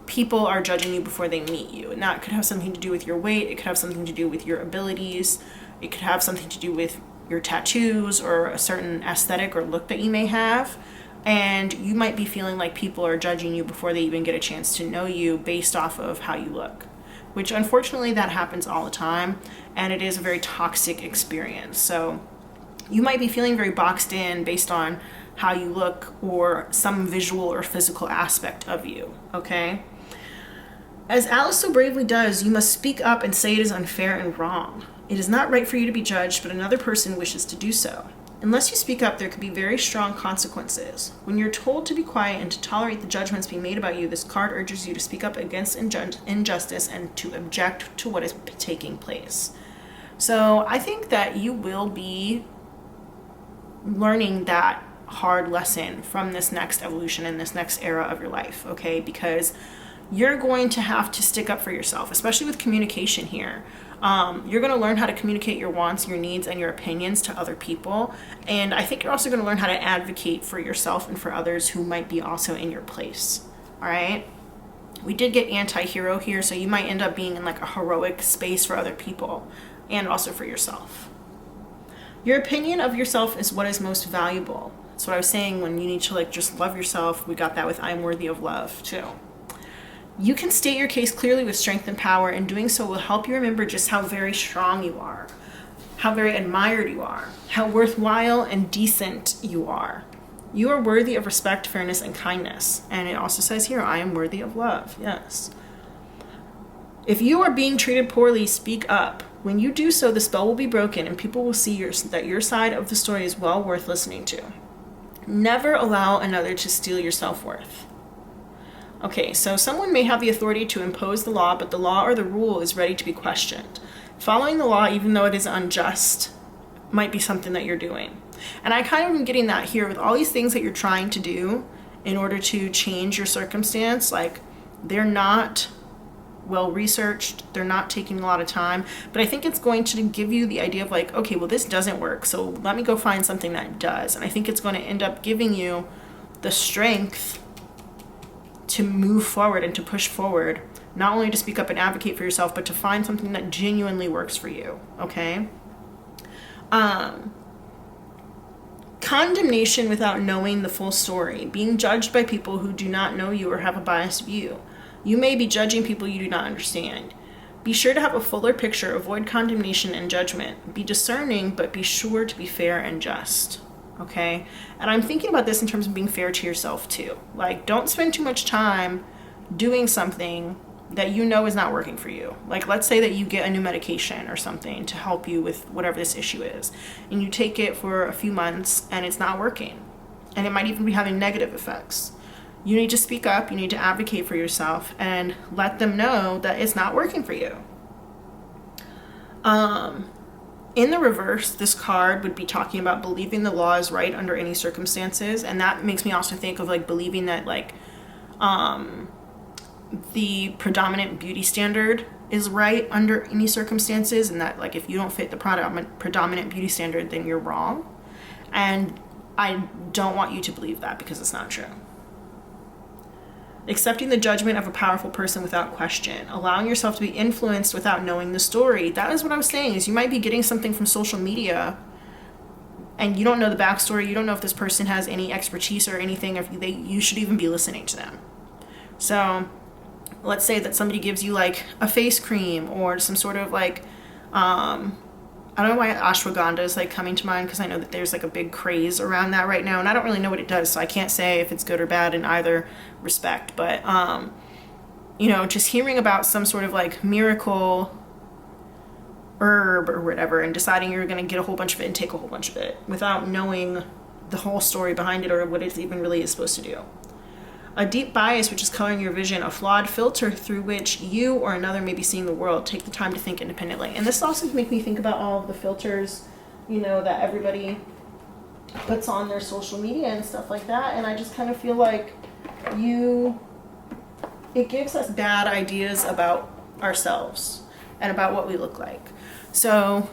people are judging you before they meet you. And that could have something to do with your weight. It could have something to do with your abilities. It could have something to do with your tattoos or a certain aesthetic or look that you may have. And you might be feeling like people are judging you before they even get a chance to know you based off of how you look, which unfortunately that happens all the time. And it is a very toxic experience. So You might be feeling very boxed in based on how you look or some visual or physical aspect of you, okay? As Alice so bravely does, you must speak up and say it is unfair and wrong. It is not right for you to be judged, but another person wishes to do so. Unless you speak up, there could be very strong consequences. When you're told to be quiet and to tolerate the judgments being made about you, this card urges you to speak up against injustice and to object to what is taking place. So I think that you will be learning that hard lesson from this next evolution and this next era of your life, okay? Because you're going to have to stick up for yourself, especially with communication here. You're going to learn how to communicate your wants, your needs, and your opinions to other people. And I think you're also going to learn how to advocate for yourself and for others who might be also in your place, all right? We did get anti-hero here, so you might end up being in like a heroic space for other people and also for yourself. Your opinion of yourself is what is most valuable. That's what I was saying when you need to like just love yourself. We got that with I'm worthy of love too. You can state your case clearly with strength and power, and doing so will help you remember just how very strong you are, how very admired you are, how worthwhile and decent you are. You are worthy of respect, fairness, and kindness. And it also says here, I am worthy of love. Yes. If you are being treated poorly, speak up. When you do so, the spell will be broken and people will see that your side of the story is well worth listening to. Never allow another to steal your self-worth. Okay, so someone may have the authority to impose the law, but the law or the rule is ready to be questioned. Following the law, even though it is unjust, might be something that you're doing. And I kind of am getting that here with all these things that you're trying to do in order to change your circumstance. Like, they're not well researched, they're not taking a lot of time, but I think it's going to give you the idea of like, okay, well, this doesn't work, so let me go find something that does. And I think it's going to end up giving you the strength to move forward and to push forward, not only to speak up and advocate for yourself, but to find something that genuinely works for you, okay? Condemnation without knowing the full story, being judged by people who do not know you or have a biased view. You may be judging people you do not understand. Be sure to have a fuller picture, avoid condemnation and judgment. Be discerning, but be sure to be fair and just. Okay? And I'm thinking about this in terms of being fair to yourself too. Like, don't spend too much time doing something that you know is not working for you. Like, let's say that you get a new medication or something to help you with whatever this issue is, and you take it for a few months and it's not working. And it might even be having negative effects. You need to speak up, you need to advocate for yourself and let them know that it's not working for you. In the reverse, this card would be talking about believing the law is right under any circumstances. And that makes me also think of like believing that like the predominant beauty standard is right under any circumstances, and that like if you don't fit the predominant beauty standard, then you're wrong. And I don't want you to believe that, because it's not true. Accepting the judgment of a powerful person without question, allowing yourself to be influenced without knowing the story. That is what I was saying, is you might be getting something from social media and you don't know the backstory. You don't know if this person has any expertise or anything, if you should even be listening to them. So let's say that somebody gives you like a face cream or some sort of like, I don't know why ashwagandha is like coming to mind, because I know that there's like a big craze around that right now, and I don't really know what it does, so I can't say if it's good or bad in either respect. But you know, just hearing about some sort of like miracle herb or whatever and deciding you're going to get a whole bunch of it and take a whole bunch of it without knowing the whole story behind it or what it even really is supposed to do. A deep bias, which is coloring your vision, a flawed filter through which you or another may be seeing the world. Take the time to think independently. And this also makes me think about all of the filters, you know, that everybody puts on their social media and stuff like that. And I just kind of feel like it gives us bad ideas about ourselves and about what we look like. So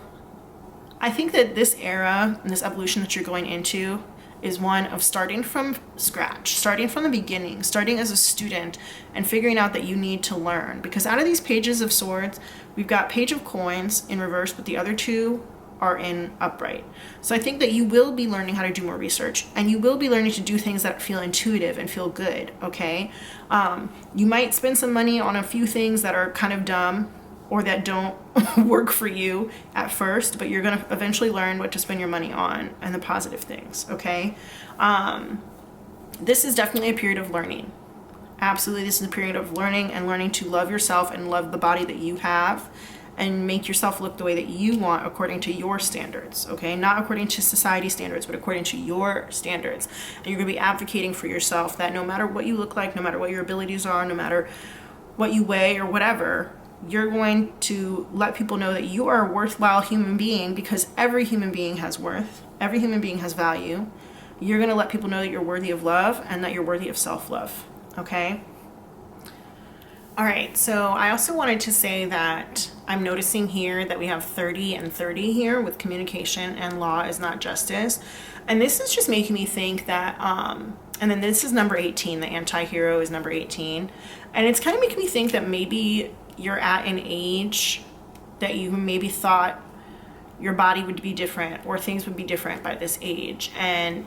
I think that this era and this evolution that you're going into is one of starting from scratch, starting from the beginning, starting as a student and figuring out that you need to learn. Because out of these pages of swords, we've got page of coins in reverse, but the other two are in upright. So I think that you will be learning how to do more research, and you will be learning to do things that feel intuitive and feel good, okay? You might spend some money on a few things that are kind of dumb, or that don't work for you at first, but you're going to eventually learn what to spend your money on and the positive things, okay? This is definitely a period of learning. Absolutely, this is a period of learning and learning to love yourself and love the body that you have and make yourself look the way that you want according to your standards, okay? Not according to society standards, but according to your standards. And you're going to be advocating for yourself that no matter what you look like, no matter what your abilities are, no matter what you weigh or whatever, you're going to let people know that you are a worthwhile human being, because every human being has worth. Every human being has value. You're going to let people know that you're worthy of love and that you're worthy of self-love, okay? All right, so I also wanted to say that I'm noticing here that we have 30 and 30 here with communication and law is not justice. And this is just making me think that, and then this is number 18, the anti-hero is number 18. And it's kind of making me think that maybe you're at an age that you maybe thought your body would be different or things would be different by this age. And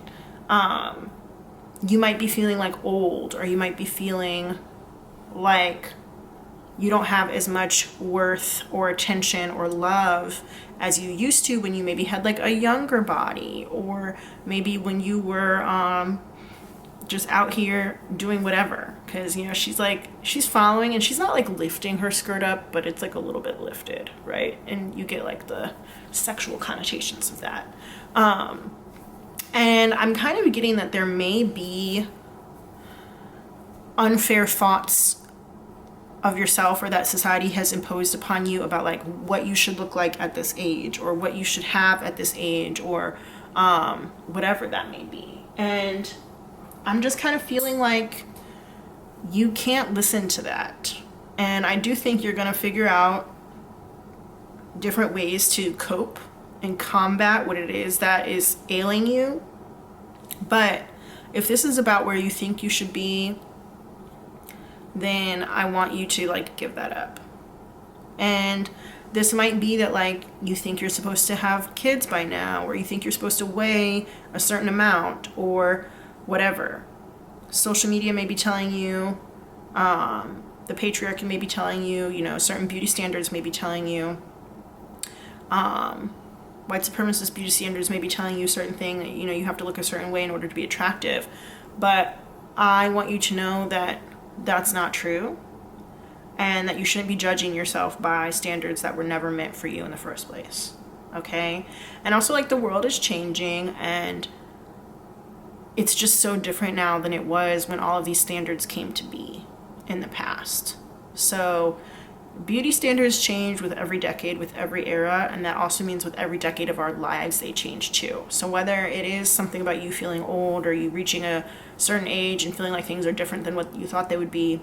you might be feeling like old, or you might be feeling like you don't have as much worth or attention or love as you used to when you maybe had like a younger body, or maybe when you were just out here doing whatever. Because, you know, she's following and she's not like lifting her skirt up, but it's like a little bit lifted, right? And you get like the sexual connotations of that. And I'm kind of getting that there may be unfair thoughts of yourself or that society has imposed upon you about like what you should look like at this age, or what you should have at this age, or whatever that may be. And I'm just kind of feeling like you can't listen to that. And I do think you're going to figure out different ways to cope and combat what it is that is ailing you. But if this is about where you think you should be, then I want you to like give that up. And this might be that like you think you're supposed to have kids by now, or you think you're supposed to weigh a certain amount, or whatever. Social media may be telling you, the patriarchy may be telling you, you know, certain beauty standards may be telling you, white supremacist beauty standards may be telling you a certain thing, that, you know, you have to look a certain way in order to be attractive. But I want you to know that that's not true, and that you shouldn't be judging yourself by standards that were never meant for you in the first place, okay? And also, like, the world is changing, and it's just so different now than it was when all of these standards came to be in the past. So beauty standards change with every decade, with every era, and that also means with every decade of our lives they change too. So whether it is something about you feeling old, or you reaching a certain age and feeling like things are different than what you thought they would be,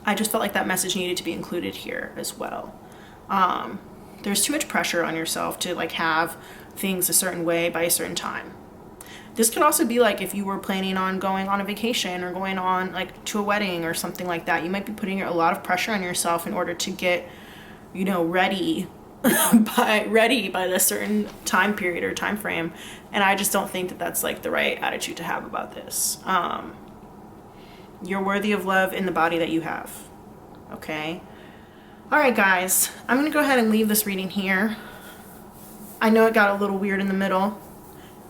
I just felt like that message needed to be included here as well. There's too much pressure on yourself to like have things a certain way by a certain time. This could also be like if you were planning on going on a vacation or going on like to a wedding or something like that. You might be putting a lot of pressure on yourself in order to get, you know, ready by this certain time period or time frame. And I just don't think that that's like the right attitude to have about this. You're worthy of love in the body that you have. Okay. All right, guys, I'm going to go ahead and leave this reading here. I know it got a little weird in the middle,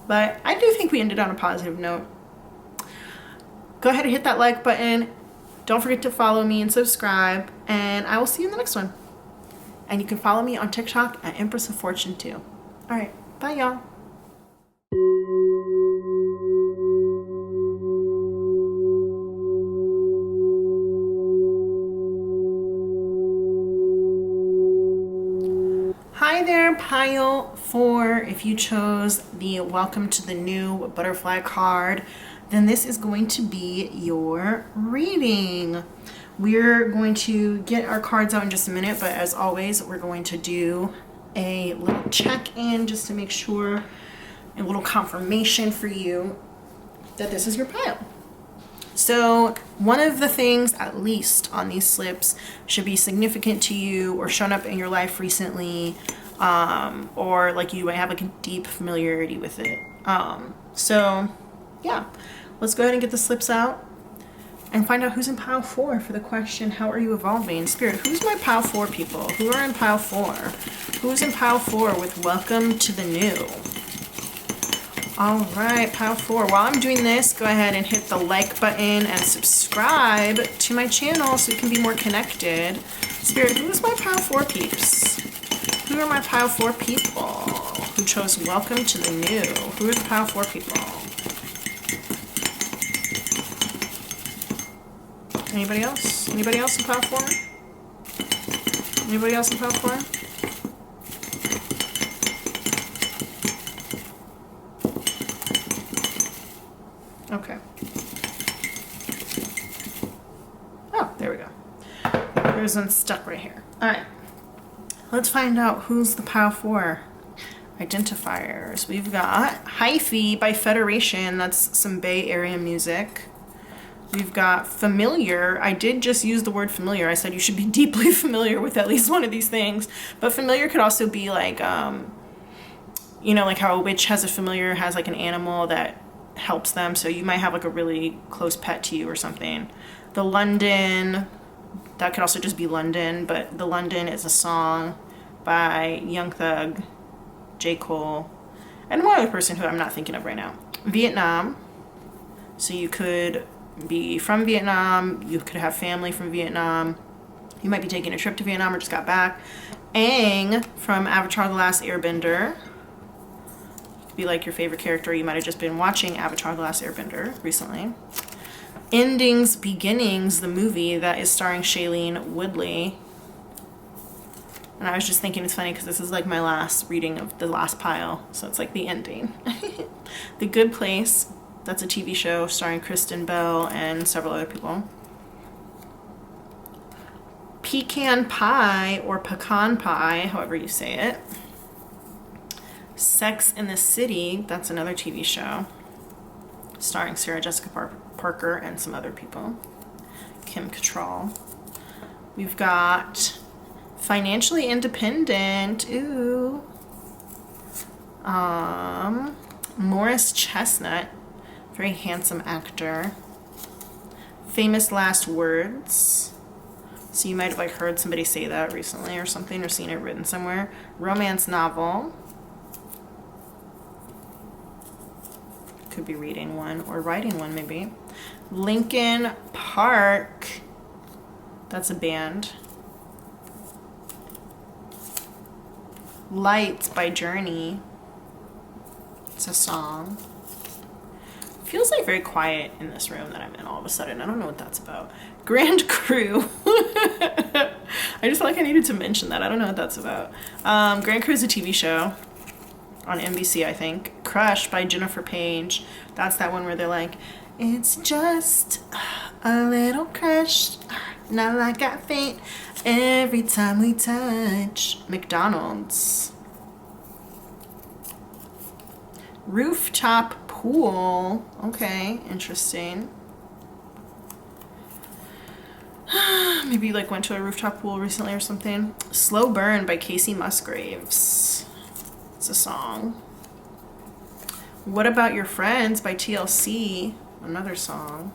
but I do think we ended on a positive note. Go ahead and hit that like button. Don't forget to follow me and subscribe, and I will see you in the next one. And you can follow me on TikTok at Empress of Fortune too. All right, bye y'all. Hi there, pile 4. If you chose the Welcome to the New Butterfly card, then this is going to be your reading. We're going to get our cards out in just a minute, but as always, we're going to do a little check-in just to make sure, a little confirmation for you that this is your pile. So one of the things, at least on these slips, should be significant to you or shown up in your life recently, or like you might have like a deep familiarity with it. So yeah, let's go ahead and get the slips out. and find out who's in pile 4 for the question, how are you evolving? Spirit, who's my pile 4 people? Who are in pile 4? Who's in pile 4 with welcome to the new? All right, pile 4. While I'm doing this, go ahead and hit the like button and subscribe to my channel so we can be more connected. Spirit, who's my pile 4 peeps? Who are my pile 4 people who chose welcome to the new? Who are the pile 4 people? Anybody else? Anybody else in pile 4? Anybody else in pile 4? Okay. Oh, there we go. There's one stuck right here. All right. Let's find out who's the pile 4 identifiers. We've got Hyphy by Federation. That's some Bay Area music. We've got familiar. I did just use the word familiar. I said you should be deeply familiar with at least one of these things. But familiar could also be like, you know, like how a witch has a familiar, has like an animal that helps them. So you might have like a really close pet to you or something. The London, that could also just be London. But the London is a song by Young Thug, J. Cole, and one other person who I'm not thinking of right now. Vietnam. So you could be from Vietnam, you could have family from Vietnam, you might be taking a trip to Vietnam or just got back. Aang from Avatar The Last Airbender. Be like your favorite character, you might have just been watching Avatar The Last Airbender recently. Endings, Beginnings, the movie that is starring Shailene Woodley. And I was just thinking it's funny because this is like my last reading of the last pile, so it's like the ending. The Good Place. That's a TV show starring Kristen Bell and several other people. Pecan Pie, or Pecan Pie, however you say it. Sex in the City, that's another TV show starring Sarah Jessica Parker and some other people. Kim Cattrall. We've got Financially Independent. Ooh. Morris Chestnut. Very handsome actor. Famous Last Words. So you might have like heard somebody say that recently or something, or seen it written somewhere. Romance novel. Could be reading one or writing one maybe. Linkin Park. That's a band. Lights by Journey. It's a song. Feels like very quiet in this room that I'm in all of a sudden. I don't know what that's about. Grand Crew. I just felt like I needed to mention that. I don't know what that's about. Grand Crew is a TV show on NBC, I think. Crush by Jennifer Page. That's that one where they're like, it's just a little crush. Not like I faint every time we touch. McDonald's. Rooftop Pool. Okay, interesting. Maybe you like went to a rooftop pool recently or something. Slow Burn by Casey Musgraves. It's a song. What About Your Friends by TLC. Another song.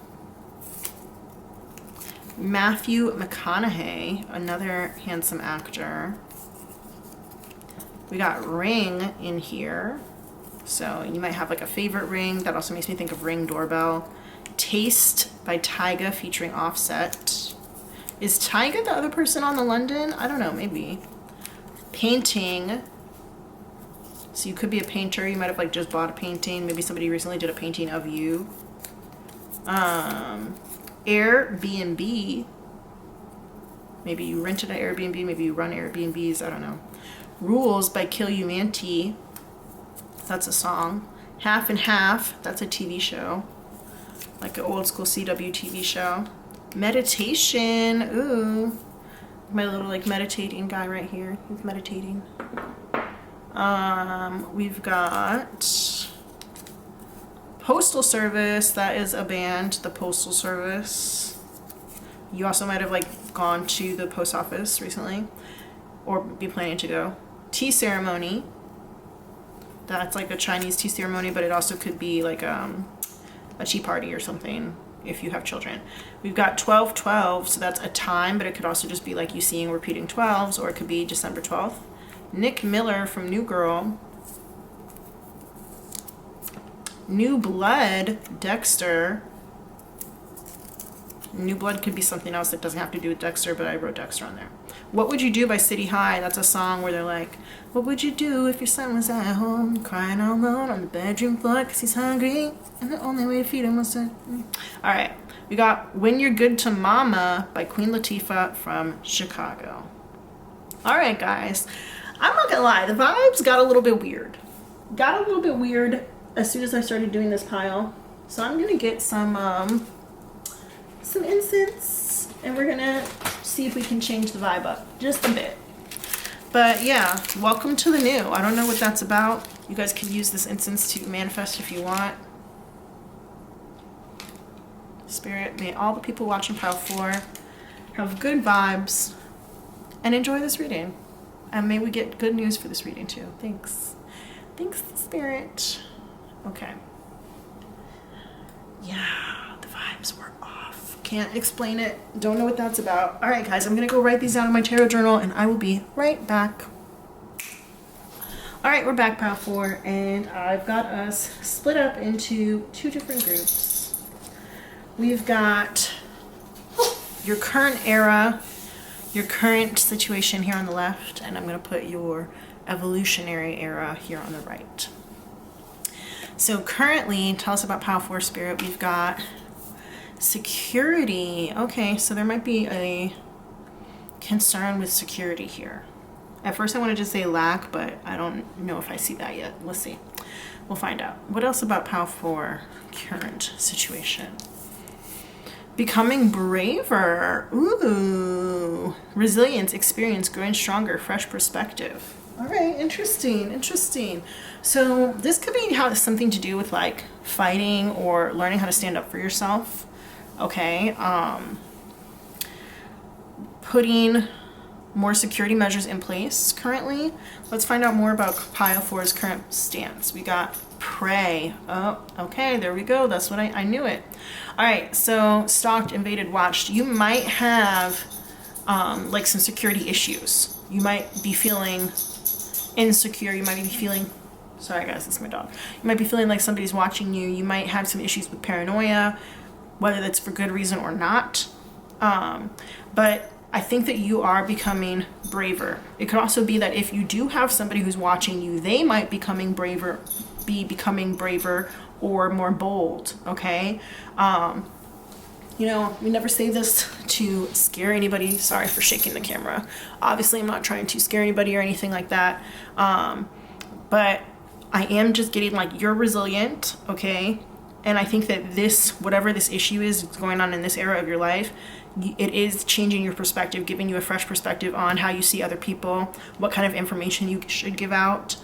Matthew McConaughey, another handsome actor. We got Ring in here. So you might have like a favorite ring. That also makes me think of Ring Doorbell. Taste by Tyga featuring Offset. Is Tyga the other person on the London? I don't know, maybe. Painting. So you could be a painter. You might have like just bought a painting. Maybe somebody recently did a painting of you. Airbnb. Maybe you rented an Airbnb. Maybe you run Airbnbs. I don't know. Rules by Kill You Manti. That's a song. Half and Half. That's a TV show. Like an old school CW TV show. Meditation. Ooh. My little like meditating guy right here. He's meditating. We've got Postal Service. That is a band, the Postal Service. You also might have like gone to the post office recently or be planning to go. Tea Ceremony. That's like a Chinese tea ceremony, but it also could be like a tea party or something. if you have children. We've got 12/12, so that's a time, but it could also just be like you seeing repeating 12s, or it could be December 12th. Nick Miller from New Girl. New Blood, Dexter. New Blood could be something else that doesn't have to do with Dexter, but I wrote Dexter on there. What Would You Do by City High. That's a song where they're like, what would you do if your son was at home crying all alone on the bedroom floor because he's hungry and the only way to feed him was to... All right, we got When You're Good to Mama by Queen Latifah from Chicago. All right, guys, I'm not gonna lie, the vibes got a little bit weird. As soon as I started doing this pile. So I'm gonna get some incense, and we're gonna see if we can change the vibe up just a bit. But yeah, welcome to the new. I don't know what that's about. You guys can use this incense to manifest if you want. Spirit, may all the people watching pile 4 have good vibes and enjoy this reading. And may we get good news for this reading too. Thanks. Thanks, Spirit. Okay. Yeah, the vibes were off. Can't explain it. Don't know what that's about. All right, guys, I'm going to go write these down in my tarot journal, and I will be right back. All right, we're back, pile 4, and I've got us split up into 2 different groups. We've got your current era, your current situation here on the left, and I'm going to put your evolutionary era here on the right. So currently, tell us about pile 4, Spirit. We've got security. Okay, so there might be a concern with security here. At first I wanted to say lack, but I don't know if I see that yet. Let's see. We'll find out. What else about pile 4 current situation? Becoming braver. Ooh. Resilience, experience, growing stronger, fresh perspective. All right, interesting. So this could be something to do with like fighting or learning how to stand up for yourself. Okay, putting more security measures in place currently. Let's find out more about pile 4's current stance. We got prey. Oh, okay, there we go. That's what I knew it. All right, so stalked, invaded, watched. You might have like some security issues. You might be feeling insecure. You might be feeling, sorry guys, that's my dog. You might be feeling like somebody's watching you. You might have some issues with paranoia, whether that's for good reason or not. But I think that you are becoming braver. It could also be that if you do have somebody who's watching you, they might be becoming braver or more bold, okay? You know, we never say this to scare anybody. Sorry for shaking the camera. Obviously, I'm not trying to scare anybody or anything like that. But I am just getting like, you're resilient, okay? And I think that this, whatever this issue is going on in this era of your life, it is changing your perspective, giving you a fresh perspective on how you see other people, what kind of information you should give out,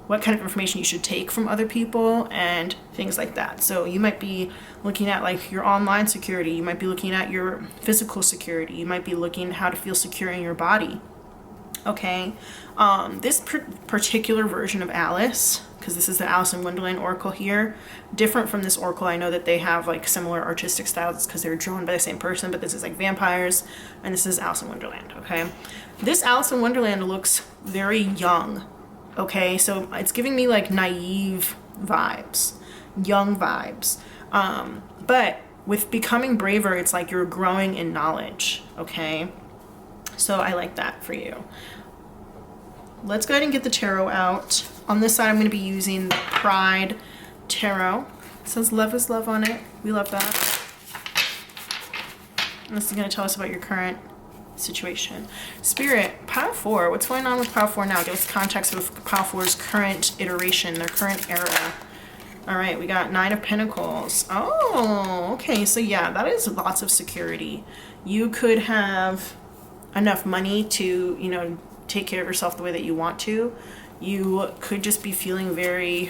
what kind of information you should take from other people, and things like that. So you might be looking at like your online security, you might be looking at your physical security, you might be looking at how to feel secure in your body. Okay, this particular version of Alice, because this is the Alice in Wonderland Oracle here, different from this Oracle. I know that they have like similar artistic styles because they're drawn by the same person, but this is like vampires, and this is Alice in Wonderland, okay? This Alice in Wonderland looks very young, okay? So it's giving me like naive vibes, young vibes. But with becoming braver, it's like you're growing in knowledge, okay? So I like that for you. Let's go ahead and get the tarot out. On this side, I'm going to be using the Pride Tarot. It says love is love on it. We love that. And this is going to tell us about your current situation. Spirit, pile 4. What's going on with pile 4 now? Give us context of pile 4's current iteration, their current era. All right, we got 9 of Pentacles. Oh, okay. So yeah, that is lots of security. You could have enough money to, you know, take care of yourself the way that you want to. You could just be feeling very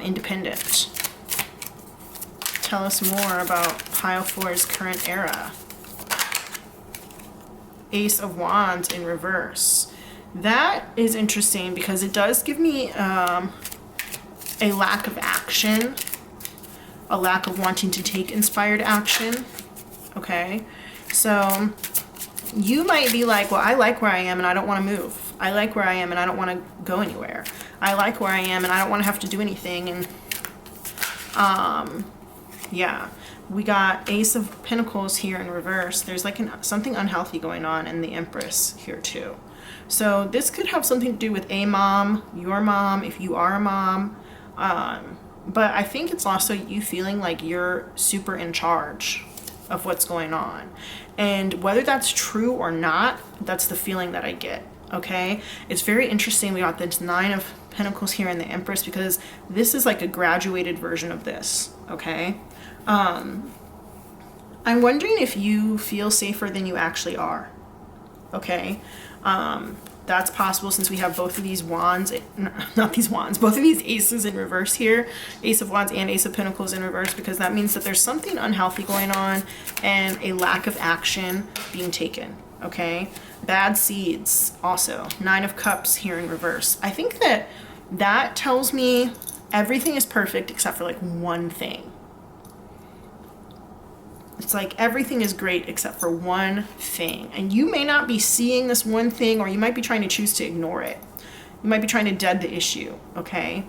independent. Tell us more about pile 4's current era. Ace of Wands in reverse. That is interesting because it does give me a lack of action. a lack of wanting to take inspired action. Okay, so you might be like, well, I like where I am and I don't want to move. I like where I am and I don't want to go anywhere. I like where I am and I don't want to have to do anything. And yeah, we got Ace of Pentacles here in reverse. There's like something unhealthy going on in the Empress here too. So this could have something to do with a mom, your mom, if you are a mom. But I think it's also you feeling like you're super in charge of what's going on. And whether that's true or not, that's the feeling that I get. Okay, it's very interesting. We got this 9 of Pentacles here in the Empress because this is like a graduated version of this. Okay, I'm wondering if you feel safer than you actually are. Okay, that's possible since we have both of these wands, not these wands, both of these aces in reverse here, Ace of Wands and Ace of Pentacles in reverse, because that means that there's something unhealthy going on and a lack of action being taken. Okay, bad seeds also, 9 of Cups here in reverse. I think that tells me everything is perfect except for like one thing. It's like everything is great except for one thing. And you may not be seeing this one thing, or you might be trying to choose to ignore it. You might be trying to dead the issue, okay?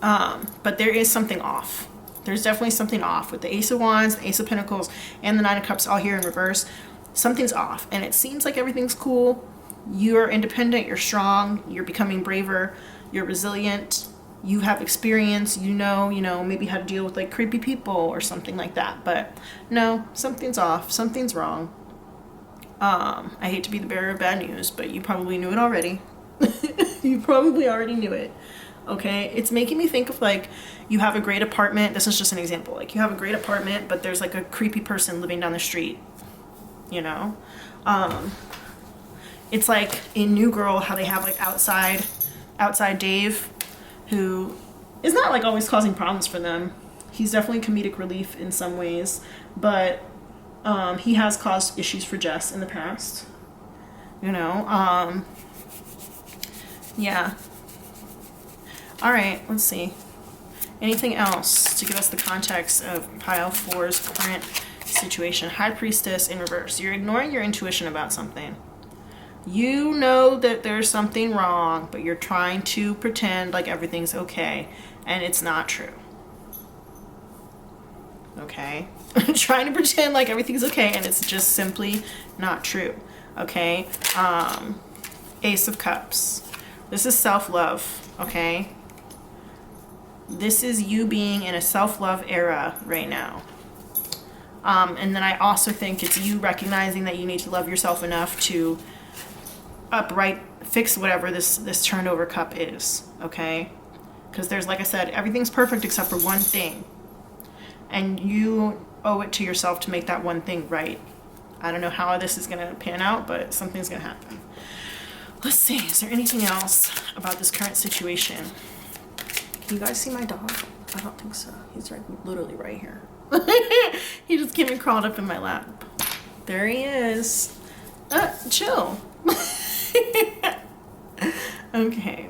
But there is something off. There's definitely something off with the Ace of Wands, the Ace of Pentacles, and the 9 of Cups all here in reverse. Something's off. And it seems like everything's cool. You're independent, you're strong, you're becoming braver, you're resilient. You have experience, you know, maybe how to deal with like creepy people or something like that. But no, something's off, something's wrong. I hate to be the bearer of bad news, but you probably knew it already. You probably already knew it. Okay, it's making me think of like you have a great apartment. This is just an example. Like you have a great apartment, but there's like a creepy person living down the street. You know, it's like in New Girl how they have like outside Dave, who is not like always causing problems for them. He's definitely comedic relief in some ways, but he has caused issues for Jess in the past. You know, yeah. All right, let's see. Anything else to give us the context of pile 4's current situation? High Priestess in reverse. You're ignoring your intuition about something. You know that there's something wrong, but you're trying to pretend like everything's okay, and it's not true. Okay? Trying to pretend like everything's okay, and it's just simply not true. Okay? Ace of Cups. This is self-love, okay? This is you being in a self-love era right now. And then I also think it's you recognizing that you need to love yourself enough to fix whatever this turned over cup is, okay? Because there's, like I said, everything's perfect except for one thing. And you owe it to yourself to make that one thing right. I don't know how this is going to pan out, but something's going to happen. Let's see, is there anything else about this current situation? Can you guys see my dog? I don't think so. He's literally right here. He just came and crawled up in my lap. There he is. Chill. Okay,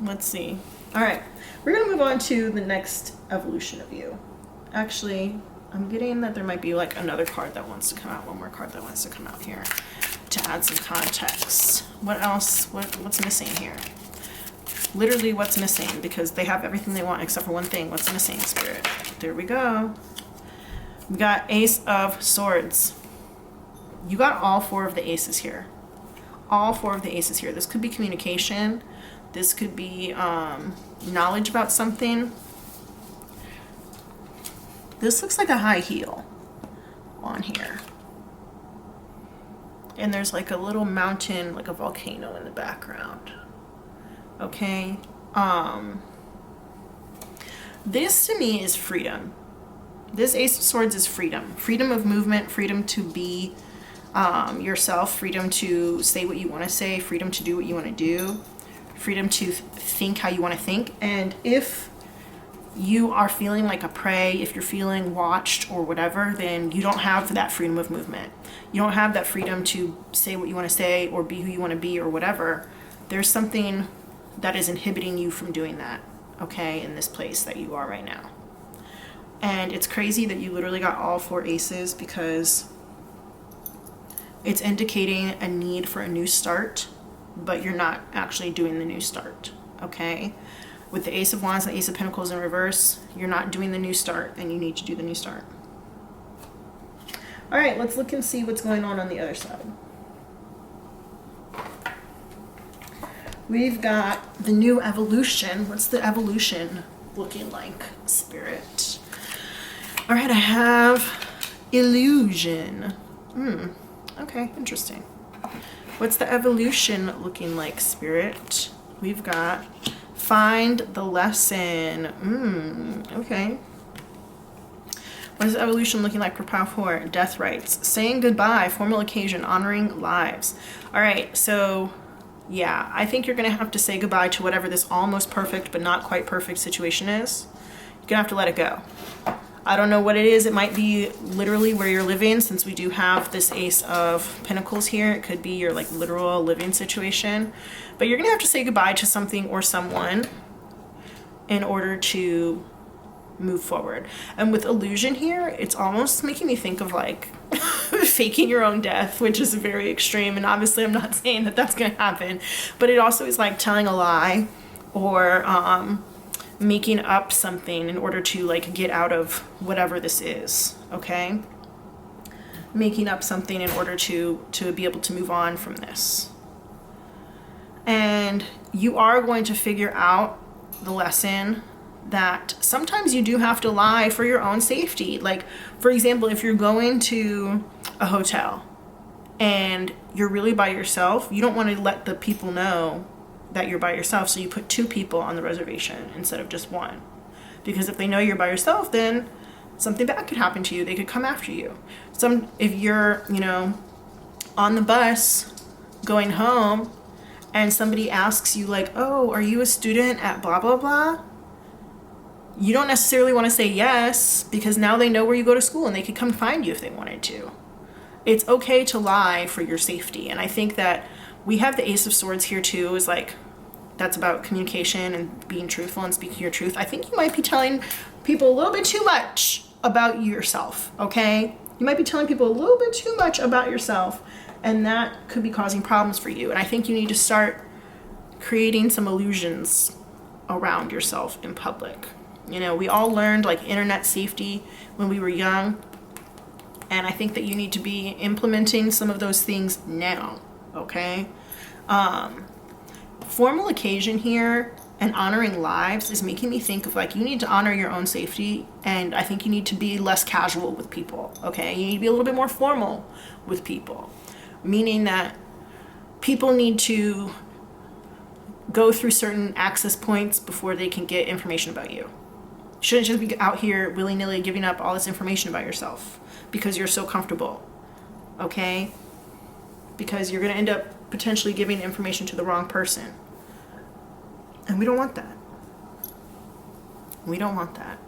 let's see. All right, we're gonna move on to the next evolution of you. Actually, I'm getting that there might be like another card that wants to come out, one more card that wants to come out here to add some context. What else? What's missing here? Literally, what's missing? Because they have everything they want except for one thing. What's missing, Spirit? There we go. We got Ace of Swords. You got all 4 of the aces here. All 4 of the aces here. This could be communication. This could be knowledge about something. This looks like a high heel on here. And there's like a little mountain, like a volcano in the background. Okay. This to me is freedom. This Ace of Swords is freedom. Freedom of movement, freedom to be yourself, freedom to say what you want to say, freedom to do what you want to do, freedom to think how you want to think. And if you are feeling like a prey, if you're feeling watched or whatever, then you don't have that freedom of movement. You don't have that freedom to say what you want to say or be who you want to be or whatever. There's something that is inhibiting you from doing that, okay, in this place that you are right now. And it's crazy that you literally got all 4 aces, because it's indicating a need for a new start, but you're not actually doing the new start, okay? With the Ace of Wands and the Ace of Pentacles in reverse, you're not doing the new start, and you need to do the new start. All right, let's look and see what's going on the other side. We've got the new evolution. What's the evolution looking like, Spirit? All right, I have illusion. Okay, interesting. What's the evolution looking like, Spirit? We've got find the lesson. Okay. What is the evolution looking like for pile 4? Death rites. Saying goodbye, formal occasion, honoring lives. All right, so yeah, I think you're going to have to say goodbye to whatever this almost perfect but not quite perfect situation is. You're going to have to let it go. I don't know what it is. It might be literally where you're living, since we do have this Ace of Pentacles here. It could be your like literal living situation. But you're going to have to say goodbye to something or someone in order to move forward. And with illusion here, it's almost making me think of like faking your own death, which is very extreme. And obviously I'm not saying that that's going to happen, but it also is like telling a lie, or making up something in order to like get out of whatever this is, okay? Making up something in order to be able to move on from this. And you are going to figure out the lesson that sometimes you do have to lie for your own safety. Like, for example, if you're going to a hotel and you're really by yourself, you don't want to let the people know that you're by yourself, so you put 2 people on the reservation instead of just 1. Because if they know you're by yourself, then something bad could happen to you. They could come after you. If you're, on the bus going home and somebody asks you like, oh, are you a student at blah, blah, blah? You don't necessarily want to say yes, because now they know where you go to school and they could come find you if they wanted to. It's okay to lie for your safety. And I think that we have the Ace of Swords here too, is like, that's about communication and being truthful and speaking your truth. I think you might be telling people a little bit too much about yourself, okay? You might be telling people a little bit too much about yourself, and that could be causing problems for you. And I think you need to start creating some illusions around yourself in public. We all learned like internet safety when we were young, and I think that you need to be implementing some of those things now, okay? Formal occasion here and honoring lives is making me think of like, you need to honor your own safety, and I think you need to be less casual with people, okay? You need to be a little bit more formal with people, meaning that people need to go through certain access points before they can get information about you. You shouldn't just be out here willy-nilly giving up all this information about yourself because you're so comfortable, okay? Because you're going to end up potentially giving information to the wrong person. And we don't want that. We don't want that.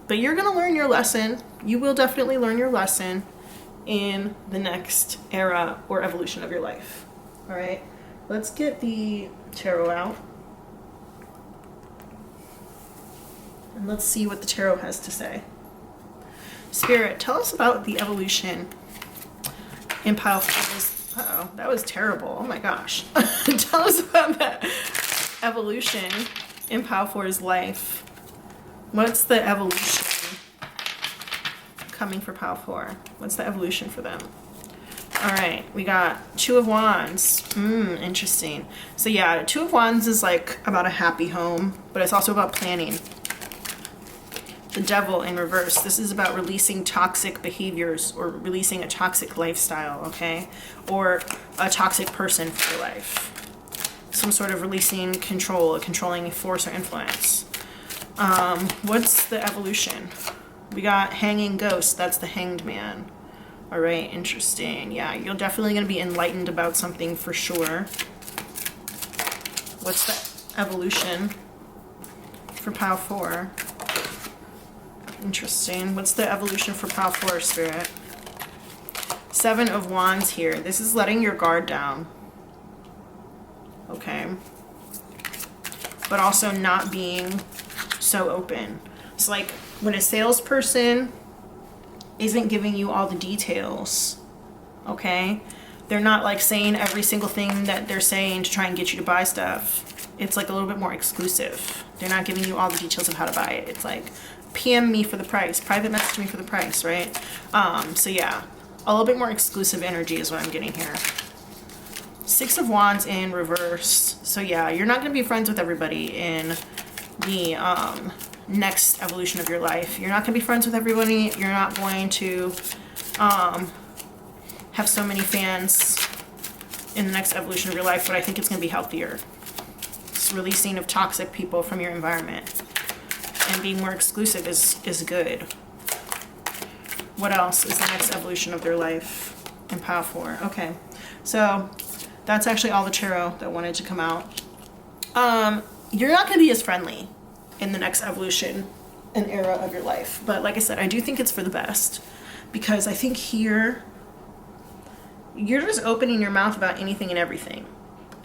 But you're going to learn your lesson. You will definitely learn your lesson in the next era or evolution of your life. All right, let's get the tarot out. And let's see what the tarot has to say. Spirit, tell us about the evolution in pile 4. Uh-oh, that was terrible. Oh my gosh. Tell us about that evolution in pile 4's life. What's the evolution coming for pile 4? What's the evolution for them? All right, we got 2 of Wands. Interesting. So yeah, 2 of Wands is like about a happy home, but it's also about planning. The Devil in reverse. This is about releasing toxic behaviors or releasing a toxic lifestyle, okay? Or a toxic person for your life. Some sort of releasing control, a controlling force or influence. What's the evolution? We got Hanging Ghost. That's the Hanged Man. All right, interesting. Yeah, you're definitely going to be enlightened about something for sure. What's the evolution for pile 4? Interesting. What's the evolution for pile 4, Spirit? 7 of Wands here. This is letting your guard down. Okay. But also not being so open. It's like when a salesperson isn't giving you all the details, okay? They're not like saying every single thing that they're saying to try and get you to buy stuff. It's like a little bit more exclusive. They're not giving you all the details of how to buy it. It's like PM me for the price, private message me for the price, right? So yeah, a little bit more exclusive energy is what I'm getting here. Six of Wands in reverse. So yeah, you're not going to be friends with everybody in the next evolution of your life. You're not going to be friends with everybody. You're not going to have so many fans in the next evolution of your life, but I think it's going to be healthier. It's releasing of toxic people from your environment, and being more exclusive is good. What else is the next evolution of their life in pile 4? Okay, so that's actually all the tarot that wanted to come out. You're not going to be as friendly in the next evolution and era of your life, but like I said, I do think it's for the best, because I think here you're just opening your mouth about anything and everything,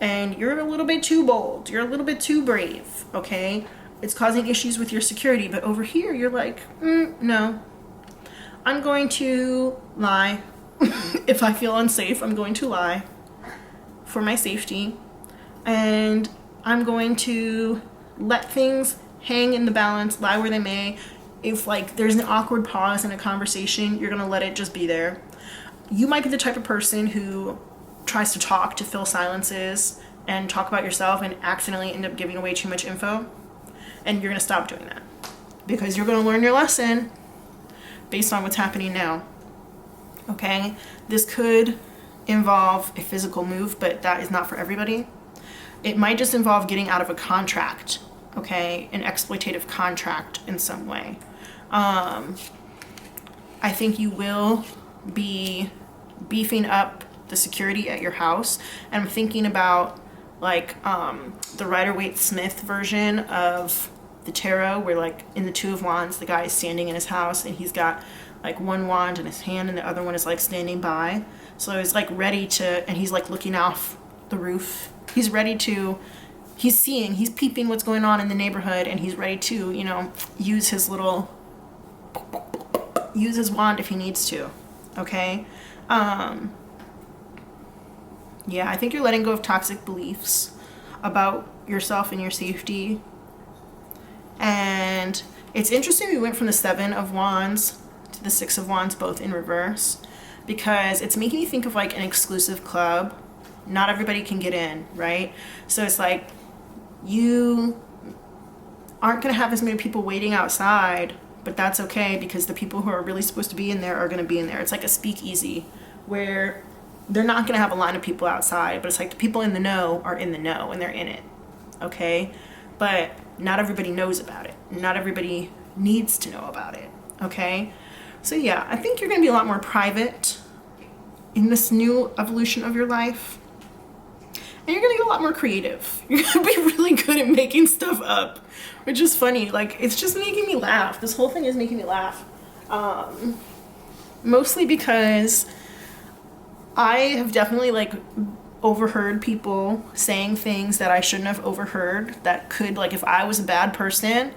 and you're a little bit too bold, you're a little bit too brave, okay? It's causing issues with your security. But over here you're like, no, I'm going to lie. If I feel unsafe, I'm going to lie for my safety, and I'm going to let things hang in the balance, lie where they may. If like there's an awkward pause in a conversation, you're gonna let it just be there. You might be the type of person who tries to talk to fill silences and talk about yourself and accidentally end up giving away too much info. And you're going to stop doing that, because you're going to learn your lesson based on what's happening now. Okay? This could involve a physical move, but that is not for everybody. It might just involve getting out of a contract, okay? An exploitative contract in some way. I think you will be beefing up the security at your house. And I'm thinking about like the Rider-Waite-Smith version of the tarot, where like in the Two of Wands, the guy is standing in his house and he's got like one wand in his hand and the other one is like standing by. So he's like ready to, and he's like looking off the roof. He's ready to, he's seeing, he's peeping what's going on in the neighborhood, and he's ready to, you know, use his wand if he needs to. Okay? Yeah, I think you're letting go of toxic beliefs about yourself and your safety. And it's interesting we went from the Seven of Wands to the Six of Wands, both in reverse, because it's making me think of like an exclusive club. Not everybody can get in, right? So it's like you aren't going to have as many people waiting outside, but that's okay, because the people who are really supposed to be in there are going to be in there. It's like a speakeasy where they're not going to have a line of people outside, but it's like the people in the know are in the know and they're in it, okay? But not everybody knows about it. Not everybody needs to know about it, okay? So yeah, I think you're going to be a lot more private in this new evolution of your life. And you're going to get a lot more creative. You're going to be really good at making stuff up, which is funny. Like, it's just making me laugh. This whole thing is making me laugh. Mostly because I have definitely like overheard people saying things that I shouldn't have overheard, that could, like, if I was a bad person,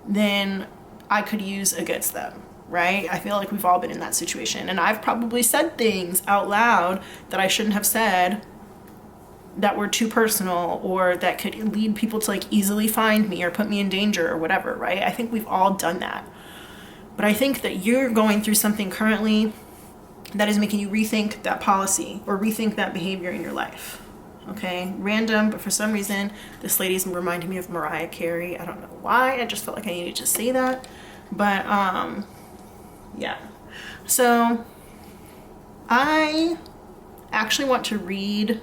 then I could use against them, right? I feel like we've all been in that situation, and I've probably said things out loud that I shouldn't have said, that were too personal, or that could lead people to like easily find me or put me in danger or whatever, right? I think we've all done that. But I think that you're going through something currently that is making you rethink that policy or rethink that behavior in your life. Okay? Random, but for some reason, this lady's reminding me of Mariah Carey. I don't know why. I just felt like I needed to say that. But, yeah. So, I actually want to read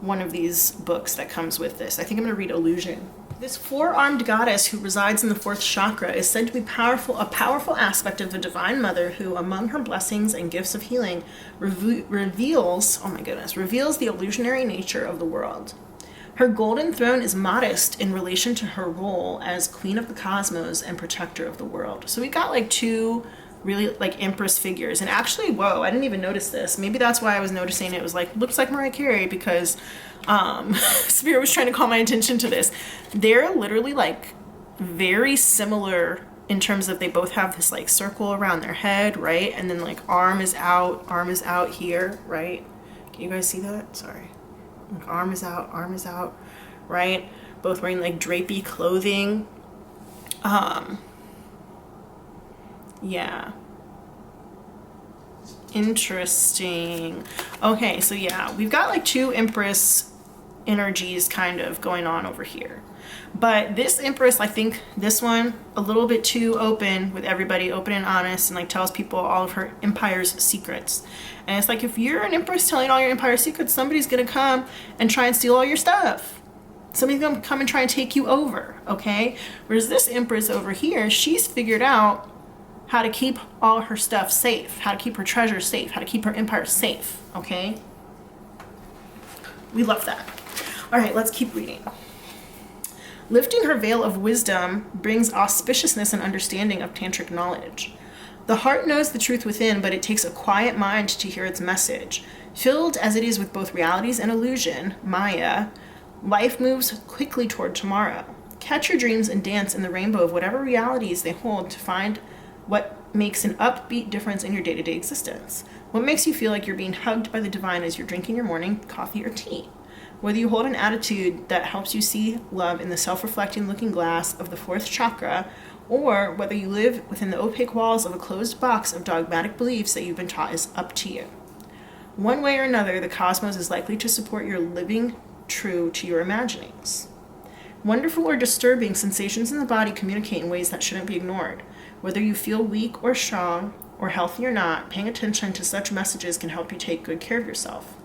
one of these books that comes with this. I think I'm going to read Illusion. This four-armed goddess who resides in the fourth chakra is said to be a powerful aspect of the Divine Mother who, among her blessings and gifts of healing, reveals the illusionary nature of the world. Her golden throne is modest in relation to her role as Queen of the Cosmos and Protector of the World. So we got like two really like Empress figures. And actually, whoa, I didn't even notice this. Maybe that's why I was noticing it was like, looks like Mariah Carey, because Spirit was trying to call my attention to this. They're literally like very similar in terms of they both have this like circle around their head, right? And then like arm is out here, right? Can you guys see that? Sorry. Like arm is out, right? Both wearing like drapey clothing. Yeah. Interesting. Okay, so yeah, we've got like two Empress energies kind of going on over here. But this Empress, I think this one a little bit too open with everybody, open and honest, and like tells people all of her Empire's secrets. And it's like, if you're an Empress telling all your Empire secrets, somebody's gonna come and try and steal all your stuff. Somebody's gonna come and try and take you over, okay? Whereas this Empress over here, she's figured out how to keep all her stuff safe, how to keep her treasure safe, how to keep her empire safe, okay? We love that. All right, let's keep reading. Lifting her veil of wisdom brings auspiciousness and understanding of tantric knowledge. The heart knows the truth within, but it takes a quiet mind to hear its message. Filled as it is with both realities and illusion, Maya, life moves quickly toward tomorrow. Catch your dreams and dance in the rainbow of whatever realities they hold to find what makes an upbeat difference in your day-to-day existence. What makes you feel like you're being hugged by the divine as you're drinking your morning coffee or tea? Whether you hold an attitude that helps you see love in the self-reflecting looking glass of the fourth chakra, or whether you live within the opaque walls of a closed box of dogmatic beliefs that you've been taught, is up to you. One way or another, the cosmos is likely to support your living true to your imaginings. Wonderful or disturbing sensations in the body communicate in ways that shouldn't be ignored. Whether you feel weak or strong, or healthy or not, paying attention to such messages can help you take good care of yourself.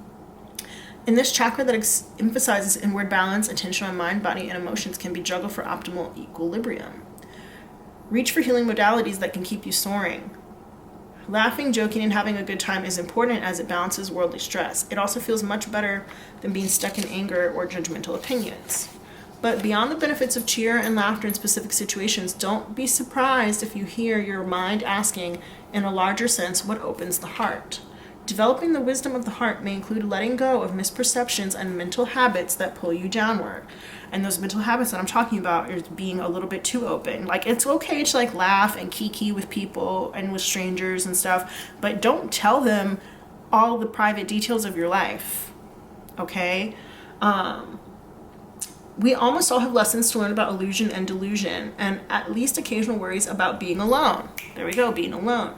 In this chakra that emphasizes inward balance, attention on mind, body, and emotions can be juggled for optimal equilibrium. Reach for healing modalities that can keep you soaring. Laughing, joking, and having a good time is important as it balances worldly stress. It also feels much better than being stuck in anger or judgmental opinions. But beyond the benefits of cheer and laughter in specific situations, don't be surprised if you hear your mind asking, in a larger sense, what opens the heart. Developing the wisdom of the heart may include letting go of misperceptions and mental habits that pull you downward. And those mental habits that I'm talking about is being a little bit too open. Like, it's okay to like laugh and kiki with people and with strangers and stuff, but don't tell them all the private details of your life, okay? We almost all have lessons to learn about illusion and delusion, and at least occasional worries about being alone. There we go, being alone.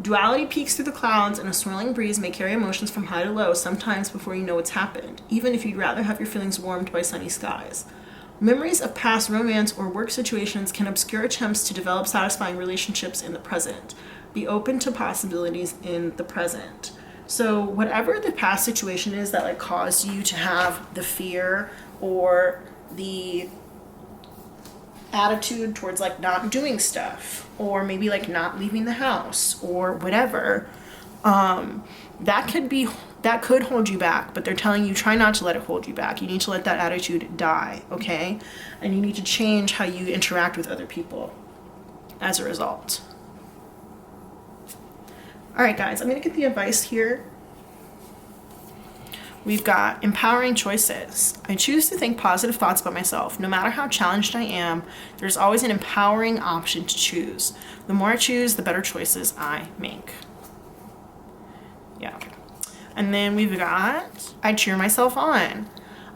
Duality peeks through the clouds, and a swirling breeze may carry emotions from high to low, sometimes before you know what's happened, even if you'd rather have your feelings warmed by sunny skies. Memories of past romance or work situations can obscure attempts to develop satisfying relationships in the present. Be open to possibilities in the present. So whatever the past situation is that like caused you to have the fear or the attitude towards like not doing stuff, or maybe like not leaving the house or whatever, that could hold you back, but they're telling you try not to let it hold you back. You need to let that attitude die, okay? And you need to change how you interact with other people as a result. All right, guys, I'm gonna get the advice here. We've got empowering choices. I choose to think positive thoughts about myself. No matter how challenged I am, there's always an empowering option to choose. The more I choose, the better choices I make. Yeah. And then we've got, I cheer myself on.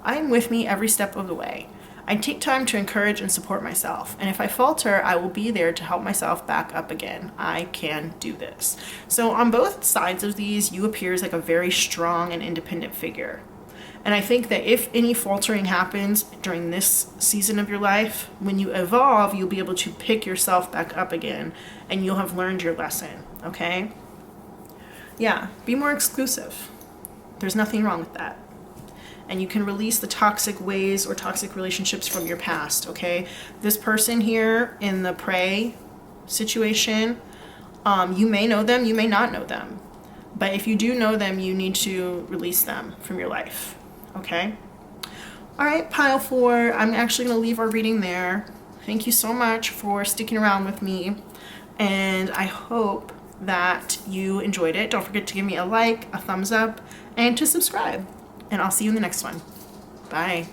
I'm with me every step of the way. I take time to encourage and support myself. And if I falter, I will be there to help myself back up again. I can do this. So on both sides of these, you appear as like a very strong and independent figure. And I think that if any faltering happens during this season of your life, when you evolve, you'll be able to pick yourself back up again and you'll have learned your lesson, okay? Yeah, be more exclusive. There's nothing wrong with that. And you can release the toxic ways or toxic relationships from your past, okay? This person here in the prey situation, you may know them, you may not know them. But if you do know them, you need to release them from your life, okay? All right, pile 4, I'm actually gonna leave our reading there. Thank you so much for sticking around with me. And I hope that you enjoyed it. Don't forget to give me a like, a thumbs up, and to subscribe. And I'll see you in the next one. Bye.